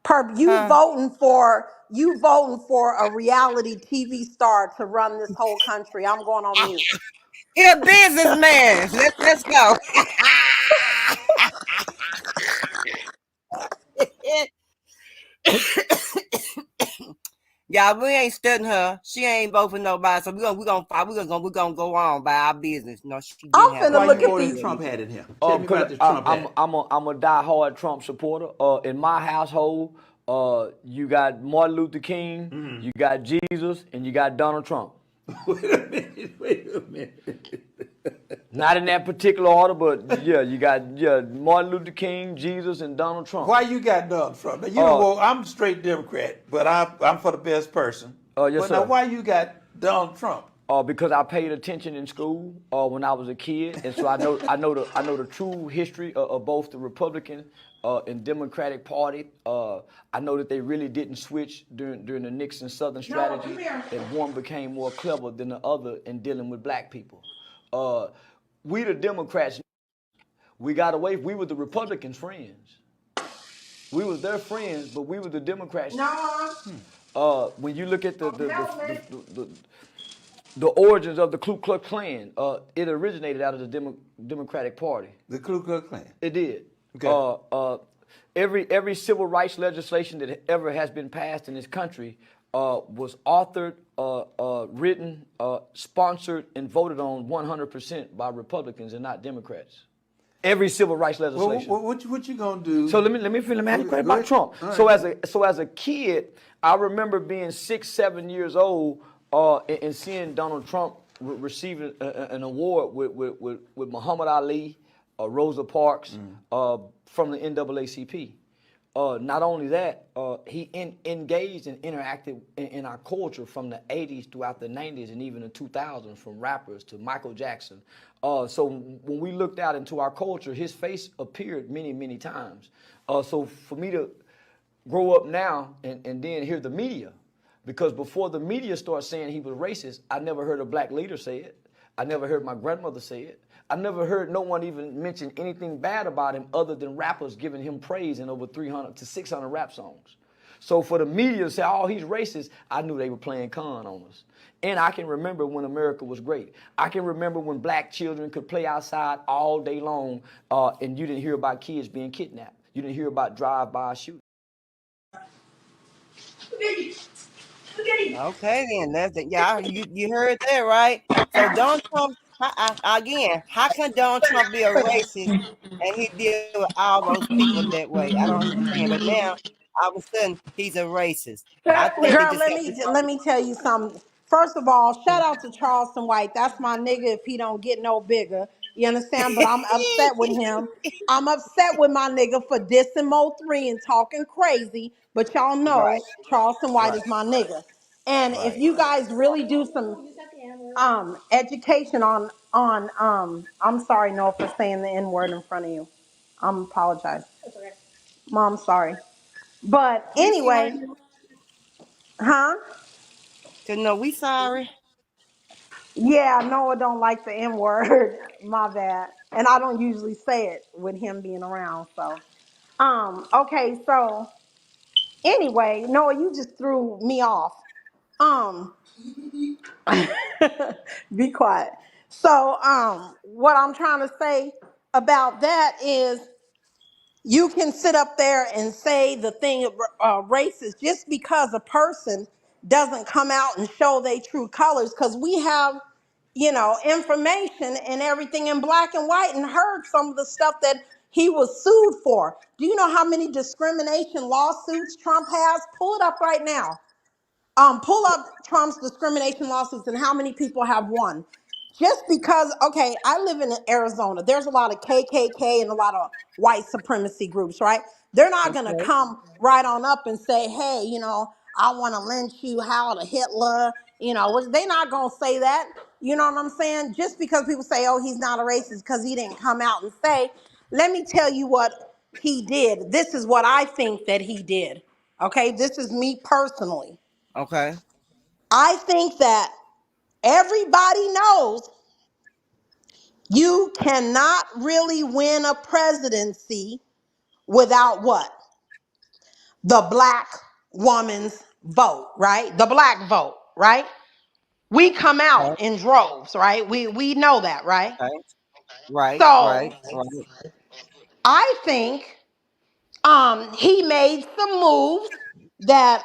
Speaker 9: Perp, you voting for a reality TV star to run this whole country. I'm going on mute.
Speaker 3: He a businessman. Let's go. Y'all, we ain't studying her. She ain't voting for nobody. So we're gonna go on by our business. No, she didn't
Speaker 9: I'm
Speaker 3: have
Speaker 9: finna look at
Speaker 20: Why
Speaker 9: these.
Speaker 20: Trump had in here? Tell me about this Trump hat.
Speaker 21: I'm a diehard Trump supporter. In my household, you got Martin Luther King, you got Jesus, and you got Donald Trump.
Speaker 20: Wait a minute.
Speaker 21: Not in that particular order, but yeah, you got Martin Luther King, Jesus, and Donald Trump.
Speaker 20: Why you got Donald Trump? Now, you know, well, I'm a straight Democrat, but I'm for the best person.
Speaker 21: Yes,
Speaker 20: but
Speaker 21: sir.
Speaker 20: Now, why you got Donald Trump?
Speaker 21: Because I paid attention in school when I was a kid, and so I know the true history of both the Republican and Democratic Party. I know that they really didn't switch during the Nixon Southern strategy, and one became more clever than the other in dealing with black people. We the Democrats, we got away. We were the Republicans' friends. We was their friends, but we were the Democrats. When you look at the origins of the Ku Klux Klan, it originated out of the Democratic Party.
Speaker 20: The Ku Klux Klan?
Speaker 21: It did.
Speaker 20: Okay.
Speaker 21: Every civil rights legislation that ever has been passed in this country was authored, written, sponsored, and voted on 100% by Republicans and not Democrats. Every civil rights legislation.
Speaker 20: Well, what you gonna do?
Speaker 21: So let me have a about Trump. Right. So as a kid, I remember being 6, 7 years old and seeing Donald Trump receiving an award with Muhammad Ali, Rosa Parks from the NAACP. Not only that, he engaged and interacted in our culture from the 80s throughout the 90s and even the 2000s, from rappers to Michael Jackson. So when we looked out into our culture, his face appeared many, many times. So for me to grow up now and then hear the media, because before the media started saying he was racist, I never heard a black leader say it. I never heard my grandmother say it. I never heard no one even mention anything bad about him other than rappers giving him praise in over 300 to 600 rap songs. So for the media to say, oh, he's racist, I knew they were playing con on us. And I can remember when America was great. I can remember when black children could play outside all day long and you didn't hear about kids being kidnapped. You didn't hear about drive-by shootings.
Speaker 3: Okay, then that's it. Yeah, you heard that right. So Donald Trump
Speaker 18: Again, how can Donald Trump be a racist and he deal with all those people that way? I don't understand. But now, all of a sudden, he's a racist. I think he
Speaker 9: Girl,
Speaker 18: just
Speaker 9: let me tell you something. First of all, shout out to Charleston White. That's my nigga if he don't get no bigger. You understand? But I'm upset with him. I'm upset with my nigga for dissing Mo3 and talking crazy. But y'all know
Speaker 18: right,
Speaker 9: Charleston White
Speaker 18: right,
Speaker 9: is my nigga. And if
Speaker 18: right.
Speaker 9: you guys really do some education on I'm sorry, Noah, for saying the N-word in front of you. I'm apologize. Mom, sorry. But
Speaker 18: We sorry.
Speaker 9: anyway, huh?
Speaker 18: To know we sorry.
Speaker 9: Yeah, Noah don't like the N word. My bad. And I don't usually say it with him being around. So, okay. So anyway, Noah, you just threw me off. Um, be quiet. So, what I'm trying to say about that is you can sit up there and say the thing racist just because a person doesn't come out and show their true colors, because we have information and everything in black and white and heard some of the stuff that he was sued for. Do you know how many discrimination lawsuits Trump has? Pull it up right now. Pull up Trump's discrimination lawsuits and how many people have won. Just because, okay, I live in Arizona. There's a lot of KKK and a lot of white supremacy groups, right? They're not going to
Speaker 18: Okay.
Speaker 9: come right on up and say, hey, I want to lynch you, Hal to Hitler. They're not going to say that. You know what I'm saying? Just because people say, oh, he's not a racist because he didn't come out and say, let me tell you what he did. This is what I think that he did. Okay, this is me personally.
Speaker 18: Okay.
Speaker 9: I think that everybody knows you cannot really win a presidency without what? The black woman's vote, right? The black vote, right? We come out
Speaker 18: Okay.
Speaker 9: in droves, right? We know that, right?
Speaker 18: Okay. Right.
Speaker 9: So
Speaker 18: Right. Right.
Speaker 9: I think he made some moves that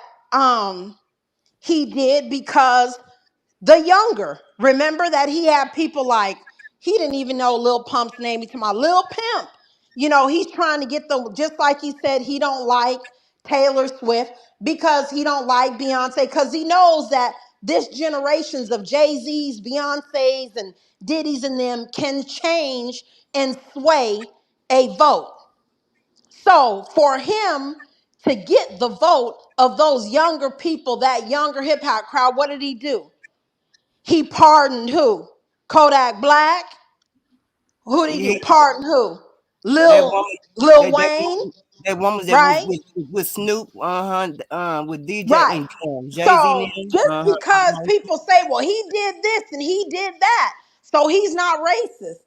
Speaker 9: he did because the younger. Remember that he had people like, he didn't even know Lil Pump's name. He's my Lil Pimp. He's trying to get them, just like he said, he don't like Taylor Swift because he don't like Beyonce, because he knows that this generations of Jay-Z's, Beyonce's, and Diddy's and them can change and sway a vote. So for him to get the vote of those younger people, that younger hip hop crowd, what did he do? He pardoned who? Kodak Black. Who did he
Speaker 18: Yeah,
Speaker 9: pardon? Who?
Speaker 18: that
Speaker 9: Lil
Speaker 18: woman.
Speaker 9: Lil
Speaker 18: That that
Speaker 9: Wayne,
Speaker 18: woman. That woman that was
Speaker 9: right?
Speaker 18: with Snoop. With DJ
Speaker 9: Right.
Speaker 18: and Jay Z.
Speaker 9: So
Speaker 18: Them.
Speaker 9: just because people say, well, he did this and he did that, so he's not racist.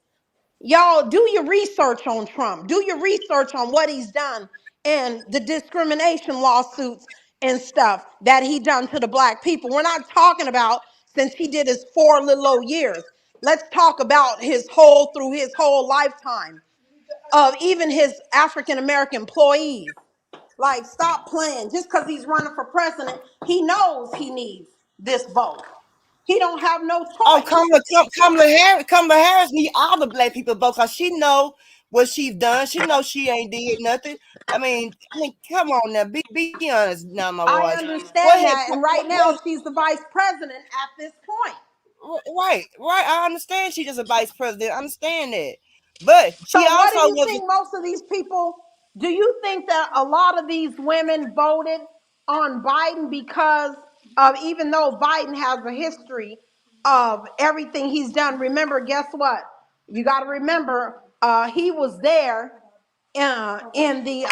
Speaker 9: Y'all do your research on Trump. Do your research on what he's done and the discrimination lawsuits and stuff that he done to the black people. We're not talking about since he did his 4 little old years. Let's talk about through his whole lifetime of even his African American employees. Like, stop playing. Just because he's running for president, he knows he needs this vote. He don't have no
Speaker 18: Oh,
Speaker 9: choice.
Speaker 18: Kamala Harris need all the black people vote because she know what she's done. She know she ain't did nothing. Come on now, be honest now, my
Speaker 9: I
Speaker 18: boys. Go
Speaker 9: understand
Speaker 18: ahead,
Speaker 9: that. And right now, she's the vice president at this point.
Speaker 18: right. I understand she's just a vice president. I understand that, but she
Speaker 9: So, what do
Speaker 18: also
Speaker 9: you
Speaker 18: was.
Speaker 9: think most of these people, do you think that a lot of these women voted on Biden because of, even though Biden has a history of everything he's done? Remember, guess what? You got to remember, he was there in the,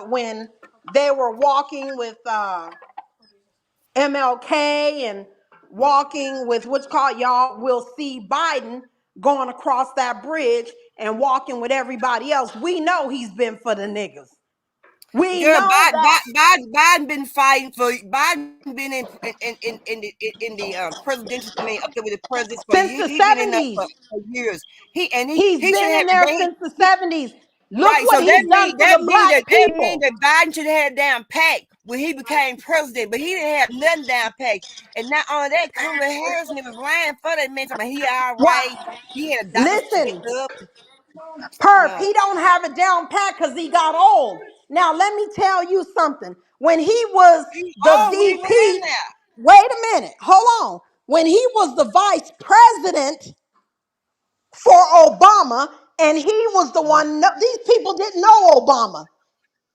Speaker 9: when they were walking with MLK and walking with y'all will see Biden going across that bridge and walking with everybody else. We know he's been for the niggas. We
Speaker 18: Girl,
Speaker 9: know that
Speaker 18: Biden been fighting for Biden been in the presidential. I mean, up there with the presidents for
Speaker 9: since
Speaker 18: years.
Speaker 9: the
Speaker 18: He been in there
Speaker 9: 70s.
Speaker 18: for years. He
Speaker 9: He's
Speaker 18: should
Speaker 9: been in
Speaker 18: have.
Speaker 9: there since the 70s. Look
Speaker 18: Right.
Speaker 9: what
Speaker 18: So
Speaker 9: he's done for the black
Speaker 18: that mean
Speaker 9: people.
Speaker 18: that Biden should have had down packed when he became president, but he didn't have nothing down packed. And not only that, Kamala Harris was ran for that man. He all right. He had a doctor's
Speaker 9: Listen,
Speaker 18: checkup.
Speaker 9: Perp,
Speaker 18: No.
Speaker 9: he don't have it down pat because he got old. Now, let me tell you something. When he was the
Speaker 18: When he went in
Speaker 9: VP,
Speaker 18: there.
Speaker 9: wait a minute, hold on. When he was the vice president for Obama, and he was the one, these people didn't know Obama.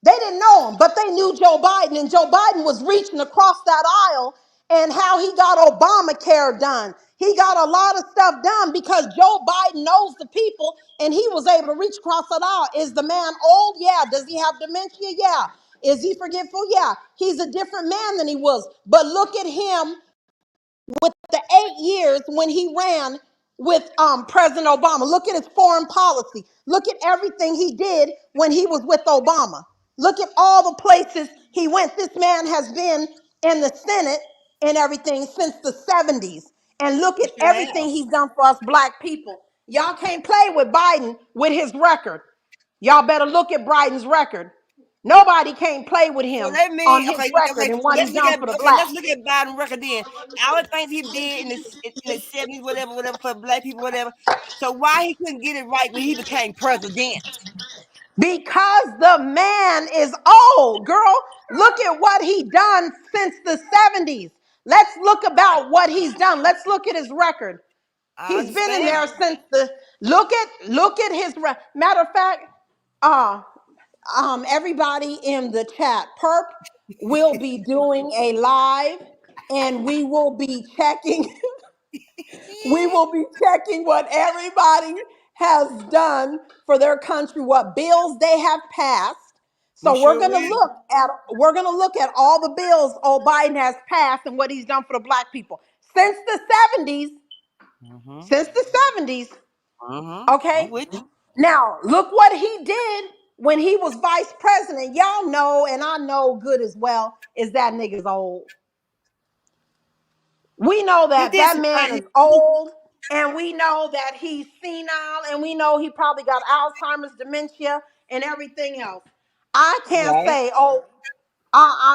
Speaker 9: They didn't know him, but they knew Joe Biden, and Joe Biden was reaching across that aisle and how he got Obamacare done. He got a lot of stuff done because Joe Biden knows the people and he was able to reach across that aisle. Is the man old? Yeah. Does he have dementia? Yeah. Is he forgetful? Yeah. He's a different man than he was. But look at him with the 8 years when he ran with President Obama. Look at his foreign policy. Look at everything he did when he was with Obama. Look at all the places he went. This man has been in the Senate and everything since the 70s. And look at
Speaker 18: Sure have.
Speaker 9: everything he's done for us black people. Y'all can't play with Biden with his record. Y'all better look at Biden's record. Nobody can't play with
Speaker 18: So
Speaker 9: him
Speaker 18: let
Speaker 9: on
Speaker 18: me
Speaker 9: his record and what he's done for the
Speaker 18: let's
Speaker 9: blacks.
Speaker 18: look at Biden record then. All the things he did in the 70s, whatever, for black people, whatever. So why he couldn't get it right when he became president?
Speaker 9: Because the man is old, girl. Look at what he done since the 70s. Let's look about what he's done. Let's look at his record.
Speaker 18: I
Speaker 9: He's been in
Speaker 18: understand.
Speaker 9: there since the look at his matter of fact, everybody in the chat, Perp will be doing a live and we will be checking we will be checking what everybody has done for their country, what bills they have passed.
Speaker 18: We
Speaker 9: So
Speaker 18: sure will.
Speaker 9: we're gonna look at all the bills old Biden has passed and what he's done for the black people since the 70s. Since the 70s.
Speaker 18: I'm
Speaker 9: Okay.
Speaker 18: with you.
Speaker 9: Now look what he did when he was vice president. Y'all know, and I know good as well, is that nigga's old. We know
Speaker 18: He
Speaker 9: that
Speaker 18: did
Speaker 9: that
Speaker 18: some
Speaker 9: man is
Speaker 18: things.
Speaker 9: old, and we know that he's senile, and we know he probably got Alzheimer's, dementia, and everything else. I can't
Speaker 18: Right.
Speaker 9: say, oh,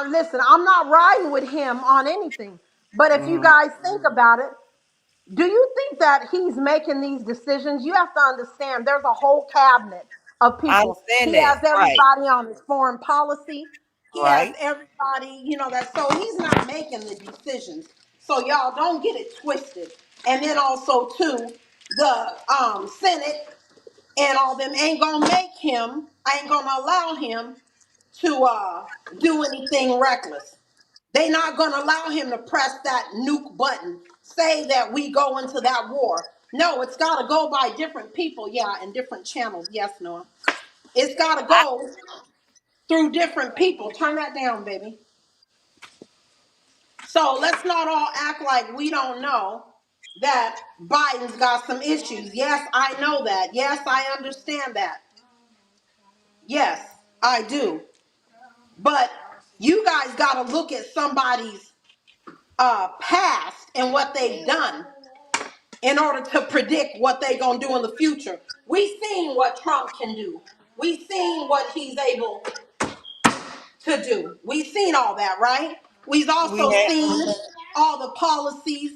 Speaker 9: listen, I'm not riding with him on anything. But if you guys think about it, do you think that he's making these decisions? You have to understand there's a whole cabinet of
Speaker 18: I
Speaker 9: people.
Speaker 18: understand
Speaker 9: He
Speaker 18: that.
Speaker 9: has
Speaker 18: Right.
Speaker 9: everybody on his foreign policy. He has
Speaker 18: Right.
Speaker 9: everybody, that so he's not making the decisions. So y'all don't get it twisted. And then also too, the Senate and all them ain't gonna ain't gonna allow him to do anything reckless. They're not going to allow him to press that nuke button, say that we go into that war. No, it's got to go by different people, yeah, and different channels. Yes, Noah. It's got to go through different people. Turn that down, baby. So let's not all act like we don't know that Biden's got some issues. Yes, I know that. Yes, I understand that. Yes, I do. But you guys got to look at somebody's past and what they've done in order to predict what they're going to do in the future. We've seen what Trump can do. We've seen what he's able to do. We've seen all that, right? We've
Speaker 18: We
Speaker 9: also
Speaker 18: had.
Speaker 9: seen all the policies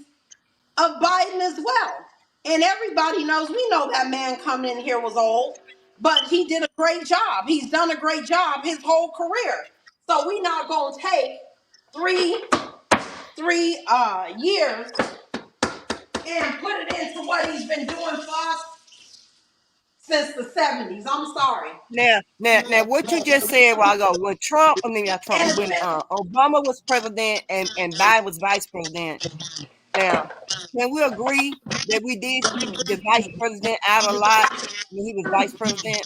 Speaker 9: of Biden as well. And everybody knows, we know that man coming in here was old, but he did a great job. He's done a great job his whole career. So we're not going to take three years and put it into what he's been doing for us since the 70s. I'm sorry.
Speaker 18: Now, what you just said a while ago, when not Trump,
Speaker 9: And
Speaker 18: when Obama was president and Biden was vice president. Now, can we agree that we did see the vice president out a lot when he was vice president?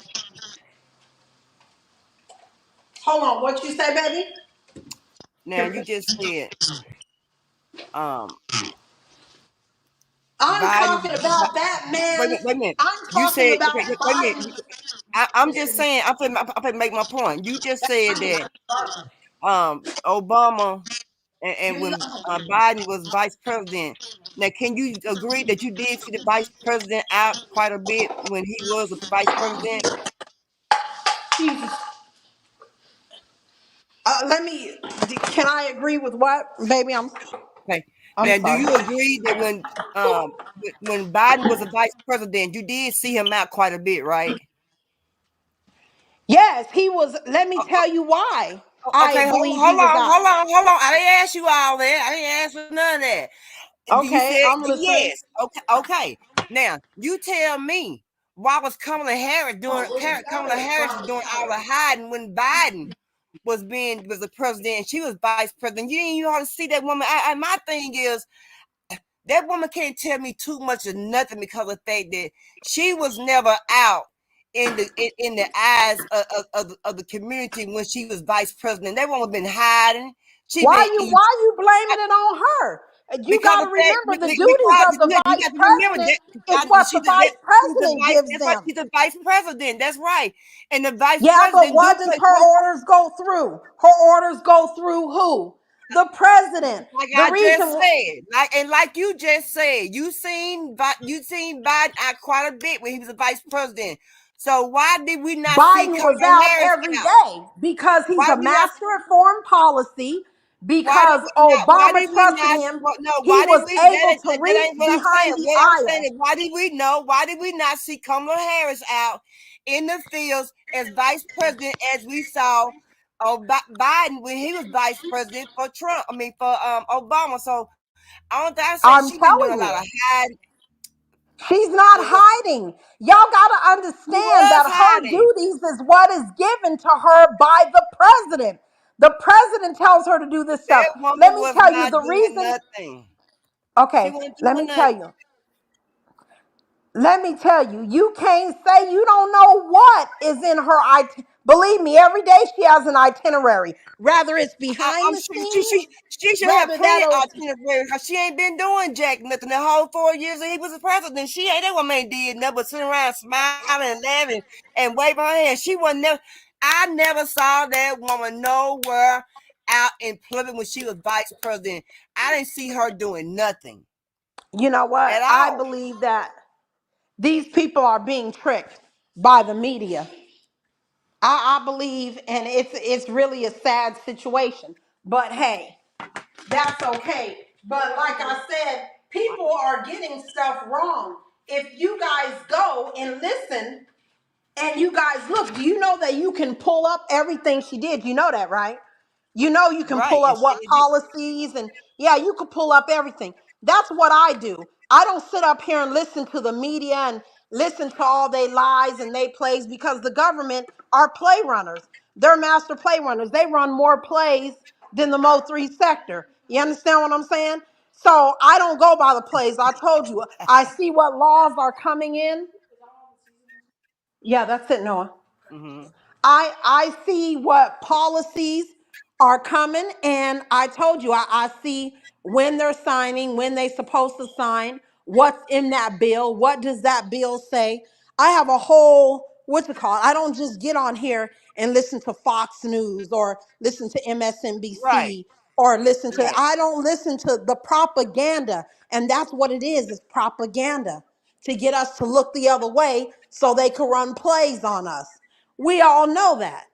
Speaker 9: hold on, what you say, baby?
Speaker 18: Now, you just said
Speaker 9: I'm
Speaker 18: Biden.
Speaker 9: talking about that
Speaker 18: Wait,
Speaker 9: man's.
Speaker 18: wait a minute.
Speaker 9: I'm
Speaker 18: You
Speaker 9: talking
Speaker 18: said,
Speaker 9: about
Speaker 18: okay, wait a minute.
Speaker 9: Biden.
Speaker 18: I'm just saying, I'm gonna make my point. You just said that Obama and when Biden was vice president. Now, can you agree that you did see the vice president out quite a bit when he was a vice president?
Speaker 9: Let me. Can I agree with what, baby?
Speaker 18: Okay.
Speaker 9: I'm
Speaker 18: Now, do
Speaker 9: sorry.
Speaker 18: you agree that when Biden was a vice president, you did see him out quite a bit, right?
Speaker 9: Yes, he was. Let me tell you why I
Speaker 18: Okay,
Speaker 9: believe he was out.
Speaker 18: hold on. I didn't ask you all that. I didn't ask for none of that. You
Speaker 9: Okay,
Speaker 18: said
Speaker 9: I'm listening.
Speaker 18: yes. Okay. Now you tell me why was Kamala Harris doing all the hiding when Biden was the president? She was vice president. You ought to see that woman. My thing is that woman can't tell me too much of nothing because of the fact that she was never out in the eyes of the community when she was vice president. That woman been hiding. She been eating.
Speaker 9: Why you blaming it on her? You
Speaker 18: Because
Speaker 9: got to
Speaker 18: the fact,
Speaker 9: remember the duties
Speaker 18: because
Speaker 9: of the
Speaker 18: you
Speaker 9: vice
Speaker 18: got to remember
Speaker 9: president is
Speaker 18: that
Speaker 9: what the
Speaker 18: she's
Speaker 9: vice
Speaker 18: the
Speaker 9: president
Speaker 18: vice.
Speaker 9: gives
Speaker 18: That's why
Speaker 9: them.
Speaker 18: she's the vice president. That's right. And the vice
Speaker 9: Yeah, but
Speaker 18: president do
Speaker 9: what does
Speaker 18: play.
Speaker 9: her orders go through? Her orders go through who? The president.
Speaker 18: Like
Speaker 9: The
Speaker 18: I just
Speaker 9: reason
Speaker 18: said, like you just said, you seen Biden out quite a bit when he was a vice president. So why did we not see
Speaker 9: Biden was
Speaker 18: Kamala
Speaker 9: out
Speaker 18: Harris
Speaker 9: every
Speaker 18: out?
Speaker 9: day because he's
Speaker 18: Why
Speaker 9: a
Speaker 18: did we not?
Speaker 9: master at foreign policy,
Speaker 18: Why did
Speaker 9: because
Speaker 18: we not? Why
Speaker 9: Obama
Speaker 18: did we
Speaker 9: trusted
Speaker 18: not?
Speaker 9: him.
Speaker 18: No.
Speaker 9: He
Speaker 18: Why did
Speaker 9: was
Speaker 18: we?
Speaker 9: able to
Speaker 18: That
Speaker 9: reach
Speaker 18: ain't what I'm saying.
Speaker 9: behind the
Speaker 18: What I'm saying
Speaker 9: aisle.
Speaker 18: is, why did we know? Why did we not see Kamala Harris out in the fields as vice president, as we saw Biden when he was vice president for Trump? I mean, for Obama. So I don't think I say
Speaker 9: I'm
Speaker 18: she been doing a
Speaker 9: telling
Speaker 18: lot
Speaker 9: you.
Speaker 18: of hiding.
Speaker 9: She's not hiding. Y'all got to
Speaker 18: She
Speaker 9: understand
Speaker 18: was
Speaker 9: that her
Speaker 18: hiding.
Speaker 9: duties is what is given to her by the president. The president tells her to do this stuff.
Speaker 18: That woman
Speaker 9: Let me
Speaker 18: was
Speaker 9: tell you
Speaker 18: not
Speaker 9: the
Speaker 18: doing
Speaker 9: reason.
Speaker 18: nothing. She
Speaker 9: Okay,
Speaker 18: wasn't
Speaker 9: let
Speaker 18: doing
Speaker 9: me tell
Speaker 18: nothing.
Speaker 9: you. Let me tell you, you can't say you don't know what is in her Believe me, every day she has an itinerary. Rather it's behind
Speaker 18: I'm
Speaker 9: the
Speaker 18: sure
Speaker 9: scenes,
Speaker 18: she should have
Speaker 9: rather
Speaker 18: plenty
Speaker 9: that'll
Speaker 18: of itinerary because she ain't been doing jack nothing the whole 4 years that he was the president. She ain't that woman ain't did nothing but sitting around smiling and laughing and waving her hand. She wasn't never. I never saw that woman nowhere out in public when she was vice president. I didn't see her doing nothing
Speaker 9: You know what?
Speaker 18: at
Speaker 9: I
Speaker 18: all.
Speaker 9: believe that these people are being tricked by the media. I believe, and it's really a sad situation. But hey, that's okay. But like I said, people are getting stuff wrong. If you guys go and listen and you guys look, do you know that you can pull up everything she did? You know that, right? You know you can
Speaker 18: Right.
Speaker 9: pull
Speaker 18: And
Speaker 9: up what policies and yeah, you could pull up everything. That's what I do. I don't sit up here and listen to the media and listen to all they lies and they plays because the government are play runners. They're master play runners. They run more plays than the Mo3 sector. You understand what I'm saying? So I don't go by the plays. I told you. I see what laws are coming in. Yeah, that's it, Noah.
Speaker 18: mm-hmm.
Speaker 9: I see what policies are coming, and I told you I see when they're signing, when they're supposed to sign, what's in that bill, what does that bill say. I have a whole what's it called? I don't just get on here and listen to Fox News or listen to
Speaker 18: Right.
Speaker 9: MSNBC or listen to
Speaker 18: Right.
Speaker 9: I don't listen to the propaganda, and that's what it is propaganda to get us to look the other way so they can run plays on us. We all know that.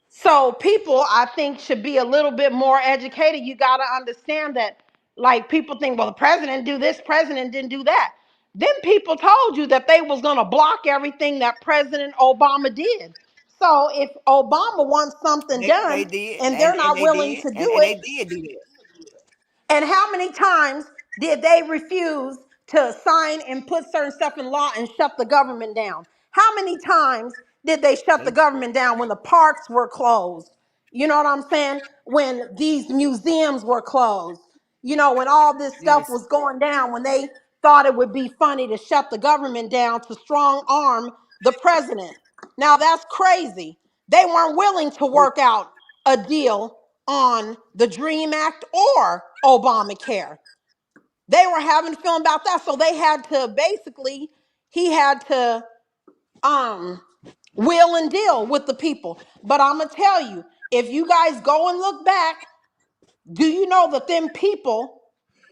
Speaker 9: So people, I think, should be a little bit more educated. You got to understand that, like people think, well, the president do this, president didn't do that. Then people told you that they was going to block everything that President Obama did. So if Obama wants something
Speaker 18: They
Speaker 9: done
Speaker 18: did,
Speaker 9: and they're not
Speaker 18: they
Speaker 9: willing
Speaker 18: did,
Speaker 9: to
Speaker 18: and
Speaker 9: do
Speaker 18: they
Speaker 9: it,
Speaker 18: did do that.
Speaker 9: and how many times did they refuse to sign and put certain stuff in law and shut the government down? How many times did they shut the government down when the parks were closed? You know what I'm saying? When these museums were closed, when all this stuff
Speaker 18: Yes.
Speaker 9: was going down, when they thought it would be funny to shut the government down to strong arm the president. Now that's crazy. They weren't willing to work out a deal on the Dream Act or Obamacare. They were having fun about that. So they had to he had to will and deal with the people. But I'm gonna tell you, if you guys go and look back, do you know that them people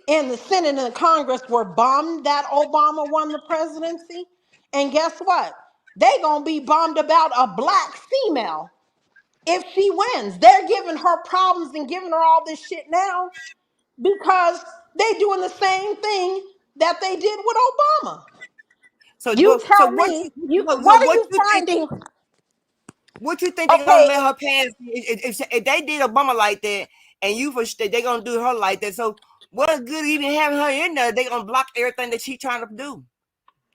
Speaker 9: in the Senate and the Congress were bummed that Obama won the presidency? And guess what? They gonna be bummed about a black female if she wins. They're giving her problems and giving her all this shit now because they doing the same thing that they did with Obama.
Speaker 18: So,
Speaker 9: You
Speaker 18: so
Speaker 9: tell
Speaker 18: what?
Speaker 9: me,
Speaker 18: So
Speaker 9: what are
Speaker 18: what
Speaker 9: you
Speaker 18: you think?
Speaker 9: finding?
Speaker 18: What you think they're gonna
Speaker 9: Okay,
Speaker 18: let her pass? If they did Obama like that, and you for sure they gonna do her like that. So what good even having her in there? They gonna block everything that she trying to do.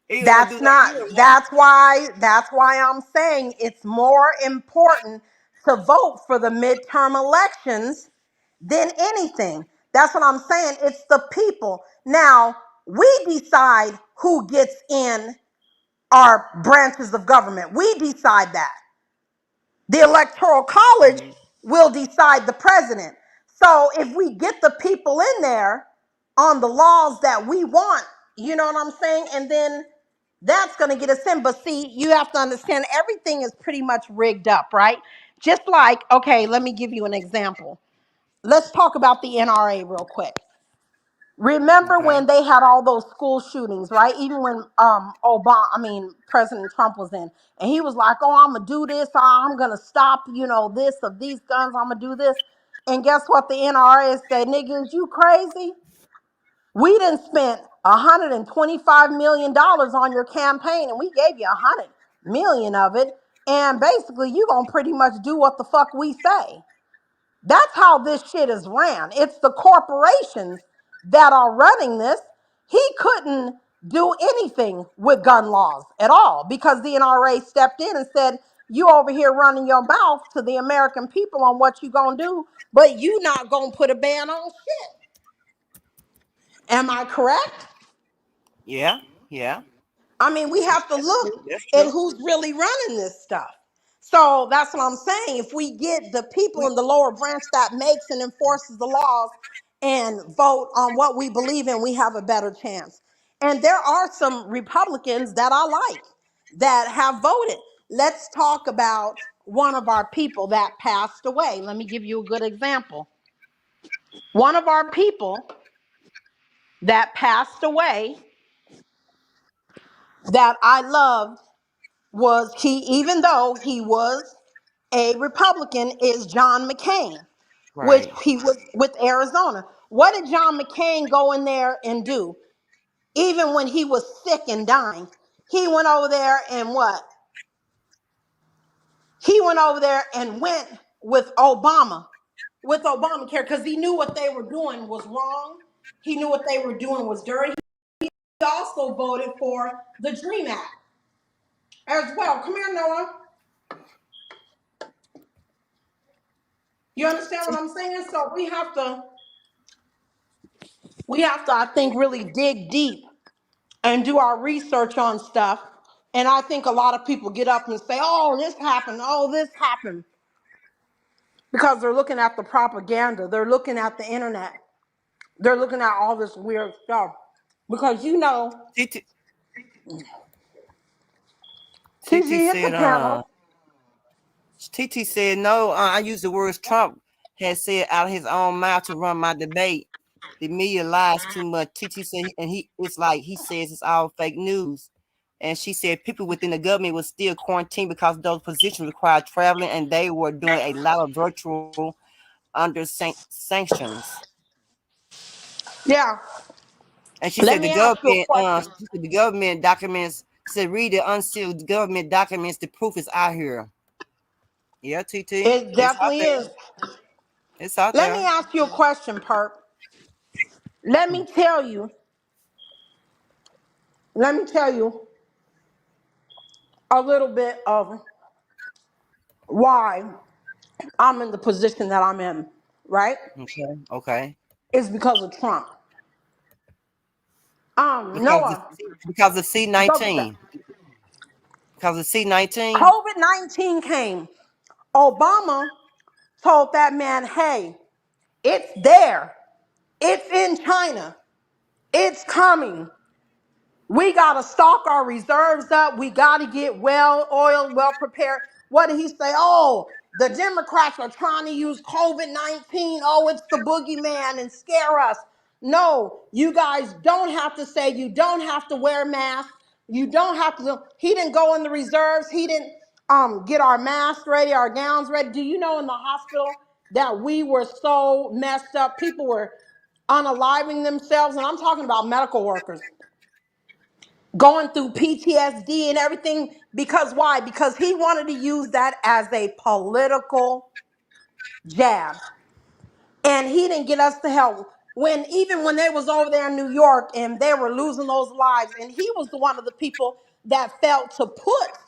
Speaker 18: They gonna do.
Speaker 9: that's why I'm saying it's more important to vote for the midterm elections than anything. That's what I'm saying. It's the people. Now, we decide who gets in our branches of government. We decide that. The Electoral College will decide the president. So if we get the people in there on the laws that we want, you know what I'm saying? And then that's going to get us in. But see, you have to understand everything is pretty much rigged up, right? Just like, okay, let me give you an example. Let's talk about the NRA real quick. Remember when they had all those school shootings, right? Even when President Trump was in, and he was like, "Oh, I'm gonna do this. I'm gonna stop, this of these guns. I'm gonna do this." And guess what? The NRA said, "Niggas, you crazy? We done spent $125 million on your campaign, and we gave you $100 million of it. And basically, you gonna pretty much do what the fuck we say." That's how this shit is ran. It's the corporations that are running this. He couldn't do anything with gun laws at all because the NRA stepped in and said, "You over here running your mouth to the American people on what you gonna do, but you not gonna put a ban on shit." Am I correct?
Speaker 18: Yeah, yeah.
Speaker 9: I mean, we have to look
Speaker 18: That's
Speaker 9: at
Speaker 18: true.
Speaker 9: who's really running this stuff. So that's what I'm saying. If we get the people in the lower branch that makes and enforces the laws and vote on what we believe in, we have a better chance. And there are some Republicans that I like that have voted. Let's talk about one of our people that passed away. Let me give you a good example. One of our people that passed away that I loved was even though he was a Republican, is John McCain, which
Speaker 18: Right.
Speaker 9: he was with Arizona. What did John McCain go in there and do? Even when he was sick and dying, he went over there and what? He went over there and went with Obama, with Obamacare, because he knew what they were doing was wrong. He knew what they were doing was dirty. He also voted for the Dream Act as well. Come here, Noah. You understand what I'm saying? So we have to, I think, really dig deep and do our research on stuff. And I think a lot of people get up and say, "Oh, this happened. Oh, this happened," because they're looking at the propaganda. They're looking at the internet. They're looking at all this weird stuff. Because
Speaker 18: TT
Speaker 9: TG hit the
Speaker 18: said,
Speaker 9: panel.
Speaker 18: TT said, no, I use the words Trump has said out of his own mouth to run my debate. The media lies too much. TT said, it's like he says it's all fake news. And she said people within the government was still quarantined because those positions required traveling and they were doing a lot of virtual under sanctions.
Speaker 9: Yeah.
Speaker 18: And she
Speaker 9: Let
Speaker 18: said
Speaker 9: me ask you a question.
Speaker 18: the government documents, said read the unsealed government documents, the proof is out here. Yeah, TT.
Speaker 9: It
Speaker 18: It's out
Speaker 9: definitely
Speaker 18: there.
Speaker 9: is.
Speaker 18: It's out
Speaker 9: Let me
Speaker 18: there.
Speaker 9: ask you a question, Perp. Let me tell you a little bit of why I'm in the position that I'm in, right?
Speaker 18: Okay.
Speaker 9: It's because of Trump. Noah,
Speaker 18: Because of
Speaker 9: go get that.
Speaker 18: C-19. Because of C-19.
Speaker 9: COVID-19 came. Obama told that man, "Hey, it's there. It's in China. It's coming. We got to stock our reserves up. We got to get well oiled, well prepared." What did he say? "Oh, the Democrats are trying to use COVID-19. Oh, it's the boogeyman and scare us." No, you guys don't have to say, you don't have to wear masks. You don't have to. He didn't go in the reserves. He didn't. get our masks ready, our gowns ready. Do you know in the hospital that we were so messed up? People were unaliving themselves, and I'm talking about medical workers going through PTSD and everything. Because why? Because he wanted to use that as a political jab. And he didn't get us to help. Even when they was over there in New York and they were losing those lives, and he was one of the people that felt to put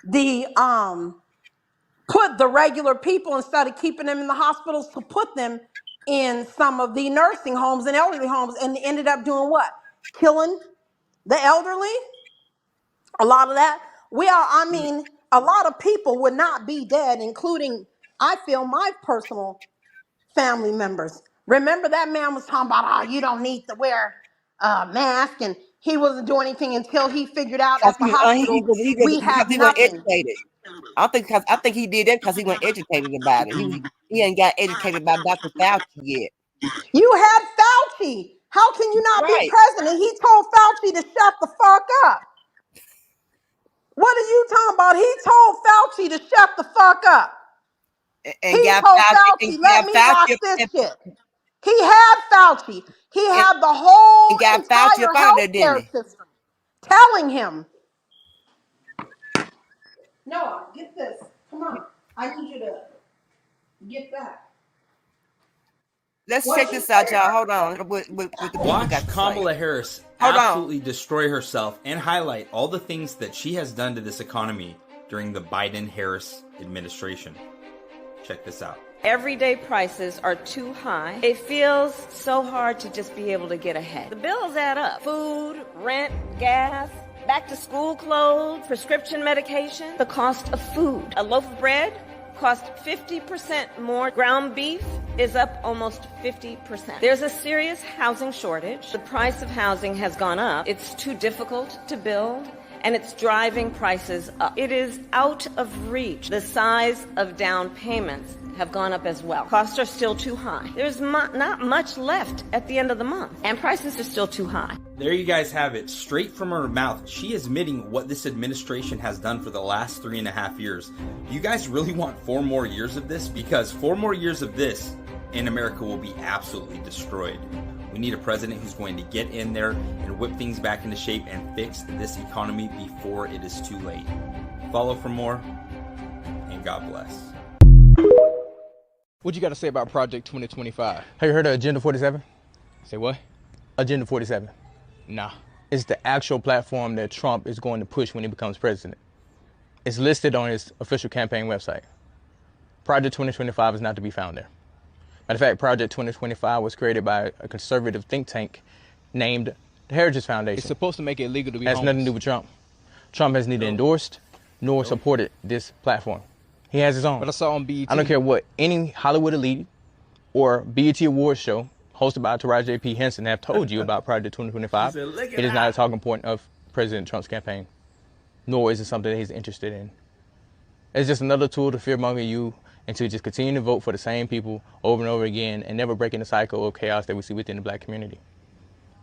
Speaker 9: the regular people, instead of keeping them in the hospitals, to put them in some of the nursing homes and elderly homes, and ended up doing what? Killing the elderly. A lot of that. A lot of people would not be dead, including, I feel, my personal family members. Remember that man was talking about, oh, you don't need to wear a mask, and he wasn't doing anything until he figured out at the hospital we had
Speaker 18: Because he wasn't
Speaker 9: nothing.
Speaker 18: educated. I think he did that because he wasn't educated about it. He ain't got educated about Dr. Fauci yet.
Speaker 9: You had Fauci. How can you not be
Speaker 18: Right.
Speaker 9: president? He told Fauci to shut the fuck up. What are you talking about? He told Fauci to shut the fuck up.
Speaker 18: And
Speaker 9: He
Speaker 18: got
Speaker 9: told
Speaker 18: Fauci,
Speaker 9: Fauci, let me watch
Speaker 18: Fauci
Speaker 9: this shit. He had Fauci. He had the whole
Speaker 18: and got Fauci
Speaker 9: entire
Speaker 18: up under there, didn't
Speaker 9: healthcare system telling him, Noah, get this. Come on. I need you to get that.
Speaker 18: Let's check this out, y'all. Hold on. With the people
Speaker 2: Watch
Speaker 18: got to
Speaker 2: Kamala
Speaker 18: say.
Speaker 2: Harris
Speaker 18: Hold on.
Speaker 2: absolutely destroy herself and highlight all the things that she has done to this economy during the Biden-Harris administration. Check this out.
Speaker 19: Everyday prices are too high. It feels so hard to just be able to get ahead. The bills add up. Food, rent, gas, back to school clothes, prescription medication, the cost of food. A loaf of bread costs 50% more. Ground beef is up almost 50%. There's a serious housing shortage. The price of housing has gone up. It's too difficult to build, and it's driving prices up. It is out of reach. The size of down payments have gone up as well. Costs are still too high. There's not much left at the end of the month, and prices are still too high.
Speaker 2: There you guys have it, straight from her mouth. She is admitting what this administration has done for the last 3.5 years. Do you guys really want 4 more years of this? Because 4 more years of this, and America will be absolutely destroyed. We need a president who's going to get in there and whip things back into shape and fix this economy before it is too late. Follow for more, and God bless.
Speaker 22: What you got to say about Project 2025? Have you heard of Agenda 47? Say what? Agenda 47. Nah. It's the actual platform that Trump is going to push when he becomes president. It's listed on his official campaign website. Project 2025 is not to be found there. Matter of fact, Project 2025 was created by a conservative think tank named the Heritage Foundation. It's supposed to make it illegal to be homeless. Has nothing to do with Trump. Trump has neither endorsed nor supported this platform. He has his own. But I saw on BET. I don't care what any Hollywood elite or BET Awards show hosted by Taraji P. Henson have told you about Project 2025. It is not a talking point of President Trump's campaign, nor is it something that he's interested in. It's just another tool to fearmonger you and to just continue to vote for the same people over and over again and never breaking the cycle of chaos that we see within the black community.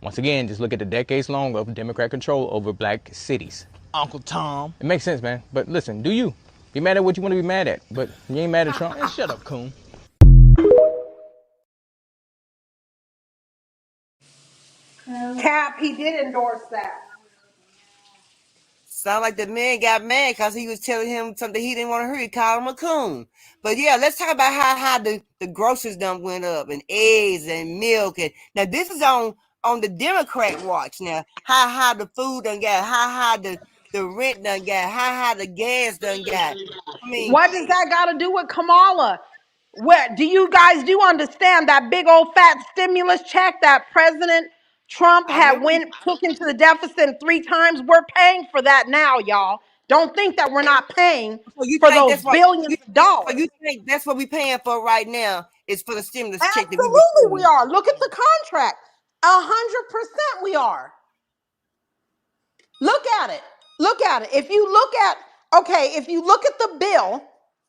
Speaker 22: Once again, just look at the decades long of Democrat control over black cities. Uncle Tom. It makes sense, man. But listen, do you? Be mad at what you want to be mad at, but you ain't mad at Trump. Hey, shut up, coon.
Speaker 9: Cap, he did endorse that.
Speaker 18: Sound like the man got mad because he was telling him something he didn't want to hear. He called him a coon. But yeah, let's talk about how the groceries done went up, and eggs and milk. And now this is on the Democrat watch now. How the food done got, how the rent done got, how the gas done got. I mean,
Speaker 9: What does that got to do with Kamala? Where do you guys understand that big old fat stimulus check that President Trump had took into the deficit 3 times? We're paying for that now, y'all. Don't think that we're not paying for those billions of dollars.
Speaker 18: So you think that's what we're paying for right now is for the stimulus check that
Speaker 9: Absolutely, we are. Look at the contract. 100% we are. Look at it. Look at it. If you look at the bill,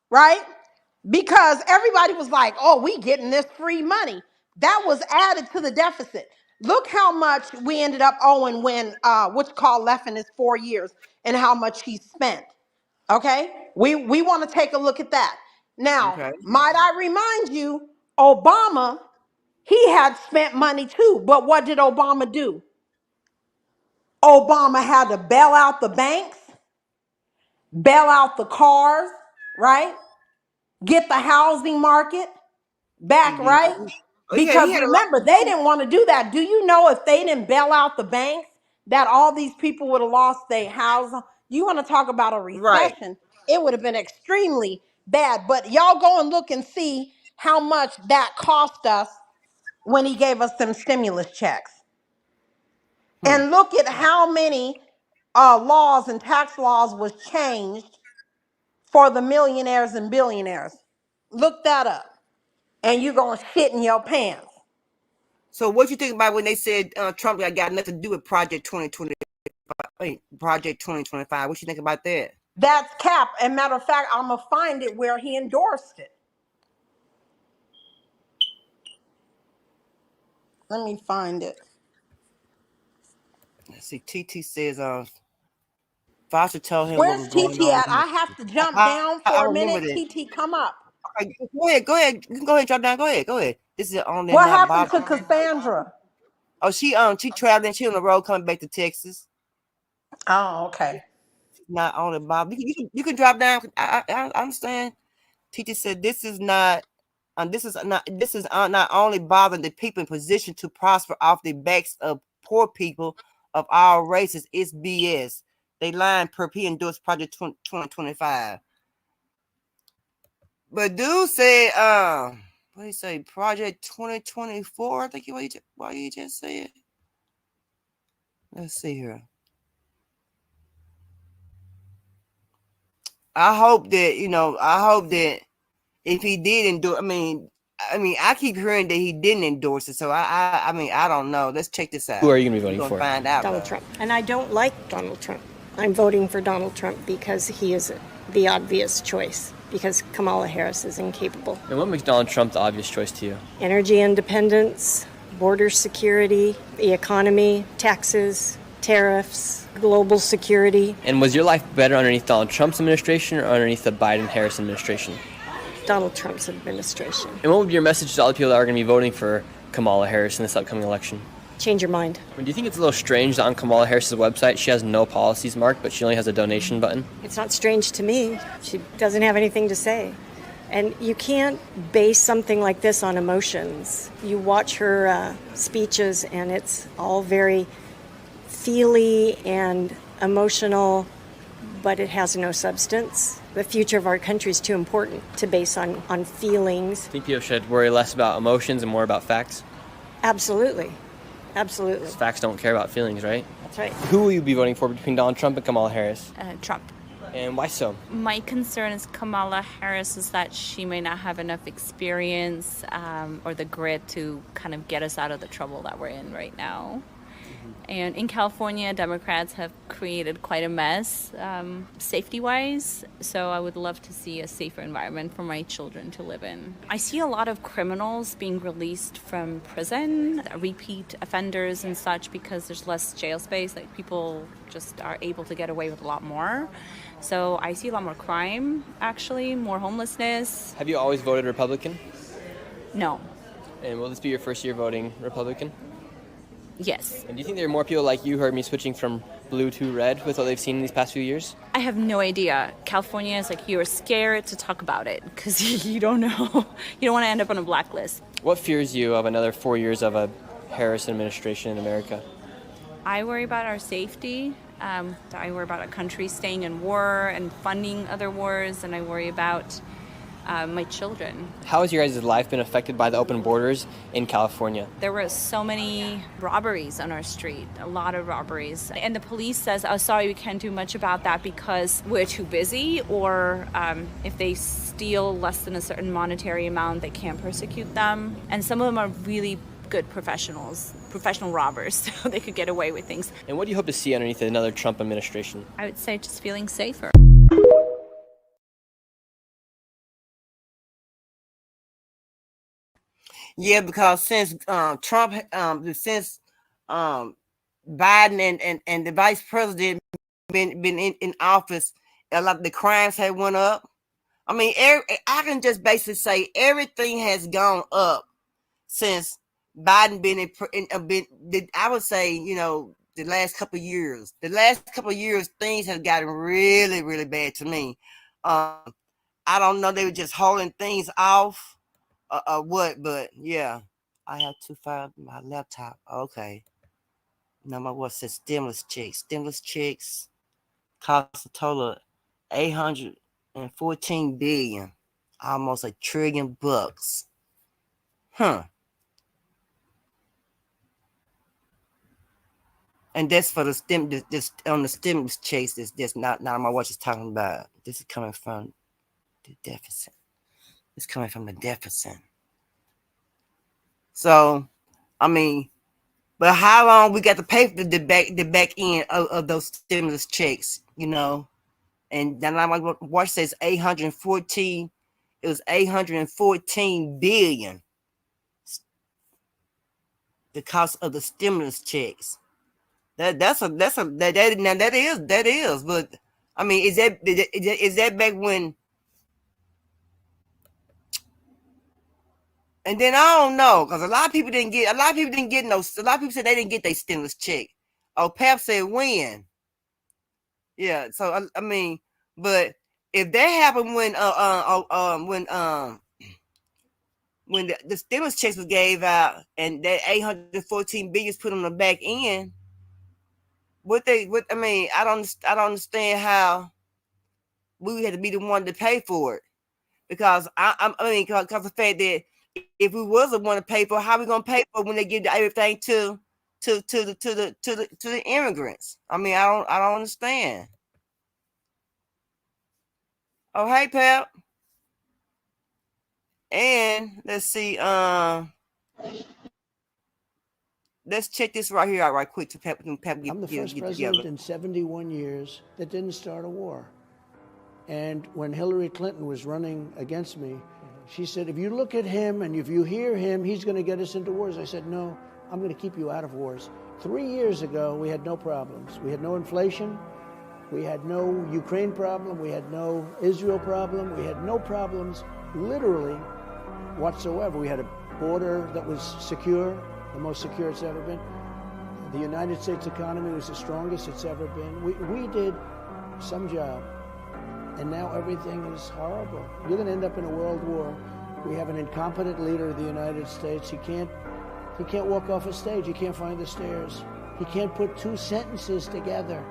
Speaker 9: right? Because everybody was like, oh, we getting this free money. That was added to the deficit. Look how much we ended up owing when what's called left in his 4 years and how much he spent. Okay, we want to take a look at that. Now,
Speaker 3: Okay.
Speaker 9: might I remind you, Obama, he had spent money too, but what did Obama do? Obama had to bail out the banks, bail out the cars, right? Get the housing market
Speaker 3: He
Speaker 9: back
Speaker 3: did.
Speaker 9: right.
Speaker 3: Oh,
Speaker 9: Because
Speaker 3: he had a lot.
Speaker 9: remember, they didn't want to do that. Do you know if they didn't bail out the banks, that all these people would have lost their house? You want to talk about a
Speaker 3: Right.
Speaker 9: recession? It would have been extremely bad. But y'all go and look and see how much that cost us when he gave us them stimulus checks. And look at how many laws and tax laws was changed for the millionaires and billionaires. Look that up, and you're gonna shit in your pants.
Speaker 3: So what you think about when they said Trump got nothing to do with Project 2020, Project 2025? What you think about that?
Speaker 9: That's cap. And matter of fact, I'm gonna find it where he endorsed it. Let me find it.
Speaker 3: Let's see. TT says Foster told him what
Speaker 9: Where's
Speaker 3: was going
Speaker 9: TT
Speaker 3: on.
Speaker 9: at? I have to jump
Speaker 3: I,
Speaker 9: down
Speaker 3: I
Speaker 9: for a
Speaker 3: remember
Speaker 9: minute.
Speaker 3: that.
Speaker 9: TT, come up.
Speaker 3: Okay, go ahead. You can go ahead, drop down. Go ahead. This is only
Speaker 9: What
Speaker 3: not
Speaker 9: happened
Speaker 3: Bob.
Speaker 9: to Cassandra?
Speaker 3: Oh, she traveling. She on the road coming back to Texas.
Speaker 9: Oh, okay.
Speaker 3: Not only Bob. You can drop down. I understand. TT said this is not only bothering the people in position to prosper off the backs of poor people of all races. It's BS. They lying per he endorsed Project 2025. But dude said, what do you say? Project 2024. I think what you just said. Let's see here. I hope that if he did endorse, I keep hearing that he didn't endorse it. So I don't know. Let's check this out.
Speaker 22: Who are you going to be voting
Speaker 3: We're
Speaker 22: for?
Speaker 3: gonna find out.
Speaker 4: Donald Trump. And I don't like Donald Trump. I'm voting for Donald Trump because he is the obvious choice, because Kamala Harris is incapable.
Speaker 22: And what makes Donald Trump the obvious choice to you?
Speaker 4: Energy independence, border security, the economy, taxes, tariffs, global security.
Speaker 22: And was your life better underneath Donald Trump's administration or underneath the Biden-Harris administration?
Speaker 4: Donald Trump's administration.
Speaker 22: And what would be your message to all the people that are going to be voting for Kamala Harris in this upcoming election?
Speaker 4: Change your mind.
Speaker 22: Do you think it's a little strange that on Kamala Harris's website she has no policies marked, but she only has a donation button?
Speaker 4: It's not strange to me. She doesn't have anything to say. And you can't base something like this on emotions. You watch her speeches and it's all very feely and emotional, but it has no substance. The future of our country is too important to base on feelings.
Speaker 22: I think people should worry less about emotions and more about facts.
Speaker 4: Absolutely. Absolutely.
Speaker 22: Facts don't care about feelings, right?
Speaker 4: That's right.
Speaker 22: Who will you be voting for between Donald Trump and Kamala Harris?
Speaker 8: Trump.
Speaker 22: And why so?
Speaker 8: My concern is Kamala Harris is that she may not have enough experience or the grit to kind of get us out of the trouble that we're in right now. And in California, Democrats have created quite a mess, safety-wise. So I would love to see a safer environment for my children to live in. I see a lot of criminals being released from prison, repeat offenders and such, because there's less jail space. Like, people just are able to get away with a lot more. So I see a lot more crime, actually, more homelessness.
Speaker 22: Have you always voted Republican?
Speaker 8: No.
Speaker 22: And will this be your first year voting Republican?
Speaker 8: Yes.
Speaker 22: And do you think there are more people like you who are switching from blue to red with what they've seen in these past few years?
Speaker 8: I have no idea. California is like, you're scared to talk about it because you don't know. You don't want to end up on a blacklist.
Speaker 22: What fears you of another 4 years of a Harris administration in America?
Speaker 8: I worry about our safety. I worry about our country staying in war and funding other wars, and I worry about my children.
Speaker 22: How has your guys' life been affected by the open borders in California?
Speaker 8: There were so many robberies on our street, a lot of robberies. And the police says, oh, sorry, we can't do much about that because we're too busy, or if they steal less than a certain monetary amount, they can't persecute them. And some of them are really good professional robbers, so they could get away with things.
Speaker 22: And what do you hope to see underneath another Trump administration?
Speaker 8: I would say just feeling safer.
Speaker 3: Yeah, because since Trump, since Biden and the vice president been in office,
Speaker 18: a lot of the crimes had went up. I mean, I can just basically say everything has gone up since Biden I would say, the last couple of years. The last couple of years, things have gotten really, really bad to me. I don't know, they were just holding things off or what, but yeah. I have 2 files on my laptop. Okay. Number what says stimulus checks. Stimulus checks cost a total of $814 billion. Almost $1 trillion. Huh. And that's for the this on the stimulus checks. That's not my watch is talking about. This is coming from the deficit. It's coming from the deficit. So, I mean, but how long we got to pay for the back end of those stimulus checks, And then my watch says 814. It was 814 billion. The cost of the stimulus checks. That is. But I mean, is that back when? And then I don't know, because a lot of people didn't get no. A lot of people said they didn't get their stimulus check. Oh, Pap said when? Yeah. So I mean, but if that happened when the stimulus checks was gave out and that 814 billion put on the back end, I mean, I don't understand how we had to be the one to pay for it, because because the fact that if we was the one to pay for it, how we gonna pay for it when they give everything to the immigrants? I mean, I don't understand. Oh, hey, Pep. And let's see, let's check this right here out right quick to Pep get
Speaker 5: I'm the first president in 71 years that didn't start a war. And when Hillary Clinton was running against me, she said, if you look at him and if you hear him, he's going to get us into wars. I said, no, I'm going to keep you out of wars. 3 years ago, we had no problems. We had no inflation. We had no Ukraine problem. We had no Israel problem. We had no problems, literally, whatsoever. We had a border that was secure, the most secure it's ever been. The United States economy was the strongest it's ever been. We did some job, and now everything is horrible. You're going to end up in a world war. We have an incompetent leader of the United States. He can't walk off a stage. He can't find the stairs. He can't put 2 sentences together.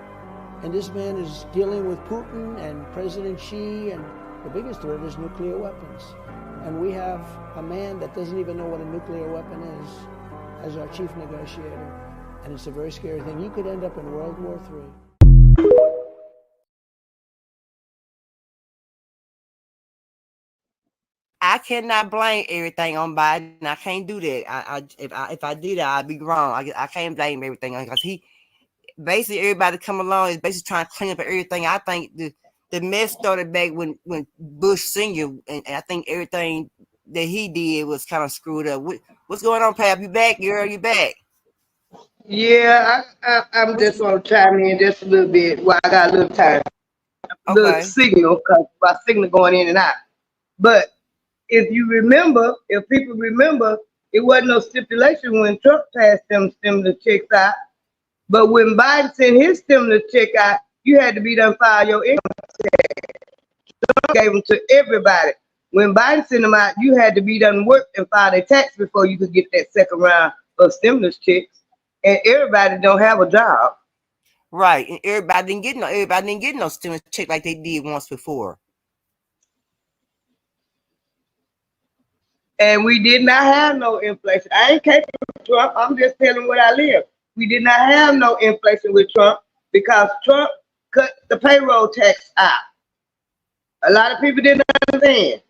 Speaker 5: And this man is dealing with Putin and President Xi, and the biggest threat is nuclear weapons. And we have a man that doesn't even know what a nuclear weapon is as our chief negotiator. And it's a very scary thing. You could end up in World War III.
Speaker 18: I cannot blame everything on Biden. I can't do that. If I did that, I'd be wrong. I can't blame everything on, because he basically, everybody come along is basically trying to clean up everything. I think the mess started back when Bush Sr. and I think everything that he did was kind of screwed up. What's going on, Pap? You back, girl? You back?
Speaker 15: Yeah, I'm just gonna chime in just a little bit while I got a little time. Little signal, because my signal going in and out. But if people remember, it wasn't no stipulation when Trump passed them stimulus checks out. But when Biden sent his stimulus check out, you had to be done file your income tax. Trump gave them to everybody. When Biden sent them out, you had to be done work and file their tax before you could get that second round of stimulus checks. And everybody don't have a job.
Speaker 18: Right. And everybody didn't get no stimulus check like they did once before.
Speaker 15: And we did not have no inflation. I ain't capable of Trump. I'm just telling what I live. We did not have no inflation with Trump because Trump cut the payroll tax out. A lot of people didn't understand.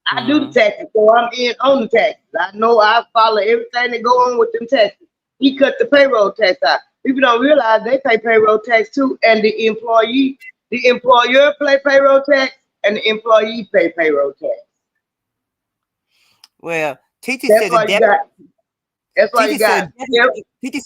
Speaker 15: I do the taxes, so I'm in on the taxes. I know I follow everything that go on with them taxes. He cut the payroll tax out. People don't realize they pay payroll tax too, and the employer pay payroll tax, and the employee pay payroll tax.
Speaker 18: Well, Titi said
Speaker 15: that's why you got.
Speaker 18: Titi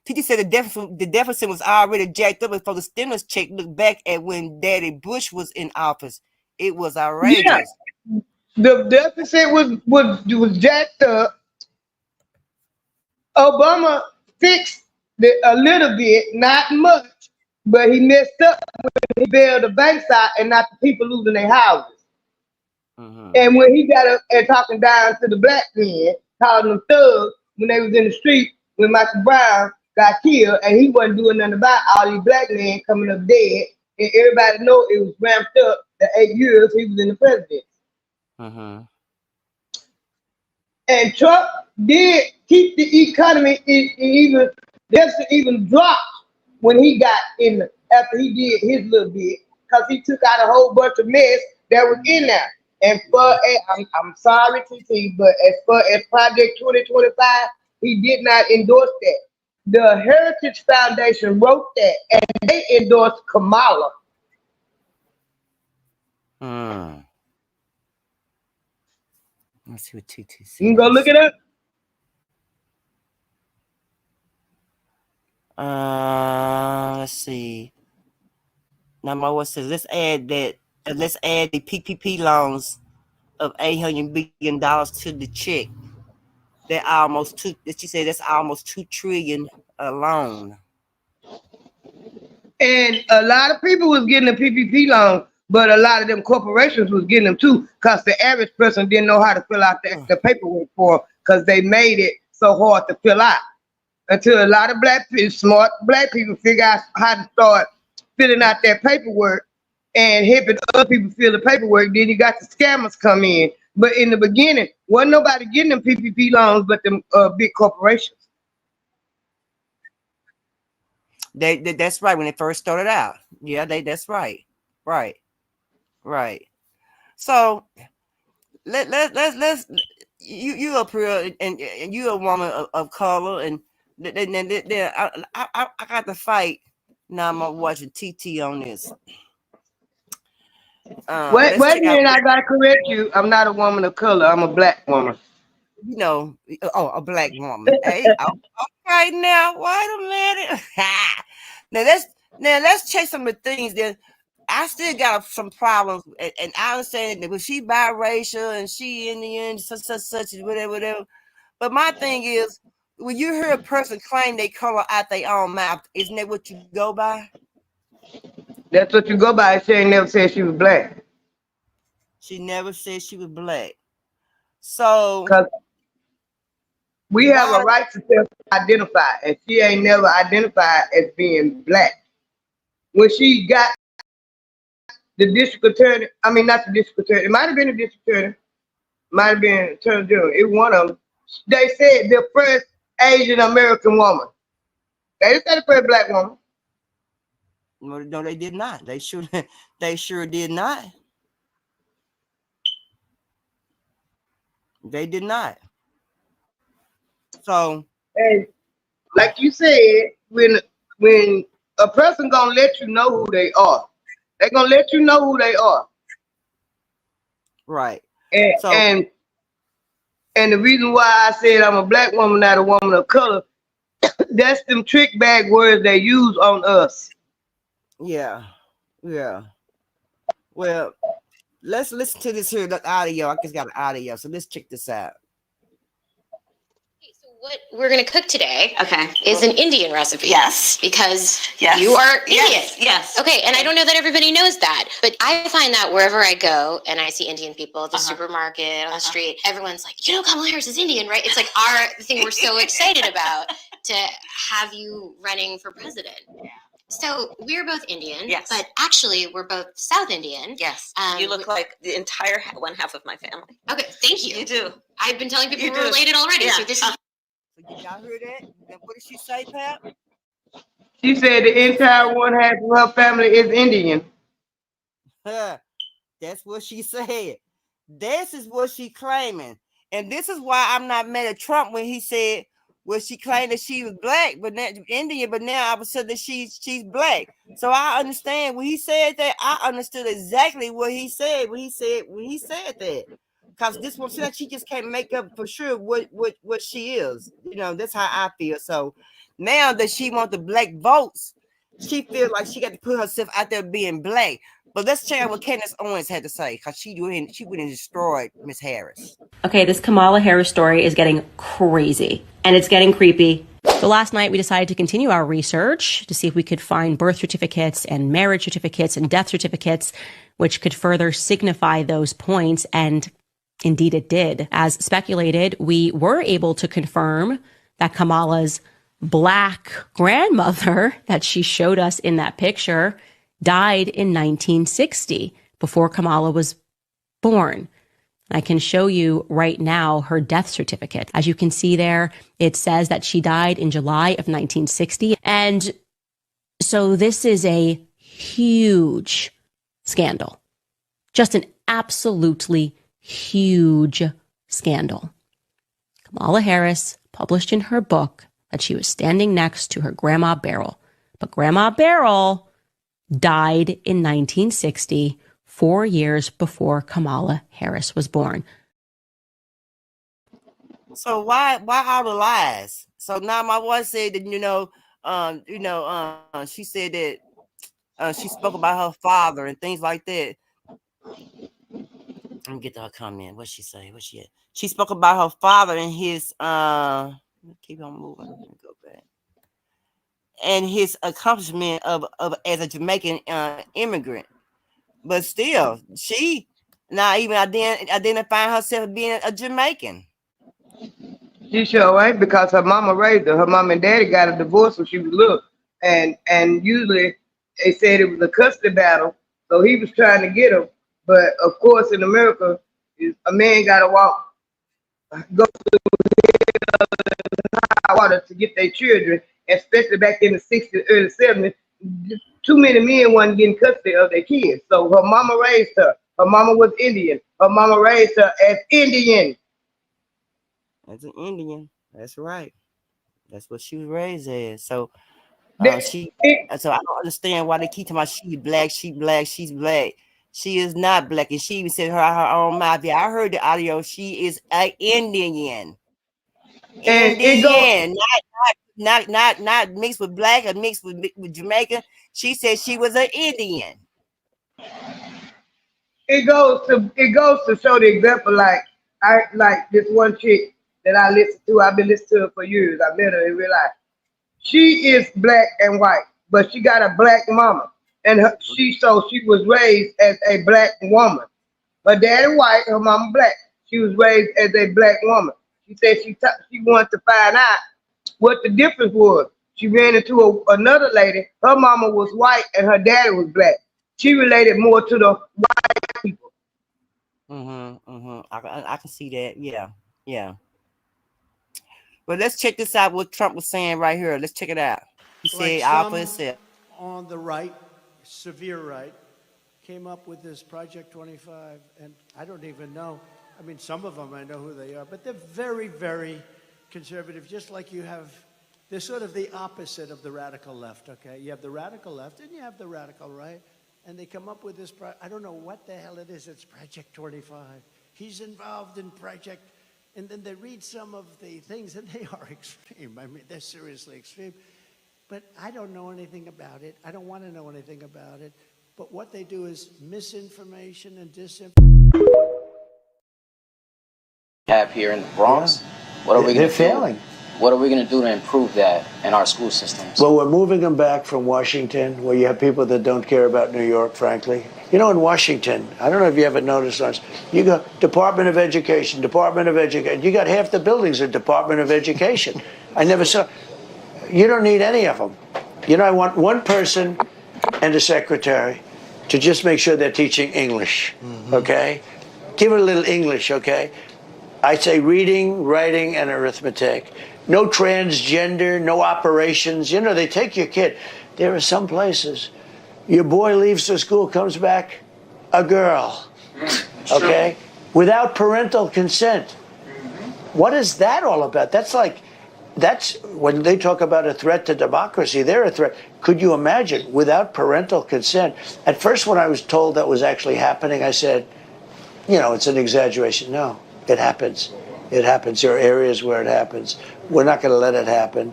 Speaker 18: TT said the deficit was already jacked up before the stimulus check. Look back at when Daddy Bush was in office. It was outrageous.
Speaker 15: Yeah, the deficit was jacked up. Obama fixed it a little bit, not much, but he messed up when he bailed the banks out and not the people losing their houses. And when he got up and talking down to the black men, calling them thugs when they was in the street when Michael Brown got killed, and he wasn't doing nothing about all these black men coming up dead, and everybody know it was ramped up the 8 years he was in the presidency. And Trump did keep the economy even dropped when he got in after he did his little bit, because he took out a whole bunch of mess that was in there. And I'm sorry, TT, but as far as Project 2025, he did not endorse that. The Heritage Foundation wrote that, and they endorsed Kamala.
Speaker 18: Let's see what TT says.
Speaker 15: You can go look it up.
Speaker 18: Let's see. Now, my what says let's add the PPP loans of $800 billion to the check. That almost two. She said that's almost $2 trillion alone.
Speaker 15: And a lot of people was getting the PPP loan, but a lot of them corporations was getting them too, because the average person didn't know how to fill out the paperwork for, because they made it so hard to fill out. Until a lot of smart black people figure out how to start filling out their paperwork and helping other people fill the paperwork, then you got the scammers come in. But in the beginning, wasn't nobody getting them PPP loans but them big corporations.
Speaker 18: That's right, when they first started out. Yeah, that's right. Right. So let's you up here and you a woman of color, and I got to fight. Now I'm watching TT on this.
Speaker 15: Wait a minute, I gotta correct you. I'm not a woman of color. I'm a black woman.
Speaker 18: You know, a black woman. Hey, okay, now wait a minute. now let's check some of the things that I still got some problems, and I understand that when she biracial and she Indian, such whatever. But my thing is, when you hear a person claim they color out their own mouth, isn't that what you go by?
Speaker 15: That's what you go by. She ain't never said she was black.
Speaker 18: She never said she was black. So
Speaker 15: we have a right to self-identify, and she ain't never identified as being black. When she got the district attorney, I mean, not the district attorney, it might have been the district attorney, might have been attorney general, it was one of them. They said the first Asian American woman. They didn't say the first black woman.
Speaker 18: No, they did not. They sure did not. They did not. So,
Speaker 15: and like you said, when a person gonna let you know who they are, they're gonna let you know who they are.
Speaker 18: Right.
Speaker 15: And the reason why I said I'm a black woman, not a woman of color, that's them trick bag words they use on us.
Speaker 18: Yeah. Well, let's listen to this here, the audio. I just got an audio, so let's check this out.
Speaker 1: What we're going to cook today, is an Indian recipe. Yes, because you are Indian. Yes. Okay, and I don't know that everybody knows that, but I find that wherever I go and I see Indian people at the supermarket, on the street, everyone's like, Kamala Harris is Indian, right? It's like our thing we're so excited about to have you running for president. So we're both Indian, but actually we're both South Indian.
Speaker 7: Yes, you look like the entire one half of my family.
Speaker 1: Okay, thank you.
Speaker 7: You do.
Speaker 1: I've been telling people we're related already, so this is...
Speaker 18: So did y'all hear that? What did she say, Pat?
Speaker 15: She said the entire one half of her family is Indian.
Speaker 18: That's what she said. This is what she claiming. And this is why I'm not mad at Trump when he said, well, she claimed that she was black, but not Indian, but now all of a sudden she's black. So I understand when he said that, I understood exactly what he said when he said that. Because this one, she just can't make up for sure what she is. That's how I feel. So Now that she wants the black votes, she feels like she got to put herself out there being black. But let's check out what Candace Owens had to say, because she went and destroyed Miss Harris.
Speaker 11: Okay, this Kamala Harris story is getting crazy, and it's getting creepy. So last night we decided to continue our research to see if we could find birth certificates and marriage certificates and death certificates, which could further signify those points. And indeed it did. As speculated, we were able to confirm that Kamala's Black grandmother that she showed us in that picture died in 1960, before Kamala was born. I can show you right now her death certificate. As you can see there, it says that she died in July of 1960. And so this is a huge scandal. Just an absolutely huge scandal. Kamala Harris published in her book that she was standing next to her Grandma Beryl. But Grandma Beryl died in 1960, 4 years before Kamala Harris was born.
Speaker 18: So why all the lies? So now my wife said that she said that she spoke about her father and things like that. Let me get to her comment. What'd she say? What's she at? She spoke about her father and his keep on moving. Let me go back. And his accomplishment of as a Jamaican immigrant. But still, she not even identifying herself as being a Jamaican.
Speaker 15: She sure ain't, because her mama raised her. Her mom and daddy got a divorce when she was little. And usually they said it was a custody battle. So he was trying to get her. But of course in America, a man gotta go through hot water to get their children, especially back in the 60s, early 70s. Too many men wasn't getting custody of their kids. So her mama raised her. Her mama was Indian. Her mama raised her as Indian.
Speaker 18: As an Indian, that's right. That's what she was raised as. So so I don't understand why they keep talking about she's black, she's black, she's black. She is not black, and she even said her own mouth. Yeah, I heard the audio. She is an Indian. Indian, not mixed with black or mixed with Jamaican. She said she was an Indian.
Speaker 15: It goes to show the example. Like this one chick that I listen to. I've been listening to her for years. I met her in real life. She is black and white, but she got a black mama, and she was raised as a black woman. Her daddy white, her mama black. She was raised as a black woman. She said she wanted to find out what the difference was. She ran into another lady. Her mama was white and her daddy was black. She related more to the white people.
Speaker 18: I can see that. Yeah. But let's check this out. What Trump was saying right here. Let's check it out. He said, "All for himself."
Speaker 5: On the right, severe right, came up with this Project 25, and I don't even know. I mean, some of them I know who they are, but they're very, very conservative. Just like they're sort of the opposite of the radical left. Okay, you have the radical left, and you have the radical right. And they come up with this, I don't know what the hell it is. It's Project 25. He's involved in Project, and then they read some of the things, and they are extreme. I mean, they're seriously extreme. But I don't know anything about it. I don't want to know anything about it. But what they do is misinformation and disinformation.
Speaker 12: Have here in the Bronx. What are we going to do?
Speaker 6: They're failing.
Speaker 12: What are we going to do to improve that in our school systems?
Speaker 6: Well, we're moving them back from Washington, where you have people that don't care about New York, frankly. You know, in Washington, I don't know if you ever noticed this, you go Department of Education, Department of Education. You got half the buildings at Department of Education. I never saw. You don't need any of them. You know, I want one person and a secretary to just make sure they're teaching English, okay? Give her a little English, okay? I say reading, writing, and arithmetic. No transgender, no operations. You know, they take your kid. There are some places, your boy leaves the school, comes back, a girl, okay? Without parental consent. What is that all about? That's when they talk about a threat to democracy, they're a threat. Could you imagine, without parental consent? At first, when I was told that was actually happening, I said, you know, it's an exaggeration. No, it happens. It happens. There are areas where it happens. We're not going to let it happen.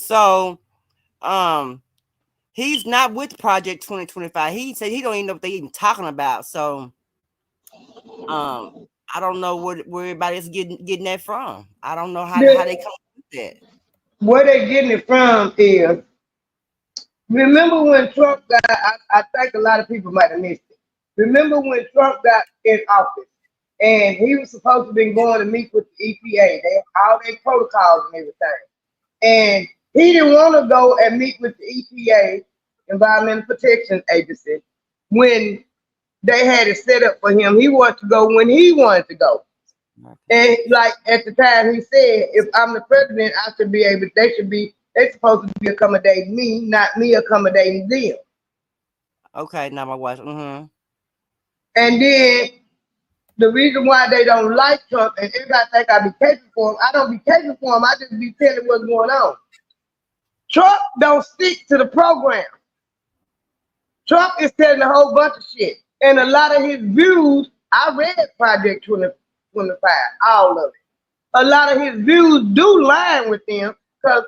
Speaker 18: So, he's not with Project 2025. He said he don't even know what they even talking about. So, I don't know where everybody's getting that from. I don't know how they come up with that.
Speaker 15: Where they getting it from is, remember when Trump got, I think a lot of people might have missed it. Remember when Trump got in office and he was supposed to be going to meet with the EPA, all their protocols and everything. And he didn't want to go and meet with the EPA, Environmental Protection Agency, when they had it set up for him. He wanted to go when he wanted to go. And like at the time he said, if I'm the president, I should be able, they're supposed to be accommodating me, not me accommodating them.
Speaker 18: Okay, now my wife.
Speaker 15: And then the reason why they don't like Trump, and everybody think I be caping for him, I don't be caping for him, I just be telling what's going on. Trump don't stick to the program. Trump is telling a whole bunch of shit. And a lot of his views, I read Project 2025, all of it. A lot of his views do line with them, because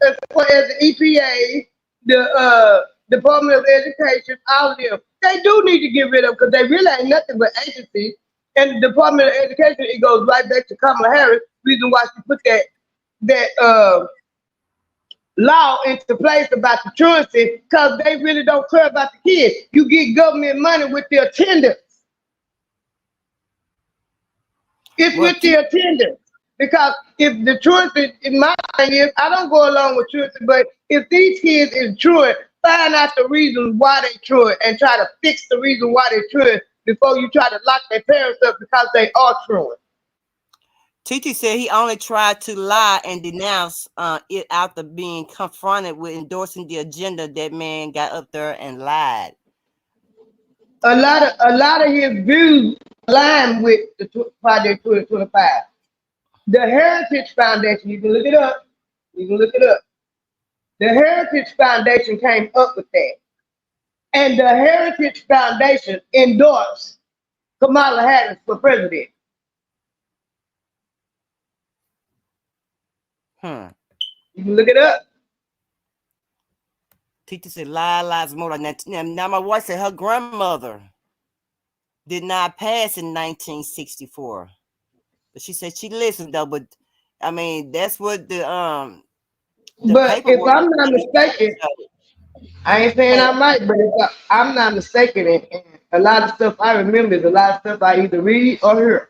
Speaker 15: as the EPA, the Department of Education, all of them, they do need to get rid of, because they really ain't nothing but agencies. And the Department of Education, it goes right back to Kamala Harris, reason why she put that law into place about the truancy, because they really don't care about the kids. You get government money with the attendance. It's with the attendance. Because if the truancy, in my thing is, I don't go along with truancy, but if these kids is truant, find out the reasons why they truant and try to fix the reason why they truant before you try to lock their parents up because they are truant.
Speaker 18: Titi said he only tried to lie and denounce it after being confronted with endorsing the agenda. That man got up there and lied.
Speaker 15: A lot of his views align with the Project 2025. The Heritage Foundation, you can look it up. The Heritage Foundation came up with that. And the Heritage Foundation endorsed Kamala Harris for president. You can look it up.
Speaker 18: Teacher said lies more like that. Now my wife said her grandmother did not pass in 1964. But she said she listened though, but I mean that's what the
Speaker 15: but if I'm not mistaken, I ain't saying I might, but if I'm not mistaken, and a lot of stuff I remember is a lot of stuff I either read or hear.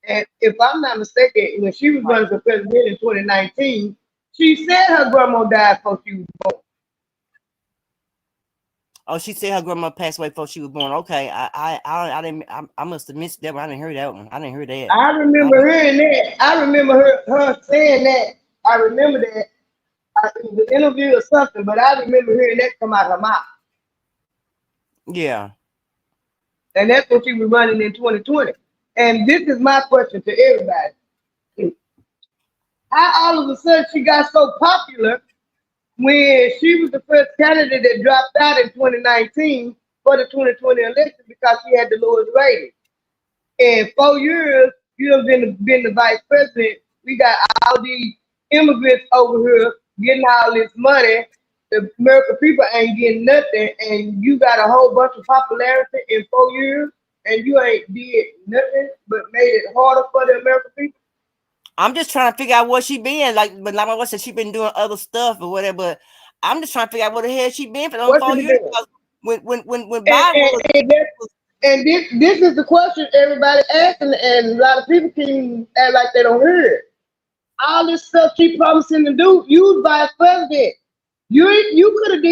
Speaker 15: And if I'm not mistaken, when she was running for president in 2019, she said her grandma died before she was born.
Speaker 18: Oh, she said her grandma passed away before she was born. Okay, I must have missed that one. I didn't hear that one. I didn't hear that.
Speaker 15: I remember hearing that. I remember her saying that. I remember that. It was an interview or something, but I remember hearing that come out of her mouth.
Speaker 18: Yeah.
Speaker 15: And that's what she was running in 2020. And this is my question to everybody. How all of a sudden she got so popular when she was the first candidate that dropped out in 2019 for the 2020 election because she had the lowest rating. In 4 years, you have been the vice president. We got all these immigrants over here getting all this money. The American people ain't getting nothing, and you got a whole bunch of popularity in 4 years, and you ain't did nothing but made it harder for the American people.
Speaker 18: I'm just trying to figure out what she been like, but like my wife said, she been doing other stuff or whatever. But I'm just trying to figure out what the hell she been for those 4 years. When Biden
Speaker 15: this is the question everybody asking, and a lot of people can act like they don't hear it. All this stuff she promising to do, you was vice president. You could have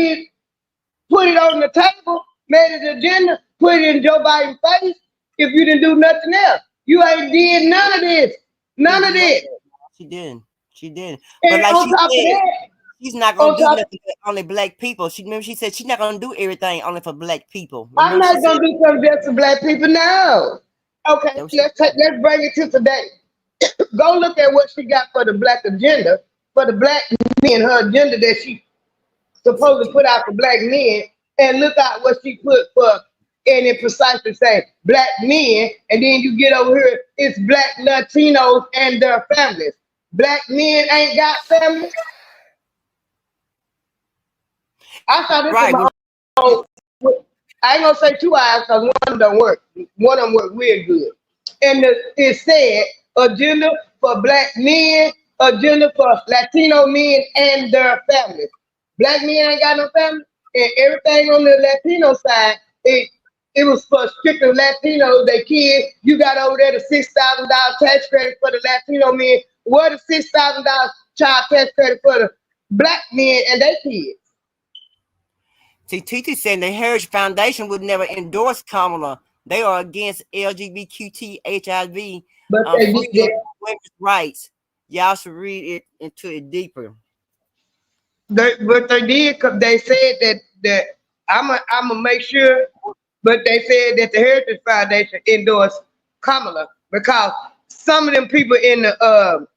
Speaker 15: put it on the table, made it an agenda, put it in Joe Biden's face if you didn't do nothing else. You ain't did none of this. None of this.
Speaker 18: She did.
Speaker 15: And
Speaker 18: but like
Speaker 15: on
Speaker 18: she
Speaker 15: top
Speaker 18: said,
Speaker 15: of that,
Speaker 18: she's not gonna do nothing for only black people. She said she's not gonna do everything only for black people.
Speaker 15: I'm not gonna do something just for black people now. Okay, let's bring it to today. Go look at what she got for the black agenda, for the black men, her agenda that she supposed to put out for black men, and look at what she put for, and it precisely say black men, and then you get over here, it's black Latinos and their families. Black men ain't got families. I saw this
Speaker 18: Right.
Speaker 15: with my own. I ain't gonna say 2 eyes because one of them don't work. One of them work real good. And it said agenda for black men, agenda for Latino men and their families. Black men ain't got no family, and everything on the Latino side, it was for strictly Latinos, their kids. You got over there the $6,000 tax credit for the Latino men. What the $6,000 child tax credit for the black men and their kids?
Speaker 18: See, TT said the Heritage Foundation would never endorse Kamala. They are against LGBTQ HIV
Speaker 15: But they did
Speaker 18: freedom,
Speaker 15: that.
Speaker 18: women's rights. Y'all should read it into it deeper.
Speaker 15: But they did because they said that I'm gonna make sure. But they said that the Heritage Foundation endorsed Kamala because some of them people in the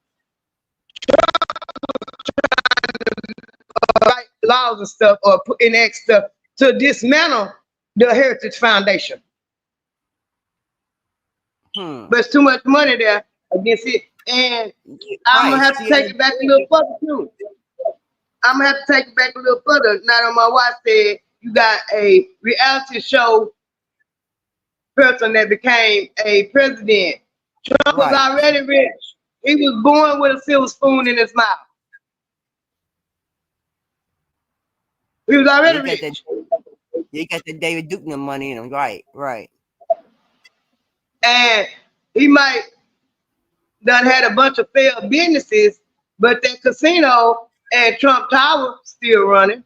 Speaker 15: write laws and stuff or put in X stuff to dismantle the Heritage Foundation. But it's too much money there against it, and I'm gonna have to take it back a little further too. I'm gonna have to take it back a little further. Now that my wife said you got a reality show person that became a president. Trump was already rich. He was born with a silver spoon in his mouth. He was already rich.
Speaker 18: You got the David Duke money in him, right?
Speaker 15: And he might done had a bunch of failed businesses, but that casino and Trump Tower still running.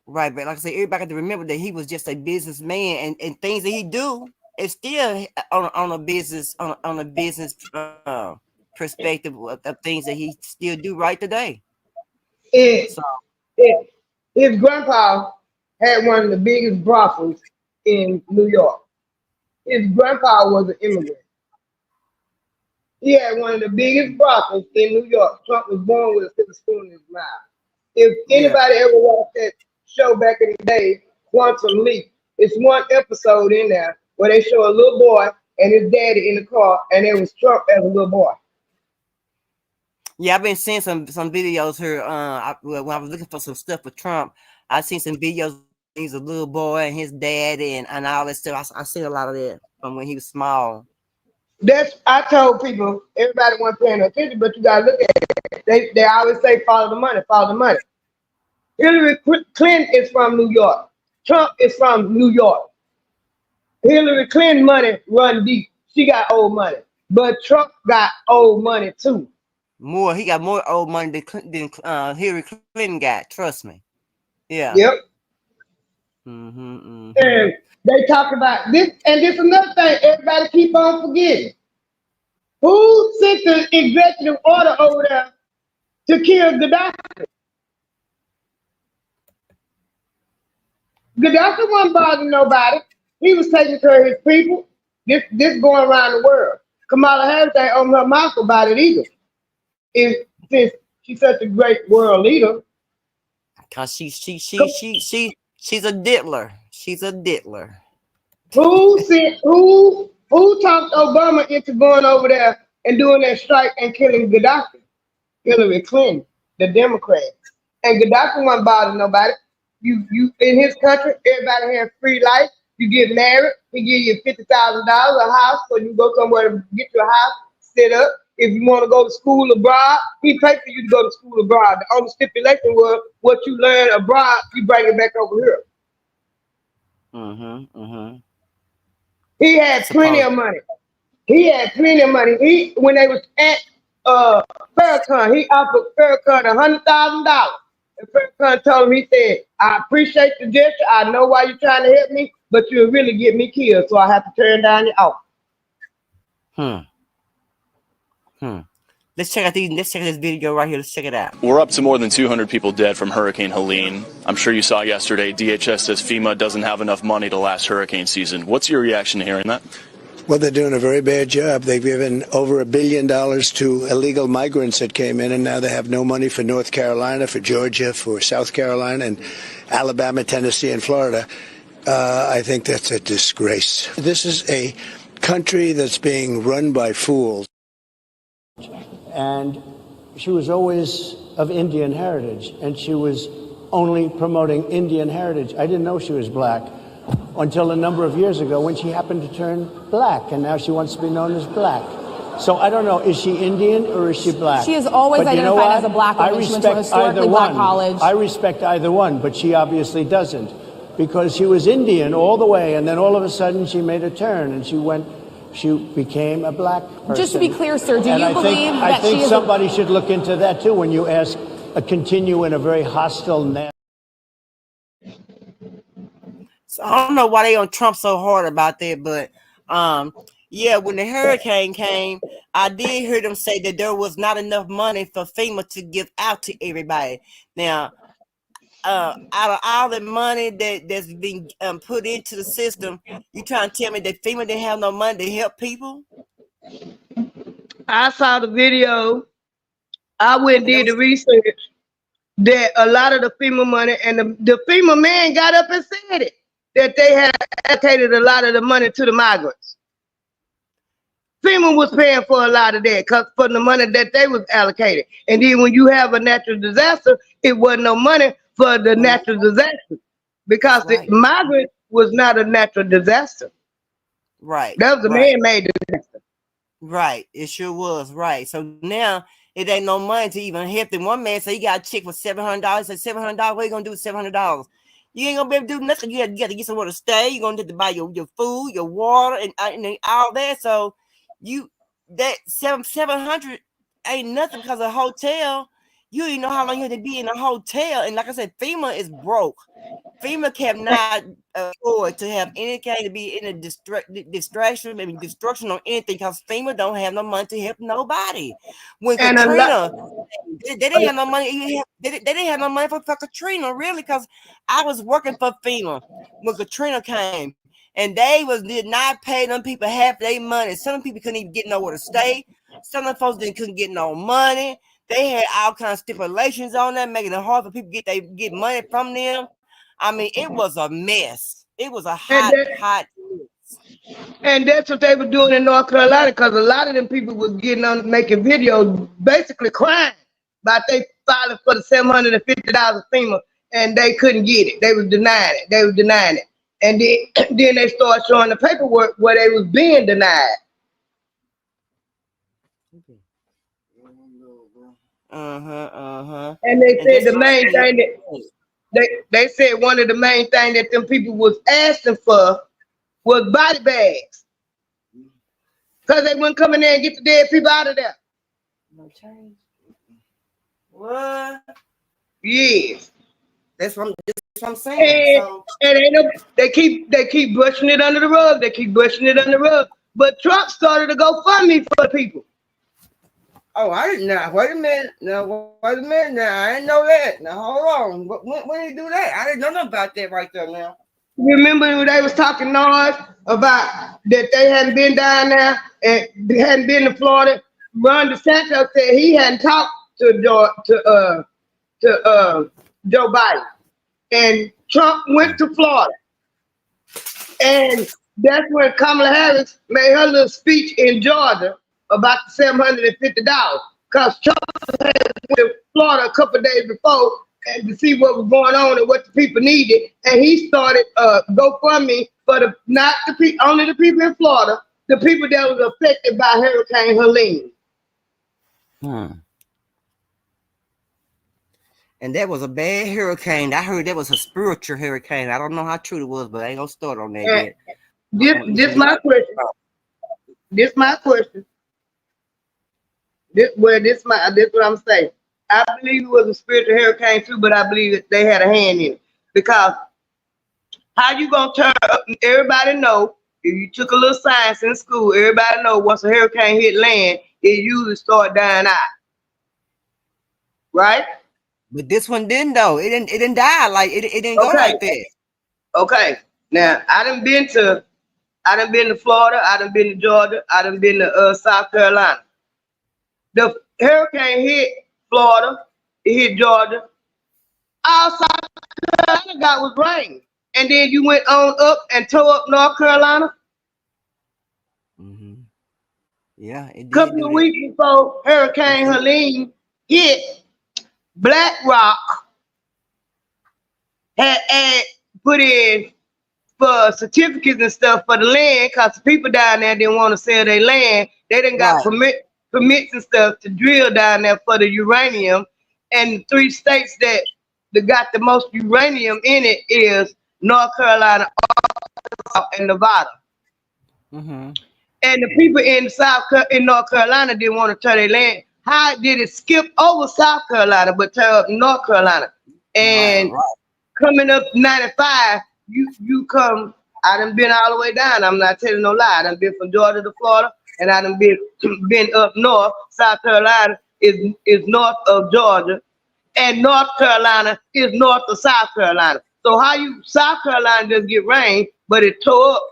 Speaker 18: Right, but like I said, everybody got to remember that he was just a businessman, and things that he do is still on a business perspective of things that he still do right today.
Speaker 15: His grandpa had one of the biggest brothels in New York. His grandpa was an immigrant. He had one of the biggest brothels in New York. Trump was born with a silver spoon in his mouth. If anybody ever watched that show back in the day, Quantum Leap, it's one episode in there where they show a little boy and his daddy in the car, and it was Trump as a little boy.
Speaker 18: Yeah, I've been seeing some videos here. When I was looking for some stuff for Trump, I seen some videos. He's a little boy and his dad and all that stuff. I seen a lot of that from when he was small.
Speaker 15: I told people, everybody wasn't paying attention, but you gotta look at it. They always say follow the money, follow the money. Hillary Clinton is from New York. Trump is from New York. Hillary Clinton money run deep. She got old money. But Trump got old money too.
Speaker 18: He got more old money than Hillary Clinton got. Trust me. Yeah.
Speaker 15: Yep. And they talk about this, and this another thing everybody keep on forgetting. Who sent the executive order over there to kill Gaddafi? Gaddafi wasn't bothering nobody. He was taking care of his people. This going around the world. Kamala Harris ain't opened her mouth about it either. Since she's such a great world leader.
Speaker 18: Cause she's a diddler. She's a diddler.
Speaker 15: Who talked Obama into going over there and doing that strike and killing Gaddafi? Hillary Clinton, the Democrats. And Gaddafi wasn't bothering nobody. You in his country, everybody has free life. You get married, he give you $50,000 a house, so you go somewhere to get your house, set up. If you want to go to school abroad, he paid for you to go to school abroad. The only stipulation was what you learn abroad, you bring it back over here. He had plenty of money. When they was at Farrakhan, he offered Farrakhan $100,000. And Farrakhan told him, he said, I appreciate the gesture. I know why you're trying to help me, but you'll really get me killed, so I have to turn down your offer.
Speaker 18: Let's check out this video right here. Let's check it out.
Speaker 14: We're up to more than 200 people dead from Hurricane Helene. I'm sure you saw yesterday, DHS says FEMA doesn't have enough money to last hurricane season. What's your reaction to hearing that?
Speaker 6: Well, they're doing a very bad job. They've given over $1 billion to illegal migrants that came in, and now they have no money for North Carolina, for Georgia, for South Carolina, and Alabama, Tennessee, and Florida. I think that's a disgrace. This is a country that's being run by fools.
Speaker 5: And she was always of Indian heritage, and she was only promoting Indian heritage. I didn't know she was black until a number of years ago when she happened to turn black, and now she wants to be known as black. So I don't know, is she Indian or is she black?
Speaker 13: She has always identified as a black woman. She went to a historically black college.
Speaker 5: I respect either one, but she obviously doesn't, because she was Indian all the way, and then all of a sudden she made a turn and she became a black person.
Speaker 13: Just to be clear, sir, do you believe that
Speaker 5: I think somebody should look into that too when you ask continue in a very hostile manner.
Speaker 18: So I don't know why they on Trump so hard about that, but yeah, when the hurricane came, I did hear them say that there was not enough money for FEMA to give out to everybody. Now, out of all the money that's been put into the system, you trying to tell me that FEMA didn't have no money to help people?
Speaker 15: I saw the video. I went and did the research that a lot of the FEMA money, and the FEMA man got up and said it, that they had allocated a lot of the money to the migrants. FEMA was paying for a lot of that because for the money that they was allocated. And then when you have a natural disaster, it wasn't no money for the natural disaster because the migrant was not a natural disaster.
Speaker 18: Right.
Speaker 15: That was a man-made disaster.
Speaker 18: Right. It sure was. Right. So now it ain't no money to even help them. One man said he got a check for $700. Said $700. What are you gonna do with $700? You ain't gonna be able to do nothing. You got to get somewhere to stay. You're gonna have to buy your food, your water, and all that. So you that 700 ain't nothing because a hotel. You ain't know how long you have to be in a hotel. And like I said, FEMA is broke. FEMA cannot afford to have anything to be in a distraction, maybe destruction or anything, because FEMA don't have no money to help nobody. When Katrina, they didn't have no money. They didn't have no money for Katrina, really, because I was working for FEMA when Katrina came, and they did not pay them people half their money. Some people couldn't even get nowhere to stay. Some of the folks couldn't get no money. They had all kinds of stipulations on that, making it hard for people to get money from them. I mean, it was a mess. It was a hot mess.
Speaker 15: And that's what they were doing in North Carolina, because a lot of them people was getting on making videos, basically crying about they filing for the $750 FEMA, and they couldn't get it. They was denying it. And then they started showing the paperwork where they was being denied. And they said the main thing that they said one of the main things that them people was asking for was body bags, because they wouldn't come in there and get the dead people out of there.
Speaker 18: No change. What?
Speaker 15: Yes.
Speaker 18: That's what I'm saying.
Speaker 15: And they keep brushing it under the rug. They keep brushing it under the rug. But Trump started to go GoFundMe for people.
Speaker 18: Oh, I didn't know. Wait a minute. Now, I didn't know that. Now, hold on. When did he do that? I didn't know nothing about that right there now.
Speaker 15: Remember when they was talking noise about that they hadn't been down there and they hadn't been to Florida? Ron DeSantis said he hadn't talked to Joe Biden. And Trump went to Florida. And that's when Kamala Harris made her little speech in Georgia about the $750, because Trump had went to Florida a couple of days before and to see what was going on and what the people needed, and he started GoFundMe for only the people in Florida, the people that was affected by Hurricane Helene.
Speaker 18: And that was a bad hurricane. I heard that was a spiritual hurricane. I don't know how true it was, but I ain't gonna start on that yet.
Speaker 15: This my question. This what I'm saying. I believe it was a spiritual hurricane too, but I believe that they had a hand in it. Because how you gonna turn up? Everybody know, if you took a little science in school, everybody know once a hurricane hit land, it usually start dying out. Right?
Speaker 18: But this one didn't though. It didn't die like it didn't go like that.
Speaker 15: Okay. Now I done been to Florida, I done been to Georgia, I done been to South Carolina. The hurricane hit Florida, it hit Georgia. All South Carolina got was rain. And then you went on up and tore up North Carolina.
Speaker 18: Yeah, it did.
Speaker 15: Couple of weeks before Hurricane Helene hit, BlackRock had put in for certificates and stuff for the land because the people down there didn't want to sell their land. They didn't got permits and stuff to drill down there for the uranium. And the 3 states that got the most uranium in it is North Carolina, Arkansas, and Nevada.
Speaker 18: Mm-hmm.
Speaker 15: And the people in North Carolina didn't want to turn their land. How did it skip over South Carolina but turn up North Carolina? And coming up 95, you come. I done been all the way down. I'm not telling no lie. I done been from Georgia to Florida, and I done been up north. South Carolina is north of Georgia, and North Carolina is north of South Carolina. So how South Carolina just get rain, but it tore up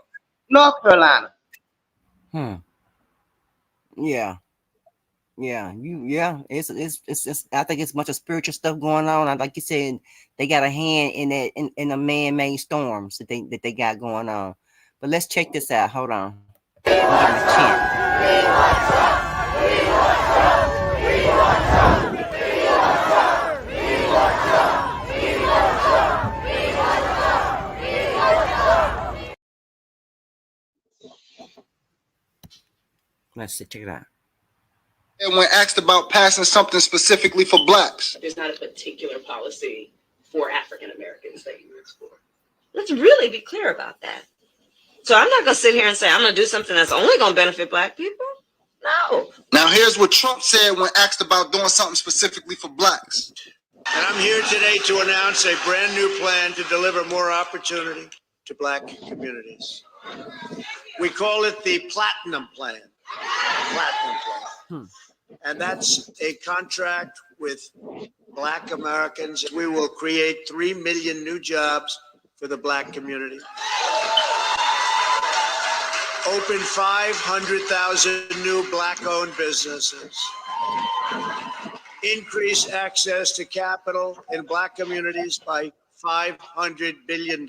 Speaker 15: North Carolina.
Speaker 18: Yeah. It's I think it's much of spiritual stuff going on. And like you said, they got a hand in that in the man-made storms that they got going on. But let's check this out. Hold on. Let's see, check it out.
Speaker 16: And when asked about passing something specifically for blacks,
Speaker 17: there's not a particular policy for African Americans that you would explore. Let's really be clear about that. So I'm not going to sit here and say I'm going to do something that's only going to benefit black people. No.
Speaker 16: Now here's what Trump said when asked about doing something specifically for blacks.
Speaker 23: And I'm here today to announce a brand new plan to deliver more opportunity to black communities. We call it the Platinum Plan. Platinum Plan. And that's a contract with black Americans. We will create 3 million new jobs for the black community. Open 500,000 new black-owned businesses. Increase access to capital in black communities by $500 billion.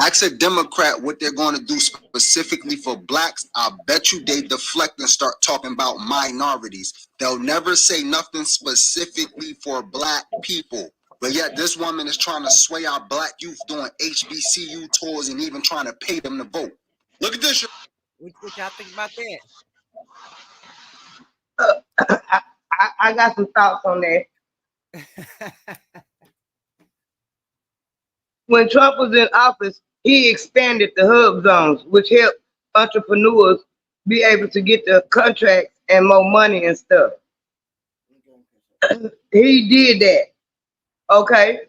Speaker 16: Ask a Democrat what they're going to do specifically for blacks. I bet you they deflect and start talking about minorities. They'll never say nothing specifically for black people. But yet this woman is trying to sway our black youth doing HBCU tours and even trying to pay them to vote. Look at this.
Speaker 18: What y'all think about
Speaker 15: that? I got some thoughts on that. When Trump was in office, he expanded the hub zones, which helped entrepreneurs be able to get the contracts and more money and stuff. He did that. Okay,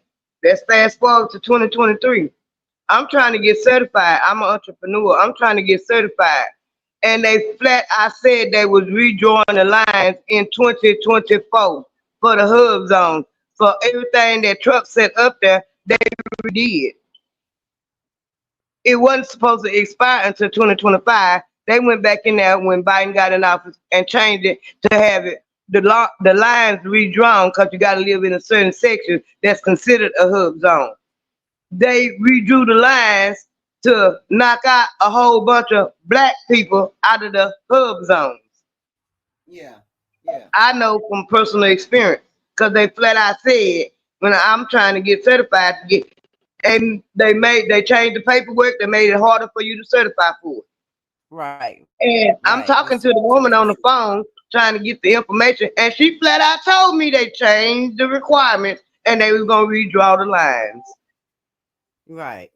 Speaker 15: let's fast forward to 2023. I'm trying to get certified. I'm an entrepreneur. I'm trying to get certified. And they flat out said they was redrawing the lines in 2024 for the hub zones. So everything that Trump set up there, they did. It wasn't supposed to expire until 2025. They went back in there when Biden got in office and changed it to have it the lines redrawn because you got to live in a certain section that's considered a hub zone. They redrew the lines to knock out a whole bunch of black people out of the hub zones.
Speaker 18: Yeah.
Speaker 15: I know from personal experience because they flat out said when I'm trying to get certified to get, and they changed the paperwork. They made it harder for you to certify for it.
Speaker 18: Right.
Speaker 15: And I'm talking to the woman on the phone trying to get the information, and she flat out told me they changed the requirements and they was gonna redraw the lines.
Speaker 18: Right.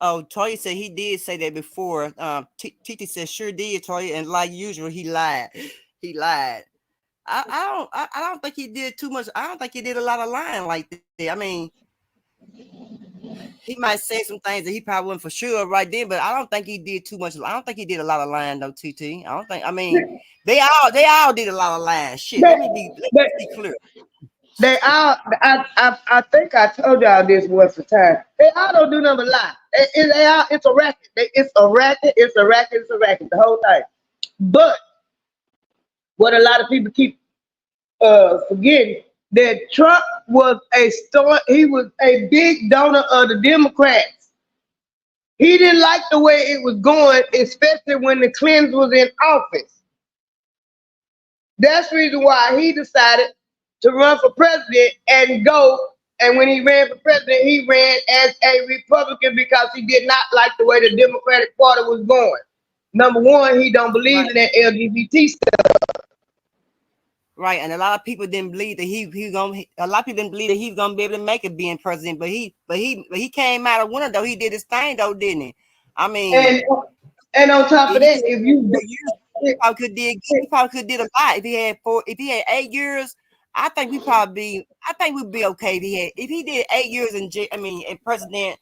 Speaker 18: Oh, Toya said he did say that before. Titi said sure did, Toya, and like usual, he lied. I don't think he did too much. I don't think he did a lot of lying like that. I mean, he might say some things that he probably wasn't for sure right then, but I don't think he did too much. I don't think he did a lot of lying though, TT. I don't think. I mean, they all did a lot of lying. Shit. Let me be clear.
Speaker 15: They all. I think I told y'all this once a time. They all don't do nothing but lie. It's a racket. It's a racket. The whole thing. But what a lot of people keep forgetting that Trump was he was a big donor of the Democrats. He didn't like the way it was going, especially when the Clintons was in office. That's the reason why he decided to run for president and go. And when he ran for president, he ran as a Republican because he did not like the way the Democratic Party was going. Number one, he don't believe in that LGBT stuff.
Speaker 18: Right, and a lot of people didn't believe that a lot of people didn't believe that he was gonna be able to make it being president, but he came out of winter though. He did his thing though, didn't he? I mean,
Speaker 15: and on top of that, if you
Speaker 18: he probably could did a lot if he had 8 years. I think we'd be okay if he did 8 years in president.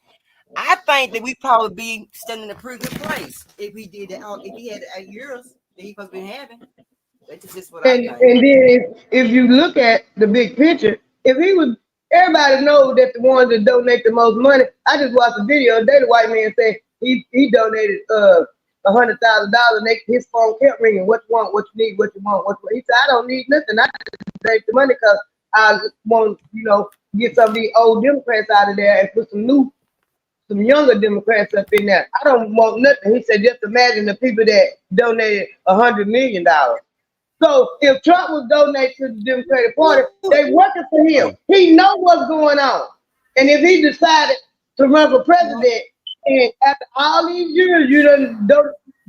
Speaker 18: I think that we'd probably be standing in a pretty good place if he did that. If he had 8 years that he supposed to be having. That's just what I think.
Speaker 15: And then if you look at the big picture, if he was, everybody knows that the ones that donate the most money. I just watched a video today. The white man said he donated $100,000, and his phone kept ringing. What you want? What you need? What you want? He said, I don't need nothing. I just donate the money because I want get some of these old Democrats out of there and put some younger Democrats up in there. I don't want nothing. He said, just imagine the people that donated $100 million. So if Trump was donating to the Democratic Party, they working for him. He know what's going on. And if he decided to run for president, and after all these years, you done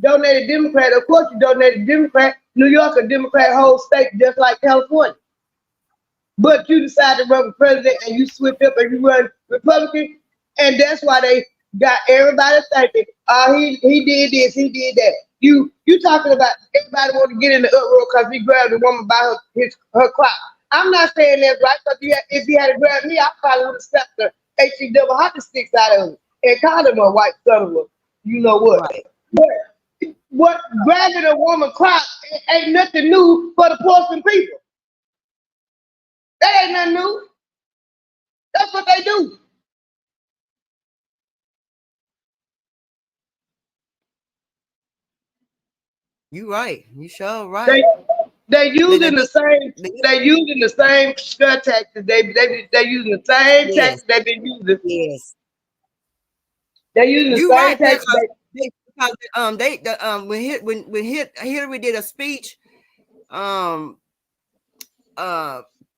Speaker 15: donated Democrat, of course you donated Democrat. New York a Democrat whole state just like California. But you decided to run for president and you switch up and you run Republican. And that's why they got everybody thinking, he did this, he did that. You talking about everybody want to get in the uproar because he grabbed a woman by her clock. I'm not saying that's right, because if he had grabbed me, I probably would have stepped the HE double hockey sticks out of him and called him a white son of a you know what. Right. But what grabbing a woman clock ain't nothing new for the Portland people. That ain't nothing new. That's what they do.
Speaker 18: You right. You sure right.
Speaker 15: They using the same scare tactics. They using the same tactics they've been using.
Speaker 18: Yes.
Speaker 15: They using the same tactics.
Speaker 18: When Hillary did a speech,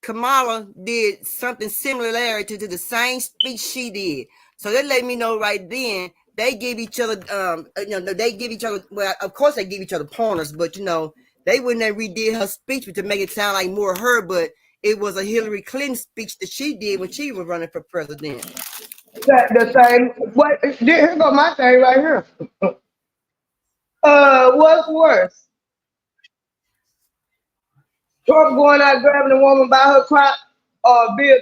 Speaker 18: Kamala did something similar to the same speech she did. So that let me know right then they give each other, they give each other. Well, of course they give each other pointers, but they wouldn't have redid her speech to make it sound like more her. But it was a Hillary Clinton speech that she did when she was running for president.
Speaker 15: The same. What? Here go my thing right here. What's worse? Trump going out grabbing a woman by her crotch, or Bill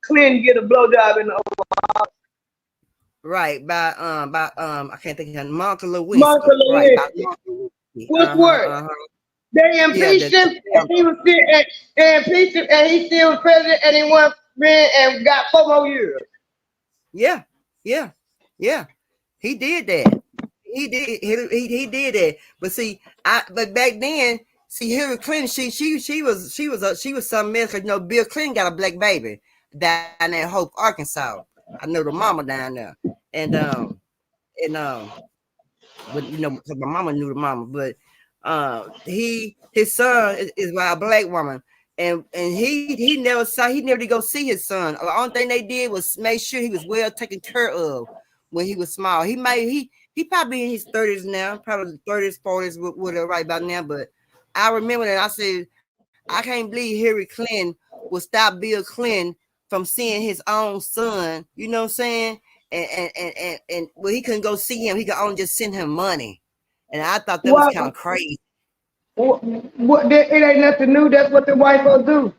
Speaker 15: Clinton get a blowjob in the Oval?
Speaker 18: Right, by I can't think of Monica Lewinsky.
Speaker 15: Right, what's worse? They impeached him, and he was still and he still was president, and he won and got 4 more years.
Speaker 18: Yeah. He did that. He did that. But see, but back then, see, Hillary Clinton, she was something else. Because Bill Clinton got a black baby down in Hope, Arkansas. I know the mama down there, but because my mama knew the mama, but his son is by a black woman, and he never did go see his son. The only thing they did was make sure he was well taken care of when he was small. He probably in his 30s now, probably 30s, 40s, whatever right about now. But I remember that I said, I can't believe Hillary Clinton would stop Bill Clinton from seeing his own son. You know what I'm saying? And well, he couldn't go see him. He could only just send him money. And I thought that was kind of crazy.
Speaker 15: It ain't nothing new. That's what the white folks do.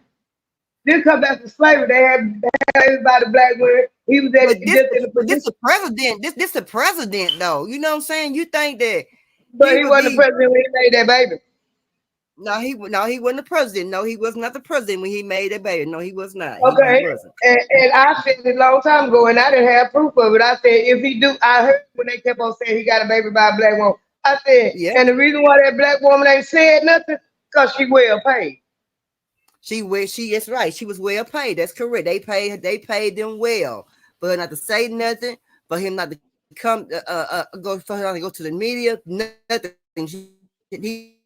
Speaker 15: This come back to slavery. They had everybody black women. He was at
Speaker 18: this the president. This the president though. You know what I'm saying? You think that?
Speaker 15: But he wasn't the president when he made that baby.
Speaker 18: No, he wasn't the president. No, he was not the president when he made that baby. No, he was not.
Speaker 15: Okay, and I said it a long time ago, and I didn't have proof of it. I said, if he do, I heard when they kept on saying he got a baby by a black woman. I said, and the reason why that black woman ain't said nothing, because she well paid.
Speaker 18: That's right. She was well paid. That's correct. They paid them well, for her not to say nothing, for him not to come, go to the media, nothing. He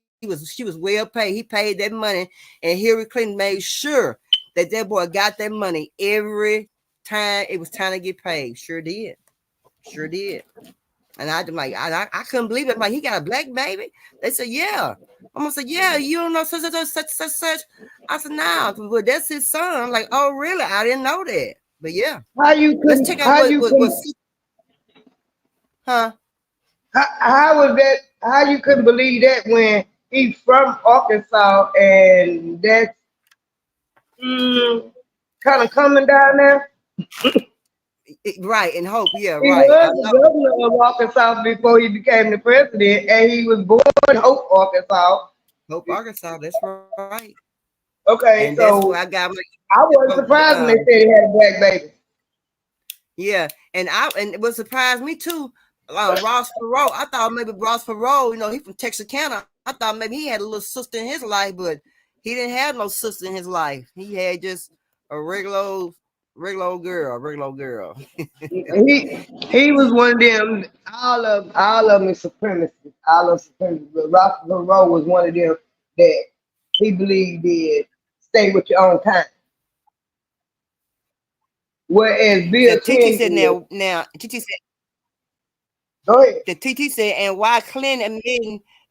Speaker 18: she was well paid. He paid that money, and Hillary Clinton made sure that boy got that money every time it was time to get paid. Sure did. And I couldn't believe it. I'm like, he got a black baby? They said, yeah. I'm gonna say, yeah, you don't know such. I said, nah, but that's his son. I'm like, oh, really? I didn't know that. But yeah. Let's check out huh?
Speaker 15: How was that? How you couldn't believe that when he's from Arkansas and that's kind of coming down there?
Speaker 18: Right, and Hope, yeah,
Speaker 15: he
Speaker 18: right.
Speaker 15: He was the governor of Arkansas before he became the president, and he was born in Hope, Arkansas.
Speaker 18: Hope, Arkansas, that's right.
Speaker 15: Okay,
Speaker 18: and
Speaker 15: so
Speaker 18: that's where I got my.
Speaker 15: I wasn't surprised when they said he had a black baby.
Speaker 18: Yeah, and it would surprise me too. Ross Perot, I thought maybe Ross Perot, you know, he from Texarkana. I thought maybe he had a little sister in his life, but he didn't have no sister in his life. He had just a regular old girl.
Speaker 15: he was one of them. All of them is supremacists. All of supremacists. But Ross Perot was one of them that he believed did stay with your own kind. Whereas Bill
Speaker 18: Clinton
Speaker 15: said
Speaker 18: now TT said.
Speaker 15: Go ahead.
Speaker 18: The TT said, and while Clinton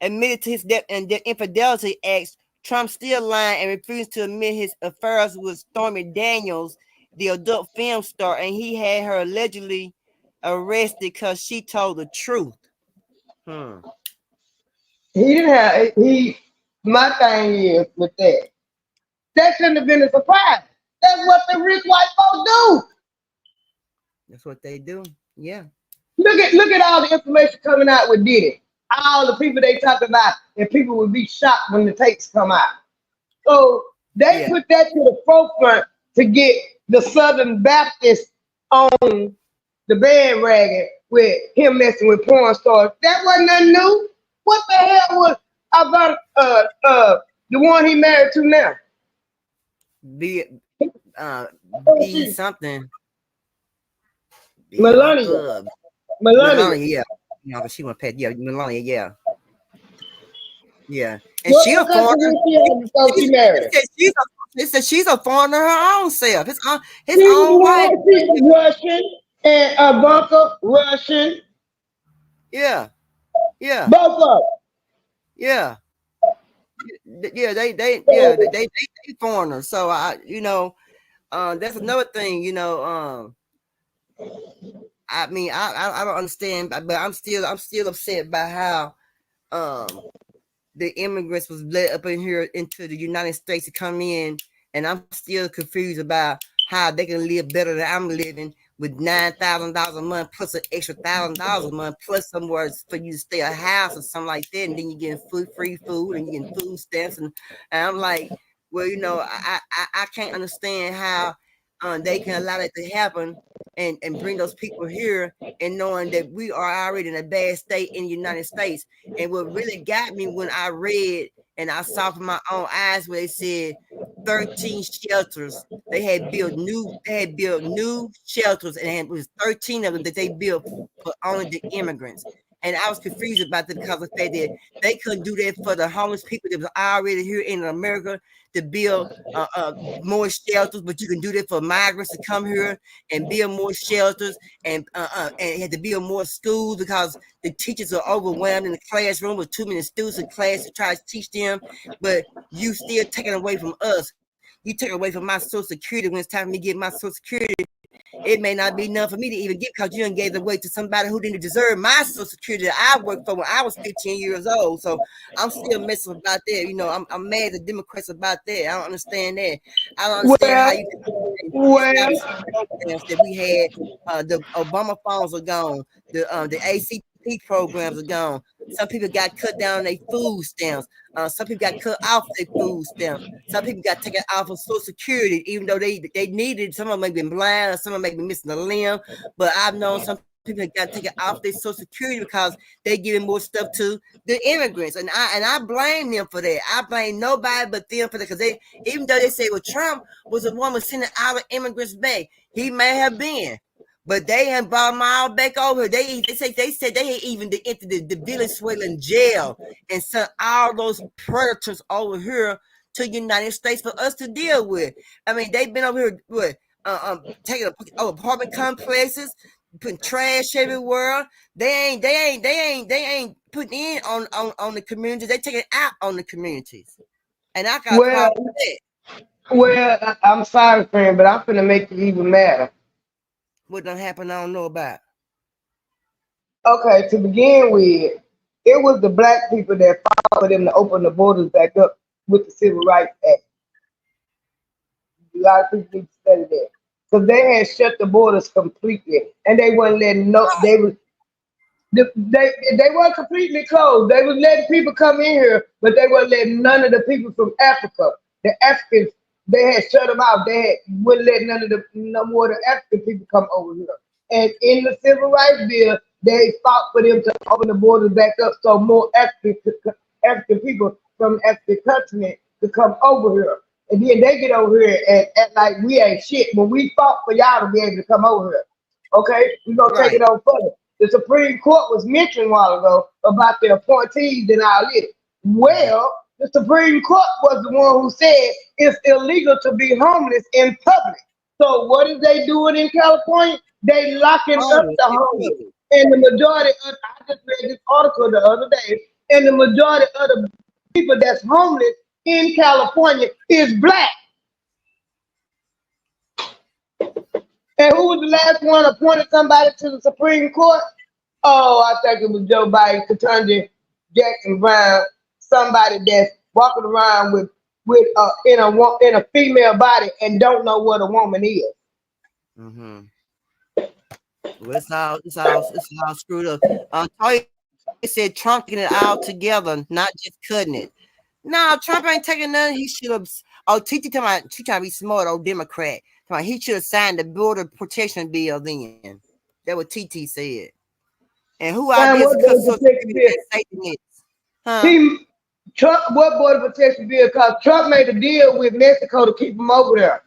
Speaker 18: admitted to his debt and the infidelity acts, Trump still lying and refused to admit his affairs with Stormy Daniels, the adult film star, and he had her allegedly arrested because she told the truth.
Speaker 15: He didn't have my thing is with that shouldn't have been a surprise. That's what the rich white folks do.
Speaker 18: That's what they do. Yeah.
Speaker 15: Look at all the information coming out with Diddy. All the people they talk about, and people would be shocked when the tapes come out. So they put that to the forefront to get the Southern Baptists on the bandwagon with him messing with porn stars. That wasn't nothing new. What the hell was about the one he married to now?
Speaker 18: Be something.
Speaker 15: Melania.
Speaker 18: Yeah. You know, she went past. Yeah, Melania. Yeah. Yeah. And she a foreigner. She's a foreigner her own self. His own wife.
Speaker 15: Russian and Ivanka Russian.
Speaker 18: Yeah. Yeah.
Speaker 15: Both of them.
Speaker 18: Yeah. Yeah, they foreigners. So that's another thing, I mean, I don't understand, but I'm still upset by how the immigrants was let up in here into the United States to come in, and I'm still confused about how they can live better than I'm living with $9,000 a month plus an extra $1,000 a month plus somewhere for you to stay a house or something like that, and then you're getting free food and you're getting food stamps, and I'm like, well, I can't understand how they can allow that to happen and bring those people here, and knowing that we are already in a bad state in the United States. And what really got me when I read and I saw from my own eyes where they said 13 shelters. They had built new shelters, and it was 13 of them that they built for only the immigrants. And I was confused about that because of the fact that they couldn't do that for the homeless people that was already here in America to build more shelters, but you can do that for migrants to come here and build more shelters and had to build more schools because the teachers are overwhelmed in the classroom with too many students in class to try to teach them. But you still taking away from us. You take away from my Social Security when it's time for me to get my Social Security. It may not be enough for me to even get because you done gave it away to somebody who didn't deserve my Social Security that I worked for when I was 15 years old. So I'm still messing about that. I'm mad at the Democrats about that. I don't understand that. I don't understand how you programs that we had. The Obama phones are gone. The ACP programs are gone. Some people got cut down on their food stamps. Some people got cut off their food stamps. Some people got taken off of Social Security, even though they needed. Some of them may be blind, or some of them may be missing a limb. But I've known some people got taken off their Social Security because they giving more stuff to the immigrants, and I blame them for that. I blame nobody but them for that, because even though they say, well, Trump was the one who sending our immigrants back, he may have been. But they have brought them all back over. They said they had even entered the Venezuelan jail and sent all those predators over here to the United States for us to deal with. I mean, they've been over here with taking apartment complexes, putting trash everywhere. They ain't putting in on the communities. They taking out on the communities. And I got a problem with that.
Speaker 15: Well, I'm sorry, friend, but I'm finna make it even madder.
Speaker 18: What done happened, I don't know about.
Speaker 15: Okay, to begin with, it was the black people that fought for them to open the borders back up with the Civil Rights Act. A lot of people need to study that. Because they had shut the borders completely. And they weren't letting they weren't completely closed. They was letting people come in here, but they weren't letting none of the people from Africa, the Africans, they had shut them out. They wouldn't let no more of the African people come over here. And in the Civil Rights Bill, they fought for them to open the borders back up so more African people from the African continent could come over here. And then they get over here and act like we ain't shit when we fought for y'all to be able to come over here. Okay? We're going to take it on further. The Supreme Court was mentioned a while ago about the appointees and all this. Well, the Supreme Court was the one who said it's illegal to be homeless in public. So what is they doing in California? They locking up the homeless. And the majority of, I just read this article the other day, and the majority of the people that's homeless in California is black. And who was the last one appointed somebody to the Supreme Court? Oh, I think it was Joe Biden, Ketanji Jackson Brown, somebody that's walking around with in a female body and don't know what a woman is.
Speaker 18: Mm-hmm. Well, it's all screwed up. Toya said Trump getting it all together, not just cutting it. No, Trump ain't taking none. He should have. Oh, Titi talking about she trying to be smart, old Democrat. He should have signed the border protection bill then. That's what TT said. And who ideas to cut Social Security safety nets? Huh?
Speaker 15: Trump, what border protection bill? Because Trump made a deal with Mexico to keep them over there.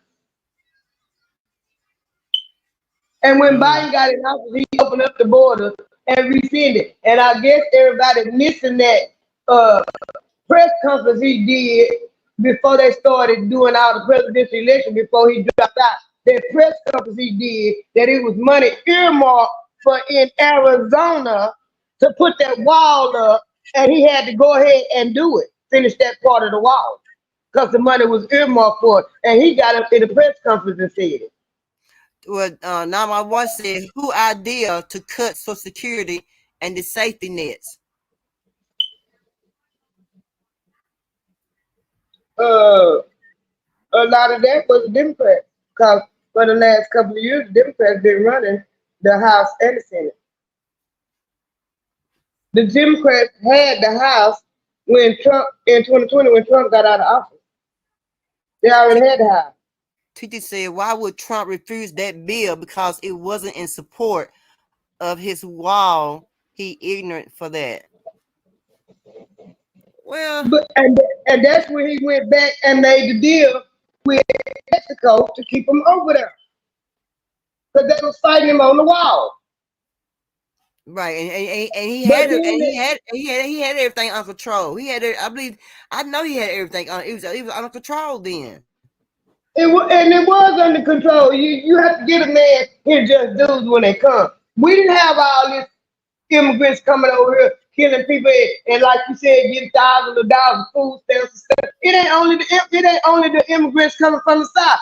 Speaker 15: And when Biden got in office, he opened up the border and rescinded. And I guess everybody missing that press conference he did before they started doing all the presidential election, before he dropped out. That press conference he did, that it was money earmarked for in Arizona to put that wall up, and he had to go ahead and do it, finish that part of the wall, because the money was earmarked for it. And he got up in the press conference and said it.
Speaker 18: Well, now my wife said, who idea to cut Social Security and the safety nets?
Speaker 15: A lot of that was Democrats, because for the last couple of years, Democrats been running the House and the Senate. The Democrats had the House when Trump, in 2020, when Trump got out of office. They already had the House.
Speaker 18: Titi said, why would Trump refuse that bill? Because it wasn't in support of his wall. He ignorant for that. Well,
Speaker 15: and that's when he went back and made the deal with Mexico to keep him over there, because they was fighting him on the wall.
Speaker 18: Right, and he had everything under control. He had, I know he had everything on. He was under control then.
Speaker 15: It was under control. You have to get a man his just dues when they come. We didn't have all this immigrants coming over here killing people, and like you said, getting thousands of dollars of food stamps and stuff. It ain't only the immigrants coming from the South.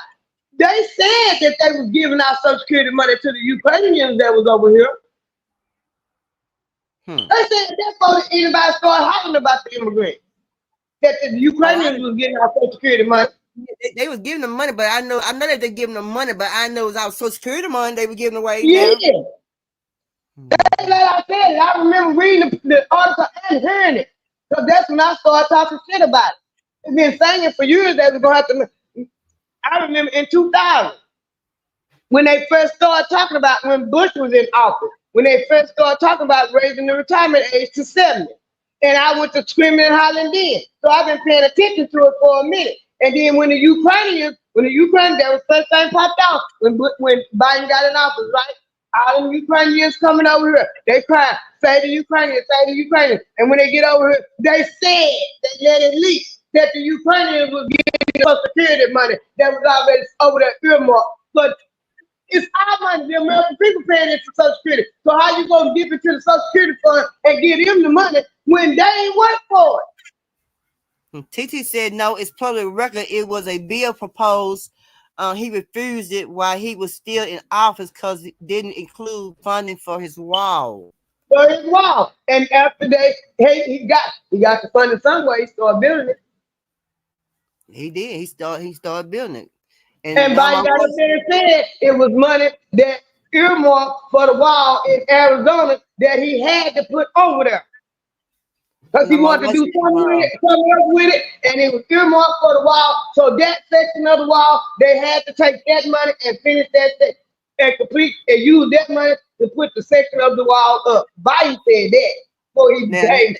Speaker 15: They said that they was giving out Social Security money to the Ukrainians that was over here. They said that's before anybody started hollering about the immigrants, that the Ukrainians was getting out Social Security money.
Speaker 18: They was giving them money, but I know that they're giving them money, but I know it was our Social Security money they were giving away.
Speaker 15: Yeah. Like I said, I remember reading the article and hearing it, because that's when I started talking shit about it. It's been saying for years that we're gonna have to. I remember in 2000 when they first started talking about, when Bush was in office, when they first started talking about raising the retirement age to 70, and I went to screaming and hollering then. So I've been paying attention to it for a minute. And then when the Ukrainians, that was the first thing popped out when Biden got in office, right? All the Ukrainians coming over here, they crying, say the Ukrainians, say the Ukrainians. And when they get over here, they said they let it leak that the Ukrainians was getting Social Security money that was already over there earmarked. But it's our money, the American people paying it for Social Security. So how you gonna give it to the Social Security fund and give them the money when they ain't work for it?
Speaker 18: TT said no, it's public record. It was a bill proposed. He refused it while he was still in office because it didn't include funding for his wall.
Speaker 15: For his wall. And after he got the funding somewhere, he started building it.
Speaker 18: He did. He started building it.
Speaker 15: And Biden got up there and said it was money that earmarked for the wall in Arizona that he had to put over there. Because he wanted to do something else with it, and it was earmarked for the wall. So that section of the wall, they had to take that money and finish that section and complete and use that money to put the section of the wall up. Biden said that before he became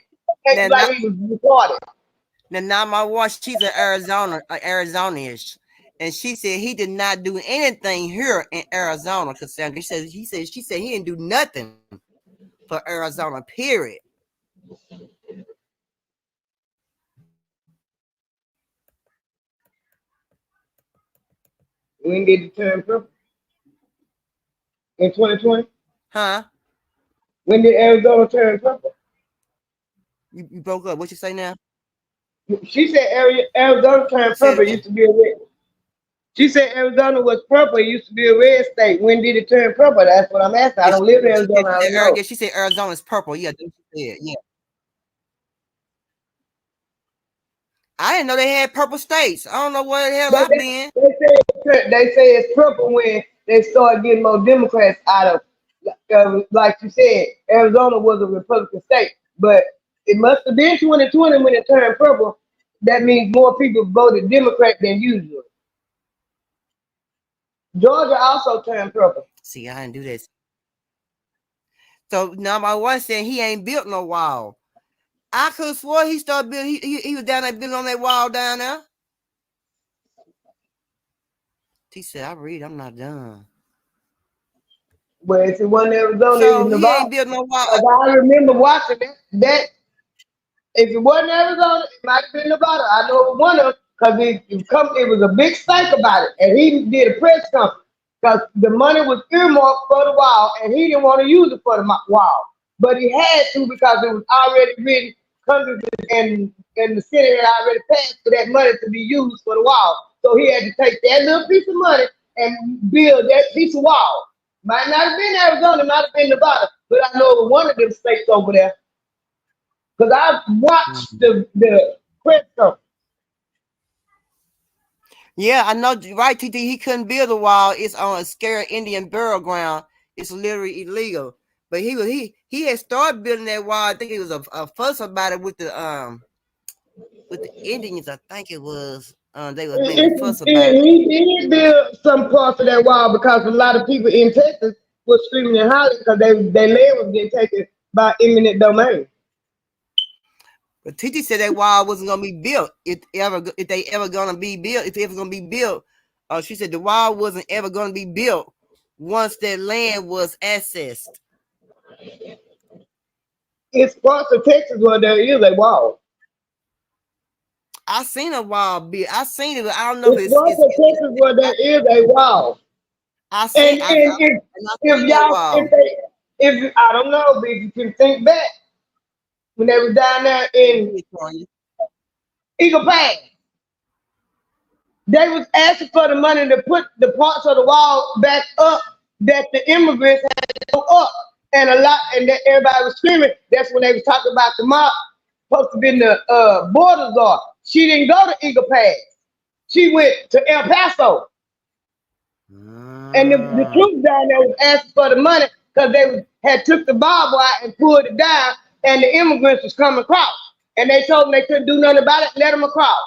Speaker 15: like he was recorded.
Speaker 18: Now my wife, she's an Arizona-ish, and she said he did not do anything here in Arizona. Cassandra, she said he didn't do nothing for Arizona. Period.
Speaker 15: When did it turn purple? In 2020?
Speaker 18: Huh?
Speaker 15: When did Arizona turn purple?
Speaker 18: You broke up. What you say now?
Speaker 15: She said Arizona turned purple. It used to be a red. She said Arizona was purple. It used to be a red state. When did it turn purple? That's what I'm asking. I don't live in Arizona. I don't know.
Speaker 18: She said Arizona is purple. Yeah, she said. Yeah. I didn't know they had purple states. I don't know where the hell I've been.
Speaker 15: They say it's purple when they start getting more Democrats out of, like you said, Arizona was a Republican state, but it must have been 2020 when it turned purple. That means more people voted Democrat than usual. Georgia also turned purple.
Speaker 18: See, I didn't do this. So now my wife said he ain't built no wall. I could have swore he started building. He was down there building on that wall down there. He said, "I read. I'm not done."
Speaker 15: But if it wasn't Arizona,
Speaker 18: so
Speaker 15: it was
Speaker 18: he
Speaker 15: Nevada.
Speaker 18: ain't built no wall.
Speaker 15: I remember watching that. If it wasn't Arizona, it might have been Nevada. I know it was one of them because it was a big stink about it, and he did a press conference because the money was earmarked for the wall, and he didn't want to use it for the wall, but he had to because it was already written. Congress and the Senate had already passed for that money to be used for the wall. So he had to take that little piece of money and build that piece of wall. Might not have been Arizona, might have been Nevada, but I know it was one of them states over there. Because I watched the press conference.
Speaker 18: Yeah, I know, right, TT, he couldn't build a wall. It's on a scared Indian burial ground. It's literally illegal. But he had started building that wall. I think it was a fuss about it with the Indians. I think it was. They were making a fuss about it.
Speaker 15: He did build some parts of that wall because a lot of people in Texas were screaming and hollering because their land was getting taken by eminent domain.
Speaker 18: But TT said that wall wasn't gonna be built if they ever gonna be built. If it ever gonna be built, she said the wall wasn't ever gonna be built once that land was accessed.
Speaker 15: It's parts of Texas where there is a wall.
Speaker 18: I seen a wall built. I seen it, but I don't know if it's
Speaker 15: parts of Texas where there is a wall.
Speaker 18: I seen.
Speaker 15: If I don't know, but if you can think back when they was down there in Eagle Pass, they was asking for the money to put the parts of the wall back up that the immigrants had to go up, and that everybody was screaming. That's when they was talking about the mob supposed to be in the border guard. She didn't go to Eagle Pass. She went to El Paso. And the troops down there was asking for the money because they had took the barbed wire and pulled it down, and the immigrants was coming across. And they told them they couldn't do nothing about it, let them across.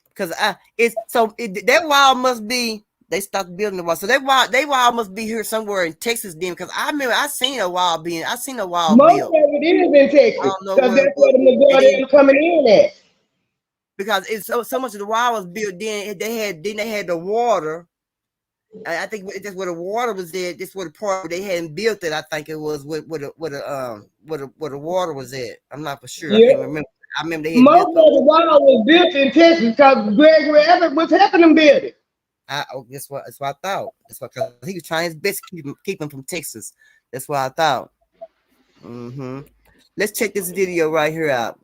Speaker 18: Because that wall must be, they stopped building the wall. So that wall must be here somewhere in Texas then. Because I remember I seen a wall built.
Speaker 15: Most of it is in Texas. Because that's where the majority of them coming in at.
Speaker 18: Because it's so much of the wall was built then. They had the water
Speaker 3: I think that's where the water was at. This where the part where they hadn't built it. I think it was where the water was at. I'm not for sure. I
Speaker 15: Yeah.
Speaker 3: can't remember. I remember they had
Speaker 15: Most
Speaker 3: built
Speaker 15: of the wall was built in Texas because Gregory Abbott was helping them build it.
Speaker 3: That's what I thought. That's what, cause he was trying his best to keep him from Texas. That's what I thought. Let's check this video right here out.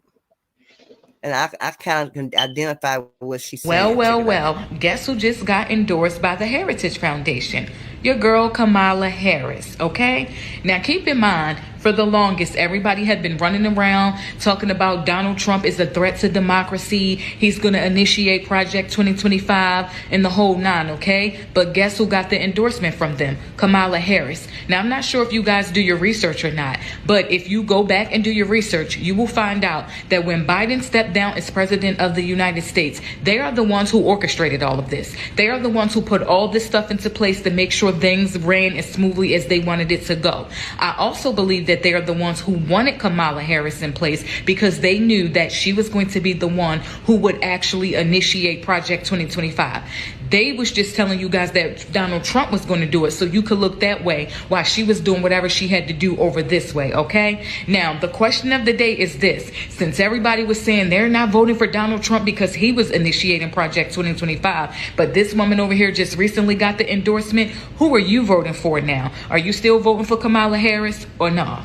Speaker 3: And I kind of can identify what she's saying.
Speaker 10: Well, guess who just got endorsed by the Heritage Foundation? Your girl Kamala Harris, okay? Now keep in mind, for the longest, everybody had been running around talking about Donald Trump is a threat to democracy. He's going to initiate Project 2025 and the whole nine, okay? But guess who got the endorsement from them? Kamala Harris. Now, I'm not sure if you guys do your research or not, but if you go back and do your research, you will find out that when Biden stepped down as president of the United States, they are the ones who orchestrated all of this. They are the ones who put all this stuff into place to make sure things ran as smoothly as they wanted it to go. I also believe that they are the ones who wanted Kamala Harris in place because they knew that she was going to be the one who would actually initiate Project 2025. They was just telling you guys that Donald Trump was going to do it so you could look that way while she was doing whatever she had to do over this way, okay? Now, the question of the day is this. Since everybody was saying they're not voting for Donald Trump because he was initiating Project 2025, but this woman over here just recently got the endorsement, who are you voting for now? Are you still voting for Kamala Harris or no?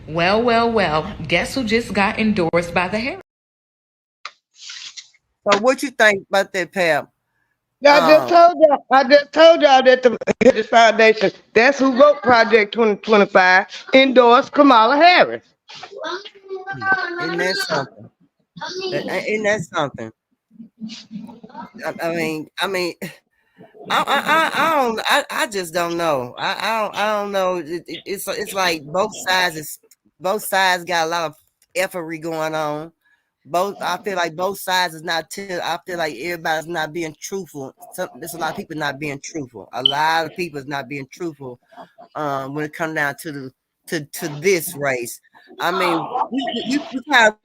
Speaker 10: Well, guess who just got endorsed by the Harris?
Speaker 3: So what you think about that, Pam?
Speaker 15: I just told y'all that the Heritage Foundation, that's who wrote Project 2025, endorsed Kamala Harris.
Speaker 3: Isn't that something? Isn't that something? I just don't know. I don't know. It's like both sides got a lot of effery going on. I feel like both sides is not. I feel like everybody's not being truthful. There's a lot of people not being truthful. A lot of people is not being truthful. When it comes down to this race. I mean,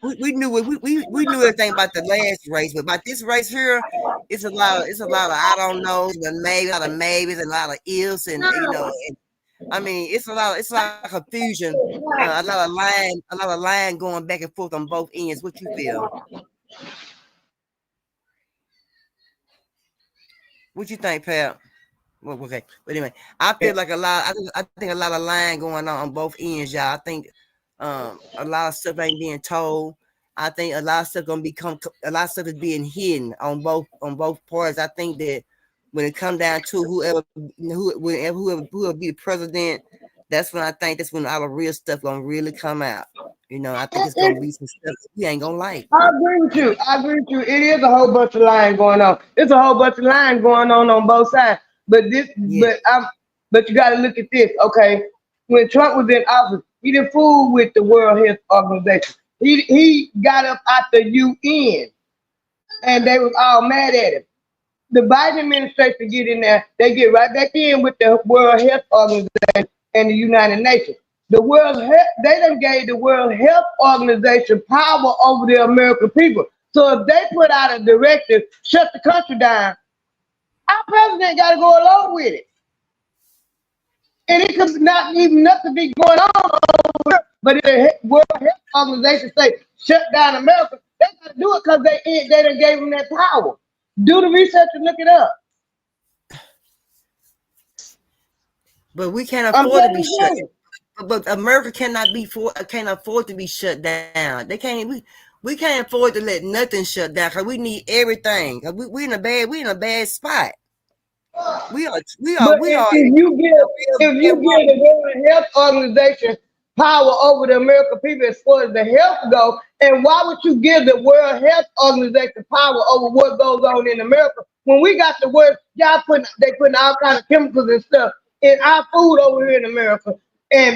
Speaker 3: we knew everything about the last race, but about this race here, it's a lot of I don't know, maybe a lot of maybes and a lot of ifs, and I mean, it's a lot of confusion, a lot of line going back and forth on both ends. What you feel? What you think, Pat? Well, okay, but anyway, I feel like I think a lot of line going on both ends, y'all. I think a lot of stuff ain't being told. I think a lot of stuff a lot of stuff is being hidden on both parts. I think that when it comes down to whoever will be the president, that's when all the real stuff gonna really come out. I think it's gonna be some stuff we ain't gonna like.
Speaker 15: I agree with you. It is a whole bunch of lying going on. It's a whole bunch of lying going on both sides. But but you got to look at this, okay? When Trump was in office, he didn't fool with the World Health Organization. He got up out the UN, and they was all mad at him. The Biden administration get in there, they get right back in with the World Health Organization and the United Nations. They done gave the World Health Organization power over the American people. So if they put out a directive, shut the country down, our president got to go along with it. And it could not even nothing be going on over here. But if the World Health Organization say shut down America, they got to do it because they done gave them that power. Do the research and look it up.
Speaker 3: But we can't afford to be shut. But America can't afford to be shut down. We can't afford to let nothing shut down because we need everything. We in a bad spot. If
Speaker 15: you give the World Health Organization power over the American people as far as the health goes, and why would you give the World Health Organization power over what goes on in America when we got the word they putting all kinds of chemicals and stuff in our food over here in America,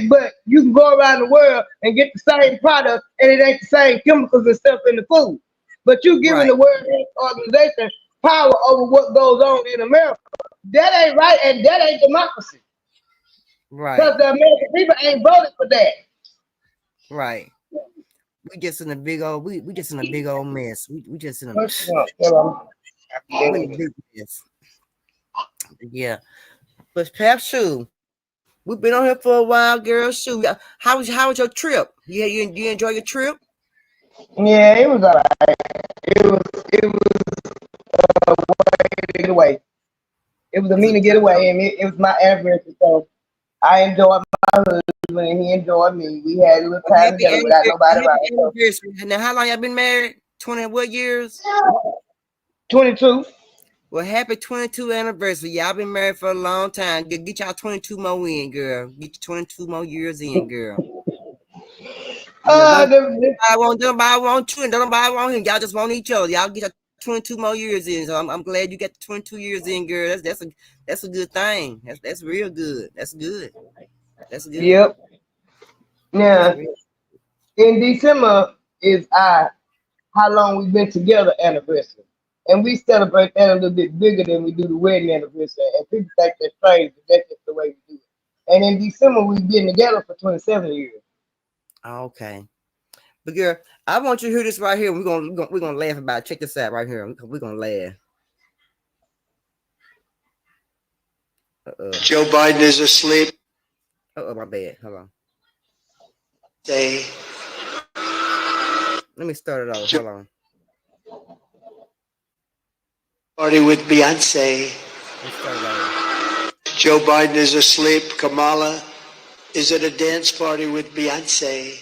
Speaker 15: but you can go around the world and get the same product and it ain't the same chemicals and stuff in the food. But you giving the World Health Organization power over what goes on in America. That ain't right, and that ain't democracy.
Speaker 3: Right.
Speaker 15: Because the American people ain't voted for that.
Speaker 3: Right. We just in a big old mess. We just in a big mess. Yeah. But perhaps shoot. We've been on here for a while, girl. Shoot. How was your trip? Yeah, you enjoy your trip?
Speaker 15: Yeah, it was all right. It was a way to get away. It was a mean to get away, and it was my anniversary, so I enjoyed my husband, and he enjoyed me. We had a little time together without nobody around.
Speaker 3: Anniversary. Now, how long y'all been married? 20 what years?
Speaker 15: 22.
Speaker 3: Well, happy 22 anniversary. Y'all been married for a long time. Get y'all 22 more in, girl. Get your 22 more years in, girl. Nobody want you, and nobody want him. Y'all just want each other. Y'all get your 22 more years in. So I'm glad you got the 22 years in, girl. That's a good thing. That's real good. That's good. That's good.
Speaker 15: Yep. Yeah. In December is how long we've been together anniversary. And we celebrate that a little bit bigger than we do the wedding anniversary. And people think that's crazy, but that's just the way we do it. And in December, we've been together for 27 years.
Speaker 3: Okay. But girl, I want you to hear this right here. We're gonna laugh about it. Check this out right here. We're gonna laugh.
Speaker 23: Joe Biden is asleep.
Speaker 3: My bad. Hold on.
Speaker 23: Say.
Speaker 3: Let me start it over. Hold on.
Speaker 23: Party with Beyonce.
Speaker 3: Let's start it over.
Speaker 23: Joe Biden is asleep. Kamala is at a dance party with Beyonce.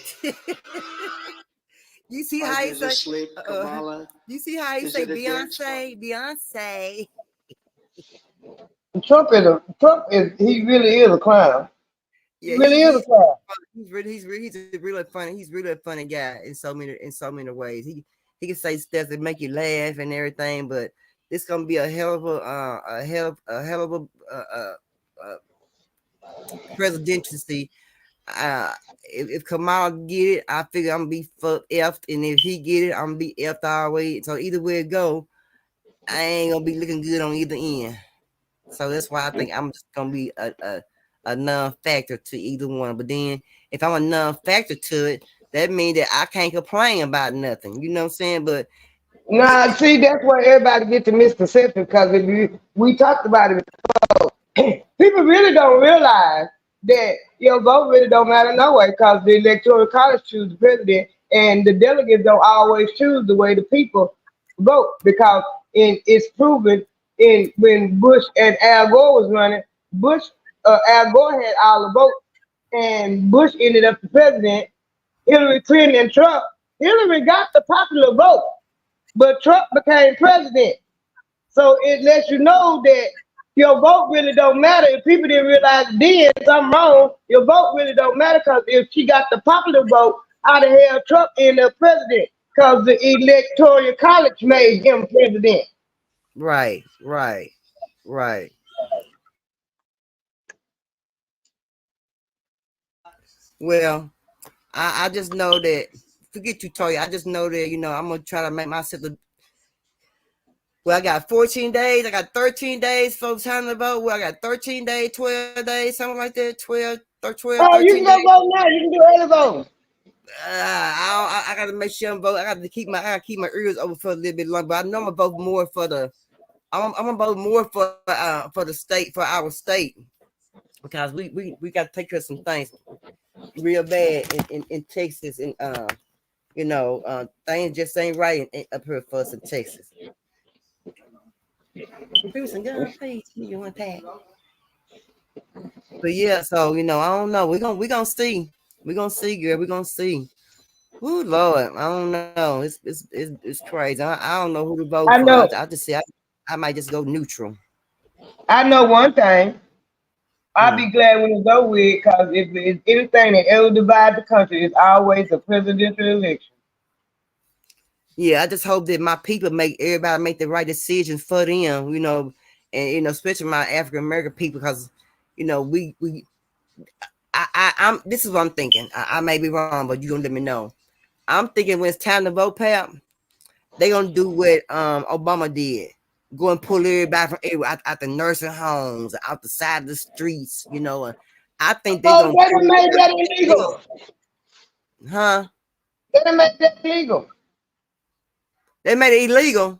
Speaker 3: You see how he say
Speaker 23: asleep. Kamala.
Speaker 3: You see how he say Beyonce? Beyonce.
Speaker 15: Trump is he really is a clown.
Speaker 3: Yeah,
Speaker 15: he really is a clown.
Speaker 3: He's a really funny guy in so many ways. He can say stuff that make you laugh and everything, but it's gonna be a hell of a presidency. If Kamala get it, I figure I'm gonna be effed, and if he get it, I'm gonna be effed all the way. So either way it go, I ain't gonna be looking good on either end. So that's why I think I'm just gonna be a non-factor to either one. But then if I'm a non-factor to it, that means that I can't complain about nothing. You know what I'm saying? But
Speaker 15: nah, see, that's where everybody gets to misconception, because we talked about it before. People really don't realize that your vote really don't matter no way, because the electoral college choose the president, and the delegates don't always choose the way the people vote, because it's proven when Bush and Al Gore was running, Al Gore had all the votes, and Bush ended up the president. Hillary Clinton and Trump, Hillary got the popular vote, but Trump became president. So it lets you know that your vote really don't matter. If people didn't realize then something wrong, your vote really don't matter, because if she got the popular vote, how the hell Trump ended up president? Because the electoral college made him president.
Speaker 3: Right. Well, I just know that, forget you, Toya. I just know that, I'm going to try to make myself well, I got 14 days. I got 13 days for time to vote. Well, I got 13 days, 12 days, something like that. 12, 13
Speaker 15: Oh, you can go vote now. You can do early vote.
Speaker 3: I got to make sure I'm vote. I got to keep my ears open for a little bit longer. But I know I'm gonna vote more for I'm gonna vote more for the state, for our state, because we got to take care of some things real bad in Texas, and things just ain't right up here for us in Texas. You want that? But yeah, so I don't know. We're gonna see. We're gonna see, girl. We're gonna see. Oh Lord, I don't know. It's crazy. I don't know who to vote for. I just say I might just go neutral.
Speaker 15: I know one thing. I'll be glad when it's over with, because if it's anything that ever divides the country, it's always a presidential election.
Speaker 3: Yeah, I just hope that my people everybody make the right decisions for them, and especially my African American people, because I'm this is what I'm thinking. I may be wrong, but you're gonna let me know. I'm thinking when it's time to vote, Pap, they gonna do what Obama did. Go and pull everybody from everywhere, out the nursing homes, out the side of the streets, I think they're gonna
Speaker 15: make that illegal.
Speaker 3: Huh?
Speaker 15: They done made that illegal.
Speaker 3: They made it illegal.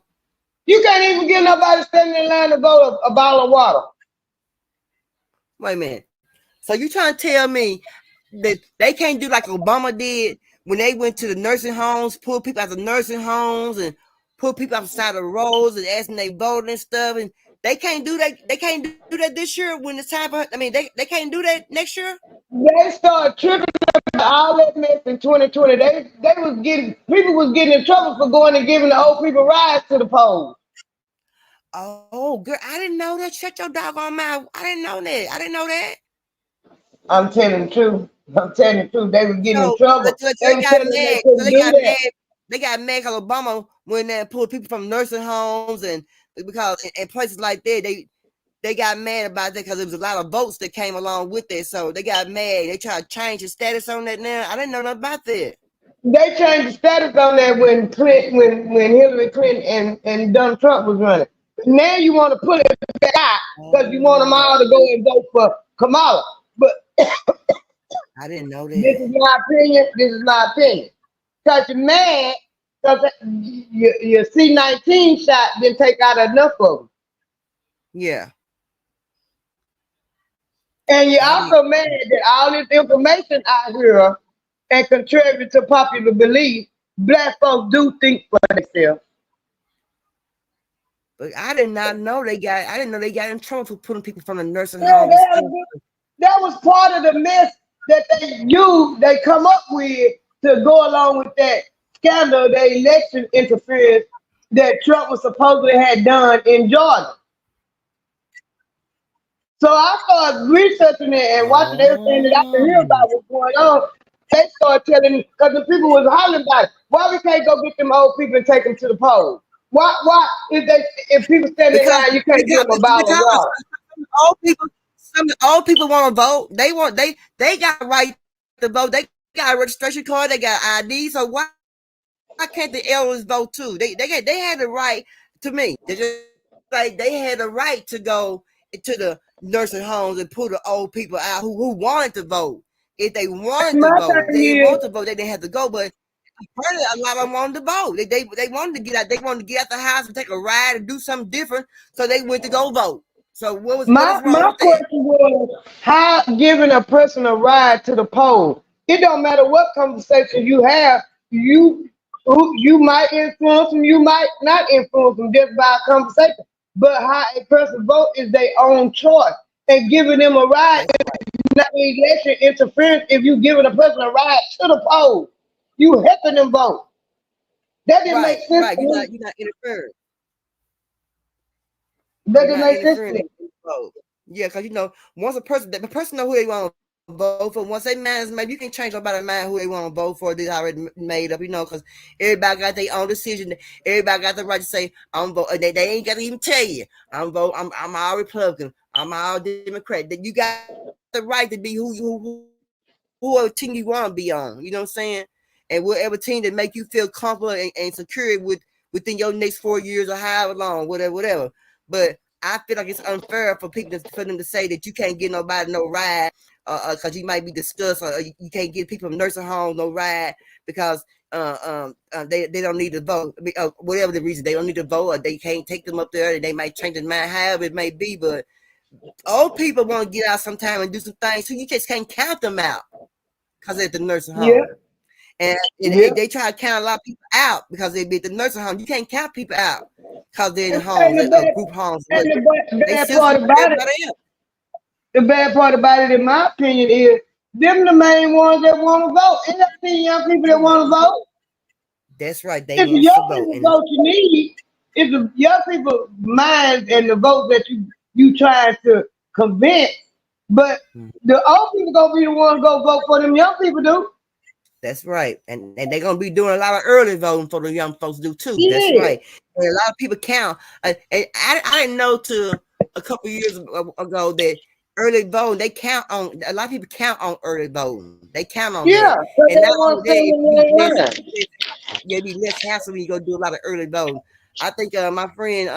Speaker 15: You can't even get nobody standing in line to vote a bottle of water.
Speaker 18: Wait a minute. So you trying to tell me that they can't do like Obama did when they went to the nursing homes, pull people out of nursing homes and pull people outside the roads and asking they vote and stuff, and they can't do that. They can't do that this year when it's time for. I mean, they can't do that next year.
Speaker 15: They started tripping all that mess in 2020. They was getting people was getting in trouble for going and giving the old people rides to the polls.
Speaker 18: Oh, girl, I didn't know that. Shut your doggone mouth. I didn't know that. I didn't know that.
Speaker 15: I'm telling the truth. I'm telling the truth. They were getting in
Speaker 18: So
Speaker 15: trouble.
Speaker 18: they got mad. So they got mad. They got mad because Obama went there and pulled people from nursing homes and because in places like that, they got mad about that because there was a lot of votes that came along with it. So they got mad. They tried to change the status on that now. I didn't know nothing about that.
Speaker 15: They changed the status on that when Hillary Clinton and Donald Trump was running. Now you want to put it back out because you want them all to go and vote for Kamala. But
Speaker 18: I didn't know that.
Speaker 15: This is my opinion. Because you're mad because your C-19 shot didn't take out enough of them.
Speaker 18: Yeah.
Speaker 15: And you're also mad that all this information out here and contrary to popular belief, black folks do think for themselves.
Speaker 18: But I did not know I didn't know they got in trouble for putting people from the nursing homes.
Speaker 15: That was part of the mess that they come up with to go along with that scandal, the election interference that Trump was supposedly had done in Georgia. So I started researching it and watching everything that I could hear about what's going on. They started telling me, because the people was hollering about it, why we can't go get them old people and take them to the polls? Why if people stand in line, you can't give them a bottle of water?
Speaker 18: Some old people want to vote. They got a right to vote. They got a registration card. They got ID. So why can't the elders vote too? They had the right to me. They had the right to go to the nursing homes and pull the old people out who wanted to vote. If they wanted to vote, they didn't want to vote. They didn't have to go. But apparently, a lot of them wanted to vote. They wanted to get out. They wanted to get out the house and take a ride and do something different. So they went to go vote. So what was wrong with
Speaker 15: my question was how giving a person a ride to the poll? It don't matter what conversation you have. You might influence them. You might not influence them just by a conversation. But how a person vote is their own choice. And giving them a ride is not election interference. If you giving a person a ride to the poll, you helping them vote. That didn't make sense.
Speaker 18: Right, you're not interfering.
Speaker 15: That didn't make sense to me.
Speaker 18: Yeah, because once the person know who they want to vote for. Once they mind is made, you can change nobody's mind who they want to vote for. They already made up, because everybody got their own decision. Everybody got the right to say I'm vote. They ain't got to even tell you I'm all Republican. I'm all Democrat. You got the right to be whoever team you want to be on. You know what I'm saying? And whatever team that make you feel comfortable and secure within your next 4 years or however long, whatever. But I feel like it's unfair for them to say that you can't get nobody no ride because you might be discussed, or you can't get people from nursing homes no ride because they don't need to vote. Whatever the reason, they don't need to vote, or they can't take them up there, and they might change their mind, however it may be. But old people want to get out sometime and do some things, so you just can't count them out because they're at the nursing home.
Speaker 15: Yeah.
Speaker 18: And they try to count a lot of people out because they be at the nursing home. You can't count people out because they're in homes, group homes.
Speaker 15: And the bad part about it, in my opinion, is them the main ones that want to vote. Ain't that the young people that want to vote?
Speaker 18: That's right. They
Speaker 15: if the young people vote you need, it's the young people minds and the votes that you trying to convince. But the old people gonna be the ones go vote for them young people do.
Speaker 18: That's right. And they're going to be doing a lot of early voting for the young folks do too.
Speaker 15: Yeah.
Speaker 18: That's right. And a lot of people count. And I didn't know till a couple of years ago that early voting, they count on, a lot of people count on early voting. They count on that. And not only that, it'd be less hassle when you go do a lot of early voting. I think my friend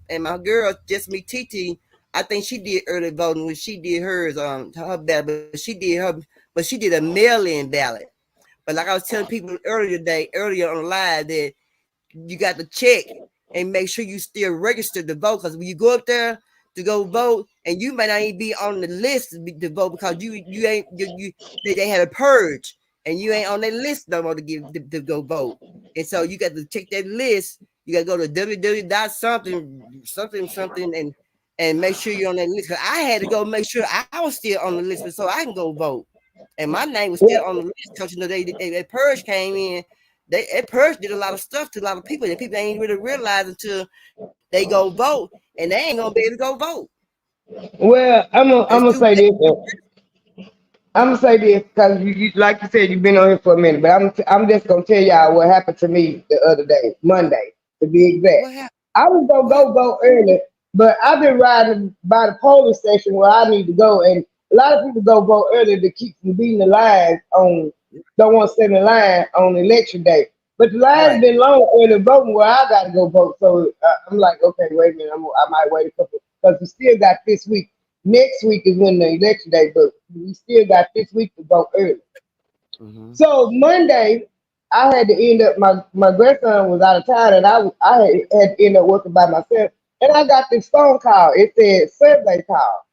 Speaker 18: and my girl, just me, TT, I think she did early voting when she did hers, her ballot, but she did a mail-in ballot. But like I was telling people earlier on the live, that you got to check and make sure you still registered to vote, because when you go up there,
Speaker 3: to go vote, and you might not even be on the list to vote because you ain't they had a purge, and you ain't on their list no more to go vote. And so you got to check that list. You got to go to www.something and make sure you're on that list. Cause I had to go make sure I was still on the list so I can go vote, and my name was still on the list because that purge came in. That purge did a lot of stuff to a lot of people, and people ain't really realize until they go vote, and they ain't gonna be able to go vote.
Speaker 15: Well, I'm gonna say this. I'm gonna say this because you, like you said, you've been on here for a minute, but I'm just gonna tell y'all what happened to me the other day, Monday, to be exact. I was gonna go vote early, but I've been riding by the polling station where I need to go, and a lot of people go vote early to keep from beating the lines on. Don't want to stand in line on election day, but the line's been long early voting where I got to go vote. So I'm like, okay, wait a minute, I might wait a couple because we still got this week. Next week is when the election day, but we still got this week to vote early. So Monday, I had to end up. My grandson was out of town, and I had to end up working by myself. And I got this phone call. It said survey call,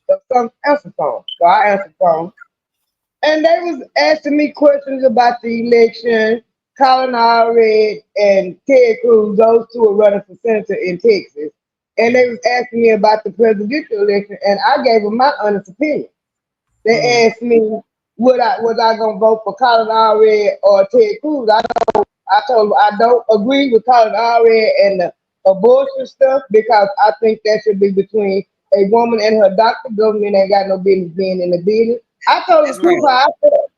Speaker 15: so some answer phone. So I answered the phone, and they was asking me questions about the election. Colin Allred and Ted Cruz, those two are running for senator in Texas. And they was asking me about the presidential election, and I gave them my honest opinion. They asked me, was I gonna vote for Colin Allred or Ted Cruz? I told them I don't agree with Colin Allred and the abortion stuff because I think that should be between a woman and her doctor. Government ain't got no business being in the business. I told the truth how I felt.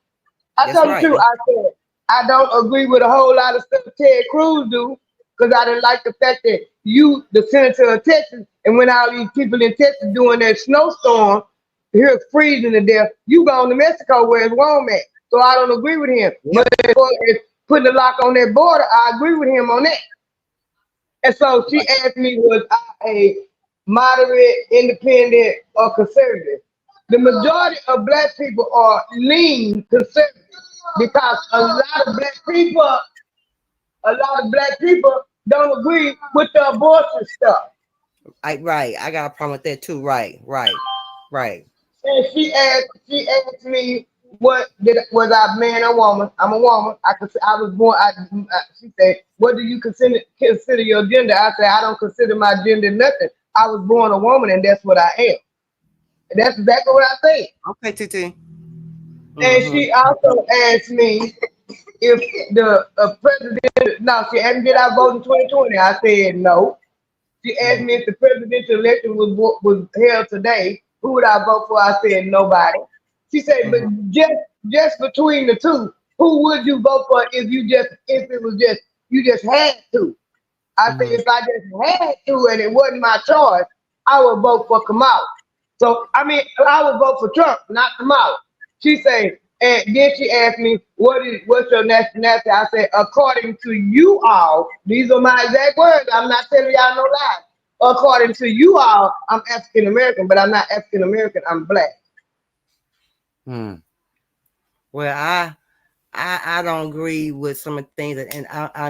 Speaker 15: I told the truth. I said I don't agree with a whole lot of stuff Ted Cruz do. Because I didn't like the fact that you, the senator of Texas, and when all these people in Texas doing that snowstorm, here it's freezing to death, you going to Mexico where it's warm at. So I don't agree with him. But as far as putting the lock on that border, I agree with him on that. And so she asked me, was I a moderate, independent, or conservative? The majority of black people are lean conservative because a lot of black people don't agree with the abortion stuff.
Speaker 3: I got a problem with that too. Right.
Speaker 15: And she asked me, was I man or woman? I'm a woman. I was born. She said, what do you consider your gender? I said, I don't consider my gender nothing. I was born a woman, and that's what I am. And that's exactly what I think.
Speaker 3: Okay, TT.
Speaker 15: And she also asked me if the president, no, she asked me did I vote in 2020? I said no. She asked me if the presidential election was held today, who would I vote for? I said nobody. She said, but just between the two, who would you vote for if you just had to? I said if I just had to and it wasn't my choice, I would vote for Kamala. So I would vote for Trump, not Kamala. She said, and then she asked me, what's your nationality? I said, according to you all, these are my exact words. I'm not telling y'all no lies. According to you all, I'm African American, but I'm not African American. I'm black.
Speaker 3: Well, I don't agree with some of the things,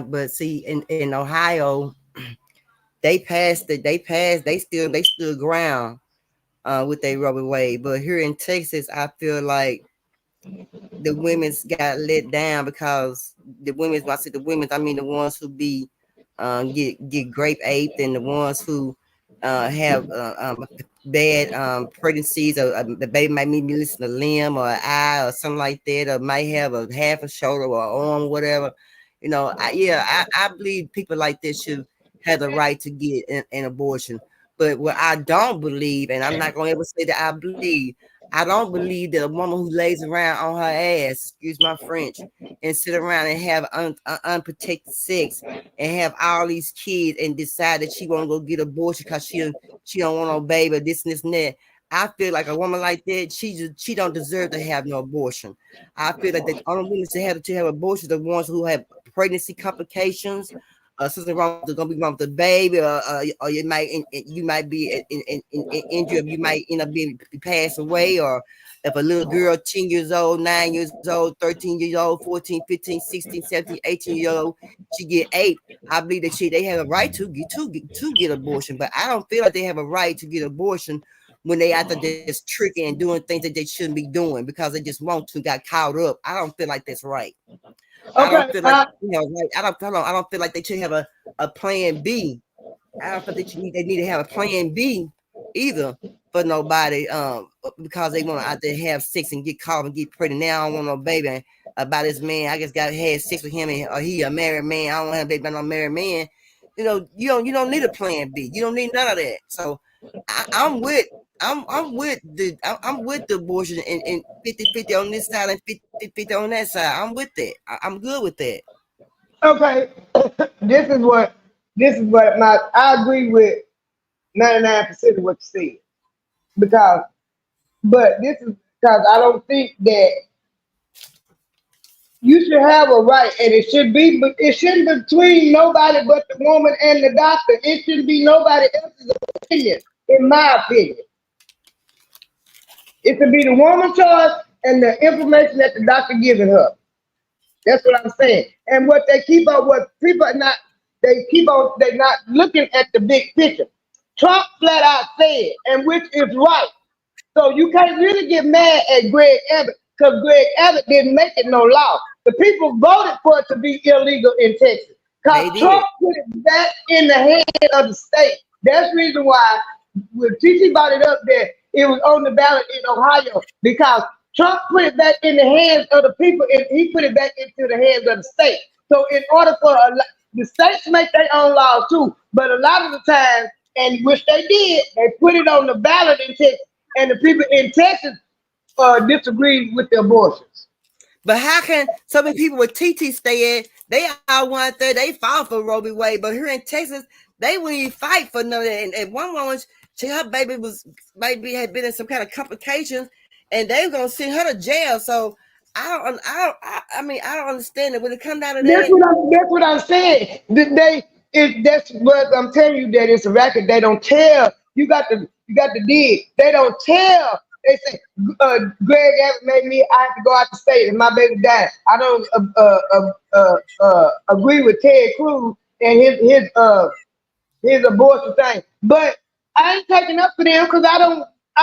Speaker 3: but see, in Ohio, they stood ground with their Roe v. Wade. But here in Texas, I feel like the women's got let down because the women's, when I say the women's, I mean the ones who be get grape aped and the ones who have bad pregnancies, or the baby might be missing a limb or an eye or something like that, or might have a half a shoulder or arm, whatever. You know, I believe people like this should have the right to get an abortion. But what I don't believe, and I'm not going to ever say that I don't believe that a woman who lays around on her ass, excuse my French, and sit around and have unprotected sex and have all these kids and decide that she want to go get abortion because she don't want no baby, this and this and that. I feel like a woman like that, she don't deserve to have no abortion. I feel like the only women to have abortion are the ones who have pregnancy complications, something wrong. There's gonna be wrong with the baby, or you might be injured. You might end up being passed away, or if a little girl, 10 years old, 9 years old, 13 years old, 14, 15, 16, 17, 18 years old, she get 8. I believe that they have a right to get abortion, but I don't feel like they have a right to get abortion when they out there just tricking and doing things that they shouldn't be doing because they just want to got caught up. I don't feel like that's right. I don't feel like I don't feel like they should have a plan B. I don't feel that they need to have a plan B either for nobody because they want to out there have sex and get caught and get pregnant. Now I don't want no baby about this man. I just got to have sex with him or he a married man. I don't want to have a baby by no married man. You know, you don't need a plan B. You don't need none of that. So I'm with the abortion and 50-50 on this side and 50-50 on that side. I'm with that. I'm good with that.
Speaker 15: Okay, this is what I agree with 99% of what you said but this is because I don't think that you should have a right, and it shouldn't be between nobody but the woman and the doctor. It shouldn't be nobody else's opinion, in my opinion. It should be the woman's choice and the information that the doctor giving her. That's what I'm saying. And what they keep on, they're not looking at the big picture. Trump flat out said, and which is right. So you can't really get mad at Greg Abbott because Greg Abbott didn't make it no law. The people voted for it to be illegal in Texas because Trump put it back in the hands of the state. That's the reason why when TC brought it up there, it was on the ballot in Ohio because Trump put it back in the hands of the people and he put it back into the hands of the state. So in order for the states make their own laws too, but a lot of the time, and which they did, they put it on the ballot in Texas, and the people in Texas disagreed with the abortions.
Speaker 3: But how can so many people with TT stay in? They all want that. They fought for Roe v. Wade, but here in Texas, they wouldn't even fight for none of that. And one woman, her baby had been in some kind of complications, and they were gonna send her to jail. So I don't understand it when it comes down to that.
Speaker 15: That's what I'm saying. That's what I'm telling you, that it's a racket. They don't tell. You got to dig. They don't tell. They say Greg Abbott made me. I have to go out the state and my baby died. I don't agree with Ted Cruz and his abortion thing. But I ain't taking up for them because I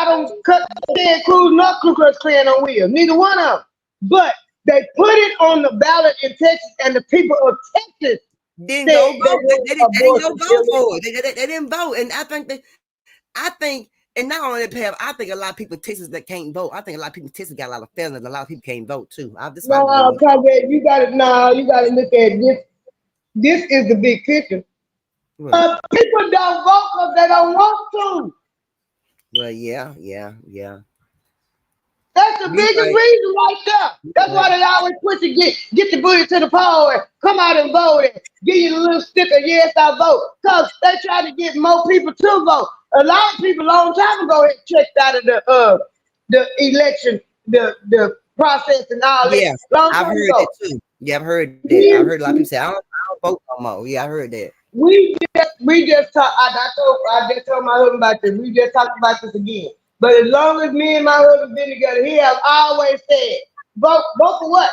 Speaker 15: don't cut Ted Cruz nor Ku Klux Klan on wheels. Neither one of them. But they put it on the ballot in Texas, and the people of Texas
Speaker 3: didn't go vote. They didn't go vote for it. They didn't vote, and I think, and not only that, I think a lot of people in Texas that can't vote. I think a lot of people in Texas got a lot of felons. A lot of people can't vote too. You got to look at this. This is the big picture. People don't vote because they don't want to. Well, yeah. That's the biggest reason right there. That's why they always push it, get the booty to the poll and come out and vote and give you a little sticker, yes, I vote. Because they try to get more people to vote. A lot of people a long time ago had checked out of the election, the process and all that. Yeah, I've heard that too. Yeah, I've heard that. I've heard a lot of people say, I don't vote no more. Yeah, I heard that. We just talked. I just told my husband about this. We just talked about this again. But as long as me and my husband been together, he have always said, vote for what?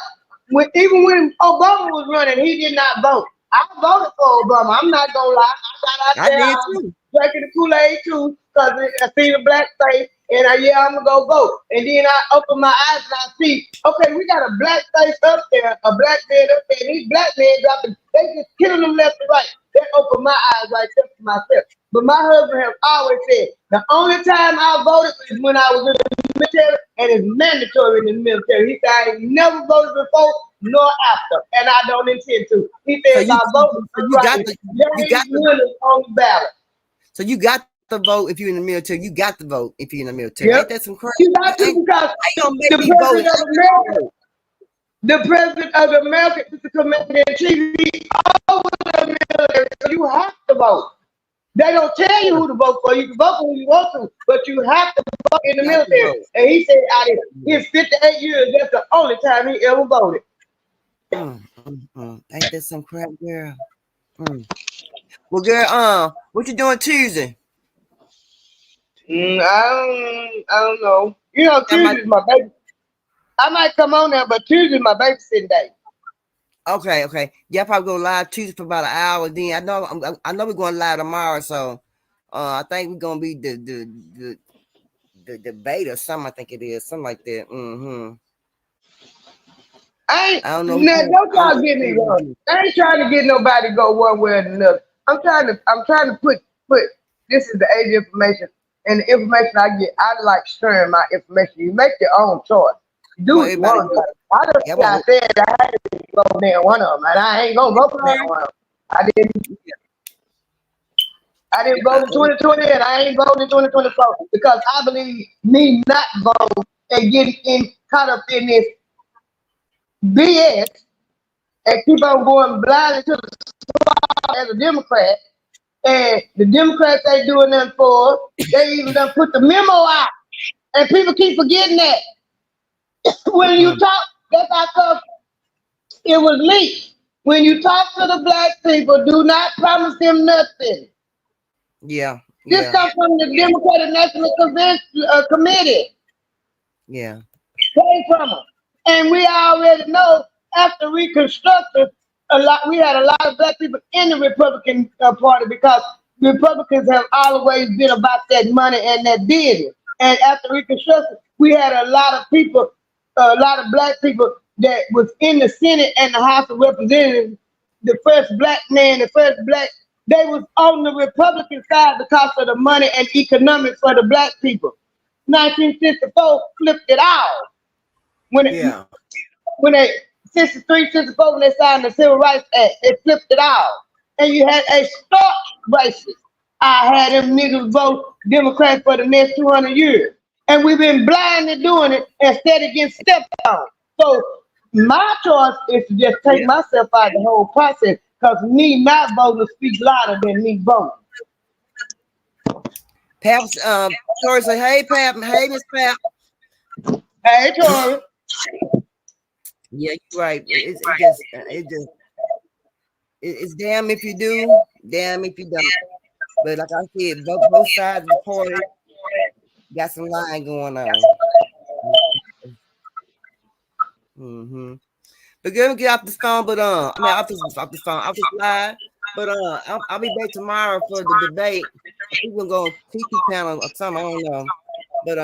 Speaker 3: Even when Obama was running, he did not vote. I voted for Obama. I'm not gonna lie. I got out there, I did too. Drinking the Kool-Aid too, because I see the black face, and I'm gonna go vote. And then I open my eyes and I see, okay, we got a black face up there, a black man up there, and these black men dropping, they just killing them left and right. That opened my eyes right there to myself. But my husband has always said, the only time I voted is when I was in the military, and it's mandatory in the military. He said, I ain't never voted before nor after, and I don't intend to. He said, so I voted on the ballot. So you got the vote if you're in the military. You got the vote if you're in the military. Yep. Ain't that some crazy? You got to, because the president of America is the commander-in-chief over the military, so you have to vote. They don't tell you who to vote for. You can vote for who you want to, but you have to vote in the military. And he said out of his 58 years, that's the only time he ever voted. Ain't that some crap, girl?
Speaker 18: Well, girl, what you doing Tuesday?
Speaker 15: I don't know. You know, Tuesday's my baby. I might come on there, but Tuesday's my babysitting day.
Speaker 18: Okay. Yeah, probably go live Tuesday for about an hour. Then I know we're going live tomorrow, so I think we're gonna be the debate or something. I think it is something like that.
Speaker 15: I
Speaker 18: don't know.
Speaker 15: Now, don't y'all get me wrong. I ain't trying to get nobody to go one way or another. I'm trying to put this is the age information, and the information I get, I like sharing my information. You make your own choice. Do what you want to do. I just said I had to go there one of them, and I ain't gonna go for that one. I didn't vote in 2020, and I ain't voting in 2024 because I believe me not voting and getting caught up in this BS and keep on going blindly to the swamp as a Democrat. And the Democrats ain't doing nothing for us. They even done put the memo out. And people keep forgetting that. When you talk, that's how come it was leaked. When you talk to the black people, do not promise them nothing.
Speaker 18: Yeah.
Speaker 15: This comes from the Democratic National Committee.
Speaker 18: Yeah.
Speaker 15: Came from them. And we already know after Reconstruction, we had a lot of black people in the Republican Party because Republicans have always been about that money and that business. And after Reconstruction, we had a lot of people, a lot of black people that was in the Senate and the House of Representatives. The first black man, they was on the Republican side because of the money and economics for the black people. 1964 flipped it all. When they 63, 64, when they signed the Civil Rights Act, they flipped it all. And you had a stark racist. I had them niggas vote Democrat for the next 200 years. And we've been blindly doing it instead of getting stepped on. So my choice is to just take myself out of the whole process because me not voting speaks louder than me voting.
Speaker 18: Pap's Tori say, hey Pap, hey Miss Pap.
Speaker 15: Hey Tori.
Speaker 18: Yeah, you're right. It's damn if you do, damn if you don't. But like I said, both sides of the party got some lying going on. But girl, get off the phone. But I mean, off this live. But I'll be back tomorrow for the debate. We're gonna go TP panel or something. I don't know. But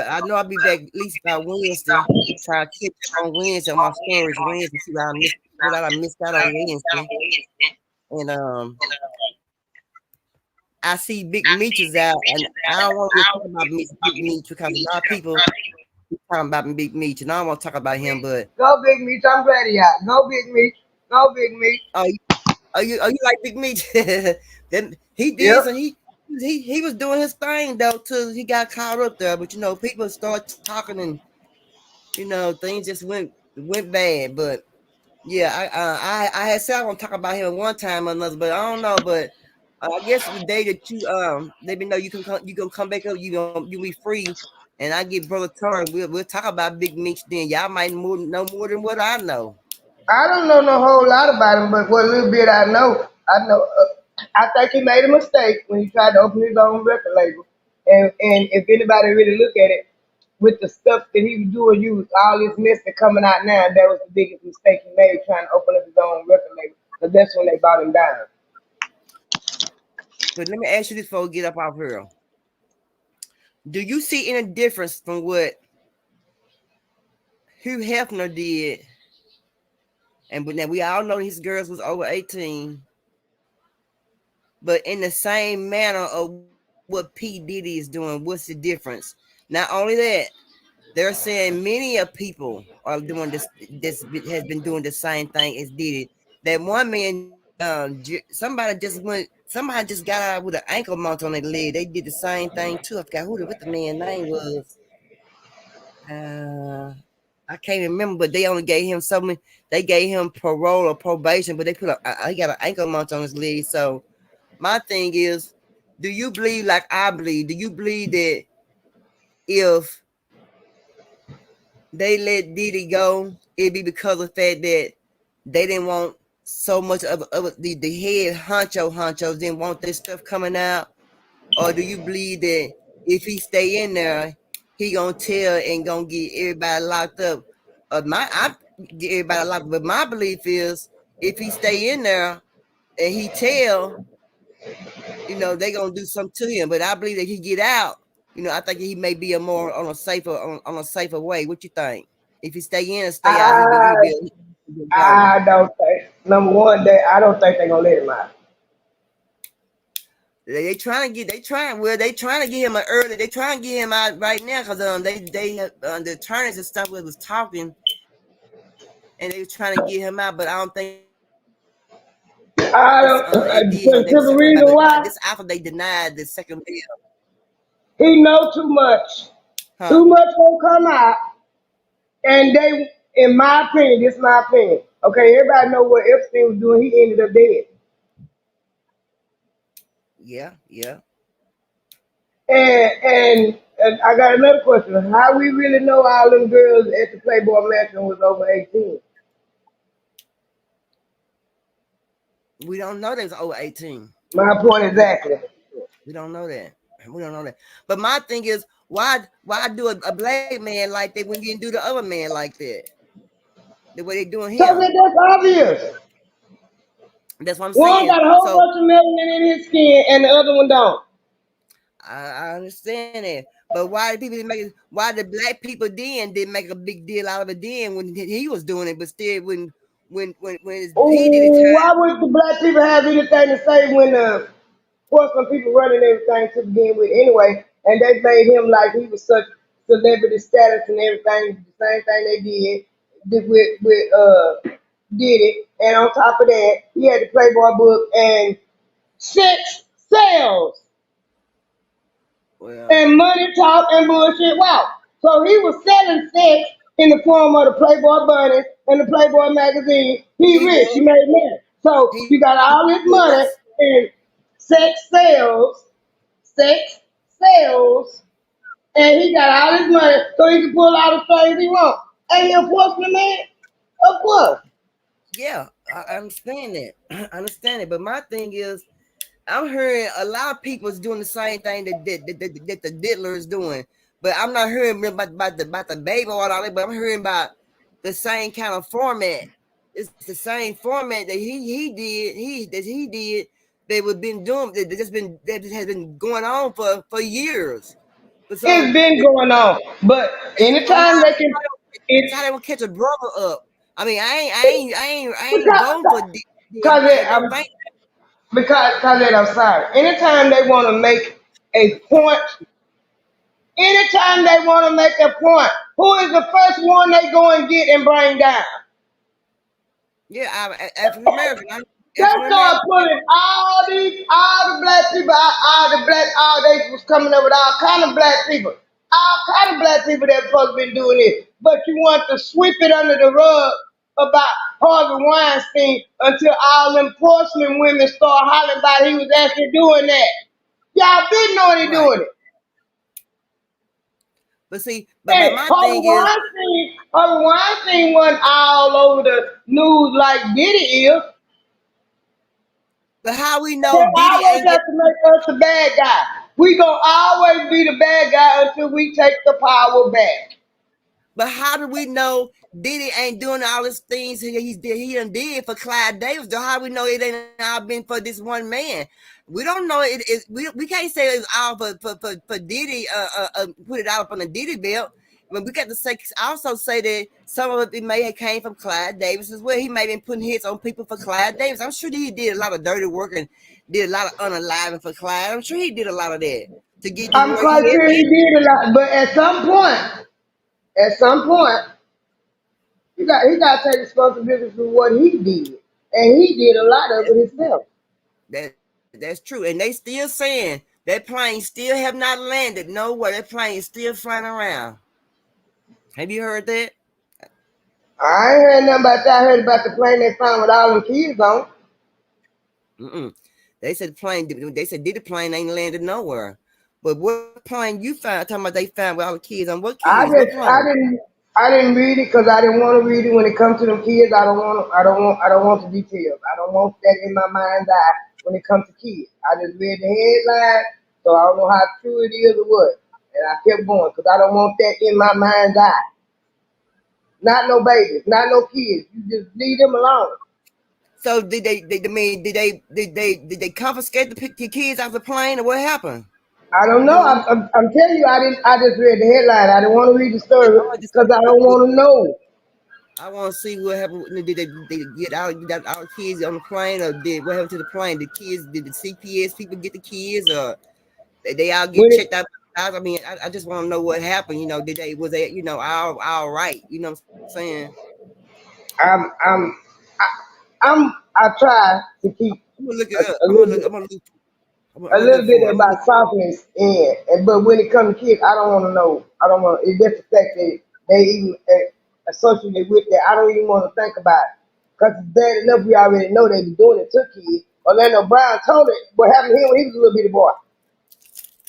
Speaker 18: I know I'll be back at least by Wednesday. Try to keep on Wednesday on my stories Wednesday. See what I missed out on Wednesday. And I see Big Meech is out, and I don't want to talk about Big Meech because a lot of people talking about Big Meech, and I don't want to talk about him. But
Speaker 15: go Big Meech, I'm ready out. Go Big Meech, go Big Meech.
Speaker 18: Are you like Big Meech? Then he did, so he was doing his thing though till he got caught up there. But people start talking, and things just went bad. But yeah, I had said I want to talk about him at one time or another, but I don't know. But I guess the day that you let me know you can come back up, you be free, and I get Brother Turn. We'll talk about Big Meech then. Y'all might know more than what I know.
Speaker 15: I don't know no whole lot about him, but what little bit I know, I think he made a mistake when he tried to open his own record label. And if anybody really look at it, with the stuff that he was doing, all this mess that coming out now, that was the biggest mistake he made trying to open up his own record label. Because that's when they brought him down.
Speaker 18: But let me ask you this before we get up off here. Do you see any difference from what Hugh Hefner did? But now we all know his girls was over 18. But in the same manner of what P. Diddy is doing, what's the difference? Not only that, they're saying many of people are doing this has been doing the same thing as Diddy. That one man, somebody just got out with an ankle mount on their leg. They did the same thing too. I forgot what the man's name was. I can't remember, but they only gave him something. They gave him parole or probation, but they put he got an ankle mount on his leg. So my thing is, do you believe like I believe? Do you believe that if they let Diddy go, it'd be because of the fact that they didn't want
Speaker 3: so much of the head honchos didn't want this stuff coming out? Or do you believe that if he stay in there, he gonna tell and gonna get everybody locked up? I get everybody locked up, but my belief is if he stay in there and he tell, they gonna do something to him. But I believe that he get out, I think he may be on a safer way. What you think? If he stay in and stay out,
Speaker 15: I don't think. Number one, I don't think they're gonna let him out.
Speaker 3: They trying to get him they trying to get him out right now because the attorneys and stuff was talking and they were trying to get him out, but I don't think
Speaker 15: I don't. For the reason why
Speaker 3: this after they denied the second bill.
Speaker 15: He know too much.
Speaker 3: Huh?
Speaker 15: Too much will come out, and they, in my opinion, this is my opinion. Okay, everybody know what Epstein was doing. He ended up dead.
Speaker 3: Yeah.
Speaker 15: And I got another question. How we really know all them girls at the Playboy Mansion was over 18?
Speaker 3: We don't know they was over 18.
Speaker 15: My point exactly.
Speaker 3: We don't know that. But my thing is, why do a black man like that when you didn't do the other man like that? The way they doing him.
Speaker 15: So that's obvious.
Speaker 3: That's what I'm
Speaker 15: saying. One got a whole bunch of melanin in his skin, and the other one don't.
Speaker 3: I understand that, but why the black people then didn't make a big deal out of it then when he was doing it, but still when he did it?
Speaker 15: Why would the black people have anything to say when course some people running everything to begin with anyway, and they made him like he was such celebrity status and everything, the same thing they did with did it, and on top of that, he had the Playboy book and sex sells. And money talk and bullshit walk. So he was selling sex in the form of the Playboy bunnies and the Playboy magazine. He rich, he made money. So you got all this money and sex sells, and he got all this money so he can pull all the things he wants. Ain't he a enforcement man? Of course.
Speaker 3: Yeah, I understand that. I understand it, but my thing is, I'm hearing a lot of people is doing the same thing that the diddler is doing, but I'm not hearing about the baby or all that. But I'm hearing about the same kind of format. It's the same format that he did. They would been doing that has been going on for years.
Speaker 15: It's been going on, but anytime they can,
Speaker 3: it's how they will catch a brother up. I mean, I ain't going for
Speaker 15: because I'm sorry. Anytime they want to make a point, who is the first one they go and get and bring down?
Speaker 3: Yeah, African American.
Speaker 15: They start pulling all the black people, all they was coming up with all kind of black people. All kind of black people that supposed to been doing it. But you want to sweep it under the rug about Harvey Weinstein until all them porcelain women start hollering about he was actually doing that. Y'all been knowing he doing it.
Speaker 3: But see, but my thing is,
Speaker 15: Harvey Weinstein wasn't all over the news like Diddy is.
Speaker 3: But how we know
Speaker 15: Diddy always have to make us the bad guy. We gonna always be the bad guy until we take the power back.
Speaker 3: But how do we know Diddy ain't doing all these things he done did for Clyde Davis? So how we know it ain't all been for this one man? We don't know it. We can't say it's all for Diddy. Put it out up on the Diddy belt. But we got to also say that some of it may have came from Clyde Davis as well. He may have been putting hits on people for Clyde Davis. I'm sure he did a lot of dirty work and did a lot of unaliving for Clyde. I'm sure he did a lot of that to get.
Speaker 15: I'm quite sure he did a lot, but at some point, he got to take responsibility for what he did, and he did a lot of it himself.
Speaker 3: That's true, and they still saying that plane still have not landed nowhere. That plane is still flying around. Have you heard that?
Speaker 15: I ain't heard nothing about that. I heard about the plane they found with all them kids on.
Speaker 3: They said the plane ain't landed nowhere. But what plane you found? Talking about they found with all the kids on what kids?
Speaker 15: I didn't I didn't read it because I didn't want to read it. When it comes to them kids, I don't want the details. I don't want that in my mind's eye when it comes to kids. I just read the headline, so I don't know how true it is or what. And I kept going because I don't want that in my mind's eye. Not no babies, not no kids. You just leave them alone.
Speaker 18: So did they confiscate the kids off the plane, or what happened?
Speaker 15: I don't know. I'm telling you, I didn't. I just read the headline. I didn't want to read the story because I don't want to know.
Speaker 18: I want to see what happened. Did they get all the kids on the plane, or what happened to the plane? Did the CPS people get the kids, or they all get checked out? I mean, I just want to know what happened. Was they all right? You know what I'm saying?
Speaker 15: I try to keep
Speaker 18: I'm gonna look it up.
Speaker 15: a little bit about softness but when it comes to kids, I don't want to know. I don't want. It's just the fact that they even associate with that. I don't even want to think about it because it's bad enough. We already know they be doing it to kids. Orlando Brown told it what happened to him when he was a little bitty boy.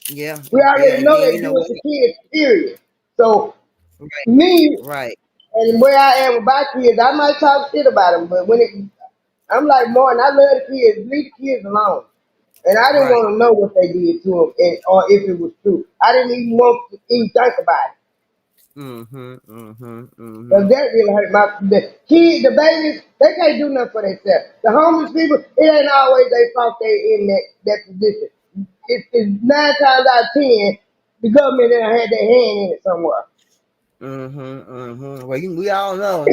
Speaker 18: Yeah,
Speaker 15: we already know they do it to kids. Period. So me, and where I am with my kids, I might talk shit about them, but I'm like Martin. I love the kids. Leave the kids alone. And I didn't want to know what they did to him, or if it was true. I didn't even want to even think about it. Because that really hurt the kids, the babies. They can't do nothing for themselves. The homeless people, it ain't always their fault they in that position. It's 9 times out of 10, the government done had their hand in it somewhere.
Speaker 18: Well, we all know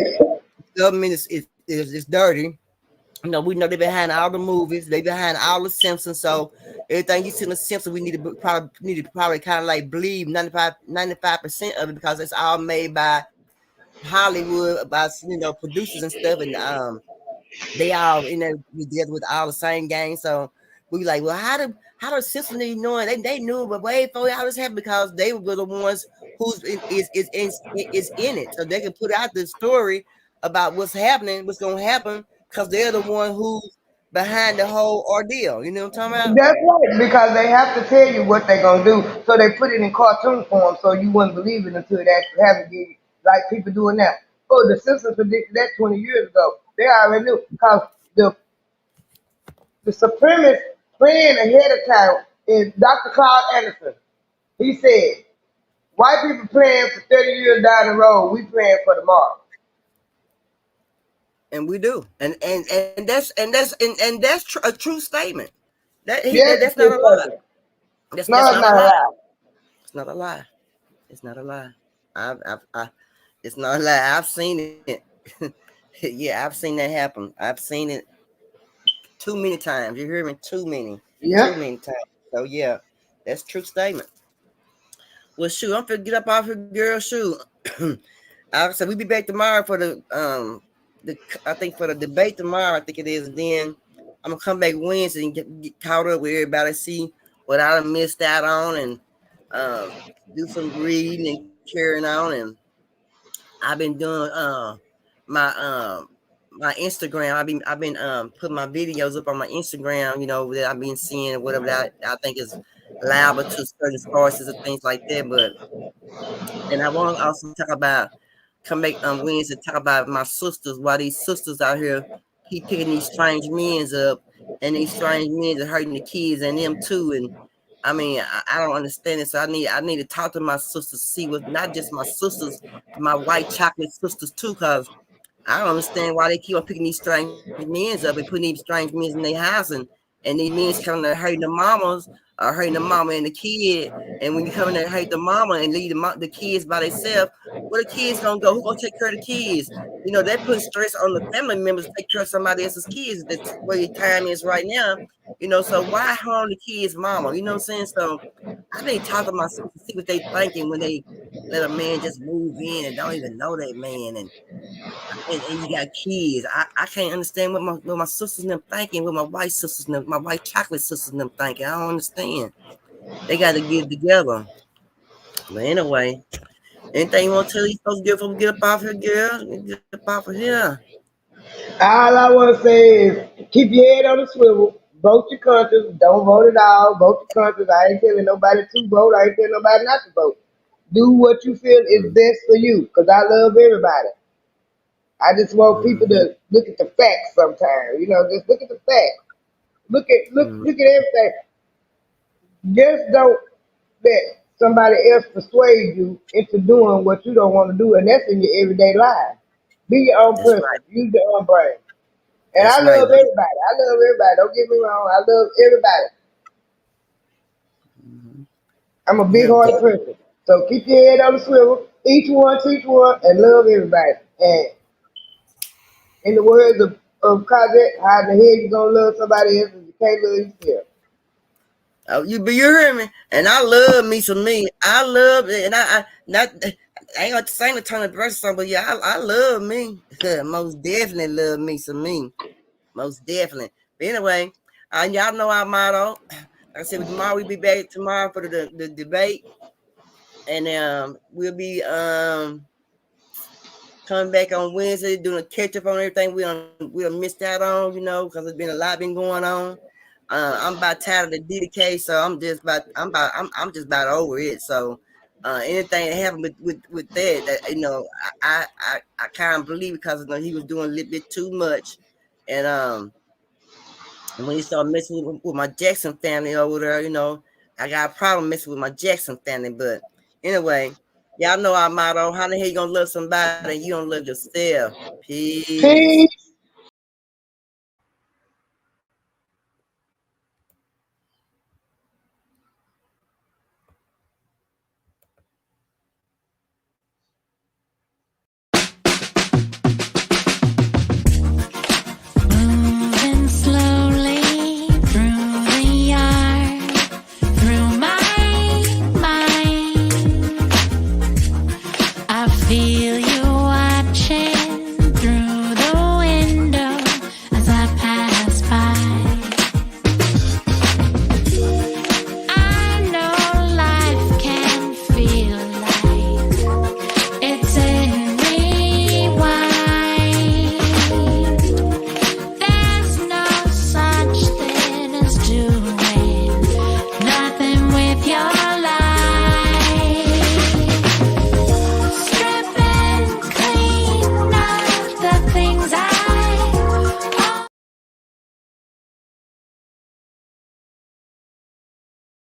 Speaker 18: government is dirty. We know they behind all the movies. They behind all the Simpsons. So everything you see in the Simpsons, we need to probably kind of like believe 95% of it because it's all made by Hollywood, by producers and stuff, and they all together with all the same gang. So we like, well, how do Simpsons need knowing? They knew, but way before all this happened because they were the ones who's is in it, so they can put out the story about what's happening, what's gonna happen, because they're the one who's behind the whole ordeal. You know what I'm talking about?
Speaker 15: That's right, because they have to tell you what they're gonna do, so they put it in cartoon form, so you wouldn't believe it until it actually happened. Like people doing now. Oh, the Simpsons predicted that 20 years ago. They already knew because the supremacist plan ahead of time is Dr. Claude Anderson. He said, "White people plan for 30 years down the road. We plan for tomorrow."
Speaker 18: And we do, and that's a true statement. That's not a lie. That's not a lie. It's not a lie. It's not a lie. It's not a lie. I've seen it. Yeah, I've seen that happen. I've seen it too many times. You hear me? Too many.
Speaker 15: Yeah.
Speaker 18: Too many times. So yeah, that's a true statement. Well, shoot, I'm finna get up off here, girl. Shoot. So we be back tomorrow for I think for the debate tomorrow. I think it is. And then I'm gonna come back Wednesday and get caught up with everybody, see what I done missed out on, and do some reading and carrying on. And I've been doing my my Instagram. I've been putting my videos up on my Instagram. That I've been seeing whatever that I think is liable to certain sources and things like that. But and I want to also talk about come back on Wednesday talk about my sisters. Why these sisters out here keep picking these strange men's up, and these strange men are hurting the kids and them too. And I mean, I don't understand it. So I need to talk to my sisters, see what not just my sisters, my white chocolate sisters too, because I don't understand why they keep on picking these strange men's up and putting these strange men's in their house, and these men's coming there hurting the mamas or hurting the mama and the kid. And when you come in there hurt the mama and leave the kids by themselves, where the kids gonna go? Who gonna take care of the kids? That puts stress on the family members to take care of somebody else's kids. That's where your time is right now. So why harm the kids' mama? You know what I'm saying? So I need to talk to my sisters, see what they thinking when they let a man just move in and don't even know that man, and you got kids. I can't understand what my sisters and them thinking, what my white sisters and them, my white chocolate sisters and them thinking. I don't understand. They got to get together. But anyway, anything you want to tell these folks before we get up off here, girl? Get up off of here.
Speaker 15: All I want to say is keep your head on the swivel. Vote your conscience. Don't vote at all. Vote your conscience. I ain't telling nobody to vote. I ain't telling nobody not to vote. Do what you feel is best for you, because I love everybody. I just want people to look at the facts sometimes. Just look at the facts. Look at everything. Just don't let somebody else persuade you into doing what you don't want to do, and that's in your everyday life. Be your own person.
Speaker 3: right.
Speaker 15: Use your own brain. And
Speaker 3: That's
Speaker 15: I
Speaker 3: right.
Speaker 15: love everybody. I love everybody. Don't get me wrong. I love everybody. I'm a big hearted person. So keep your head on the swivel. Each one, teach one, and love everybody. And in the words of Cosette, how the hell you gonna love somebody else if you can't love yourself?
Speaker 3: Oh, you hear me? And I love me some me. I love it, and I ain't gonna sing the turn of the rest of but yeah, I love me. Most definitely love me some me. Most definitely. But anyway, y'all know our motto. Like I said, tomorrow we'll be back tomorrow for the debate, and we'll be coming back on Wednesday doing a catch up on everything we missed out on, because there's been a lot been going on. I'm about tired of the DDK, so I'm just about over it. So anything that happened with that, I kind of believe because he was doing a little bit too much, and when he started messing with my Jackson family over there, I got a problem messing with my Jackson family. But anyway, y'all know our motto: how the hell you gonna love somebody and you don't love yourself? Peace.
Speaker 15: Peace.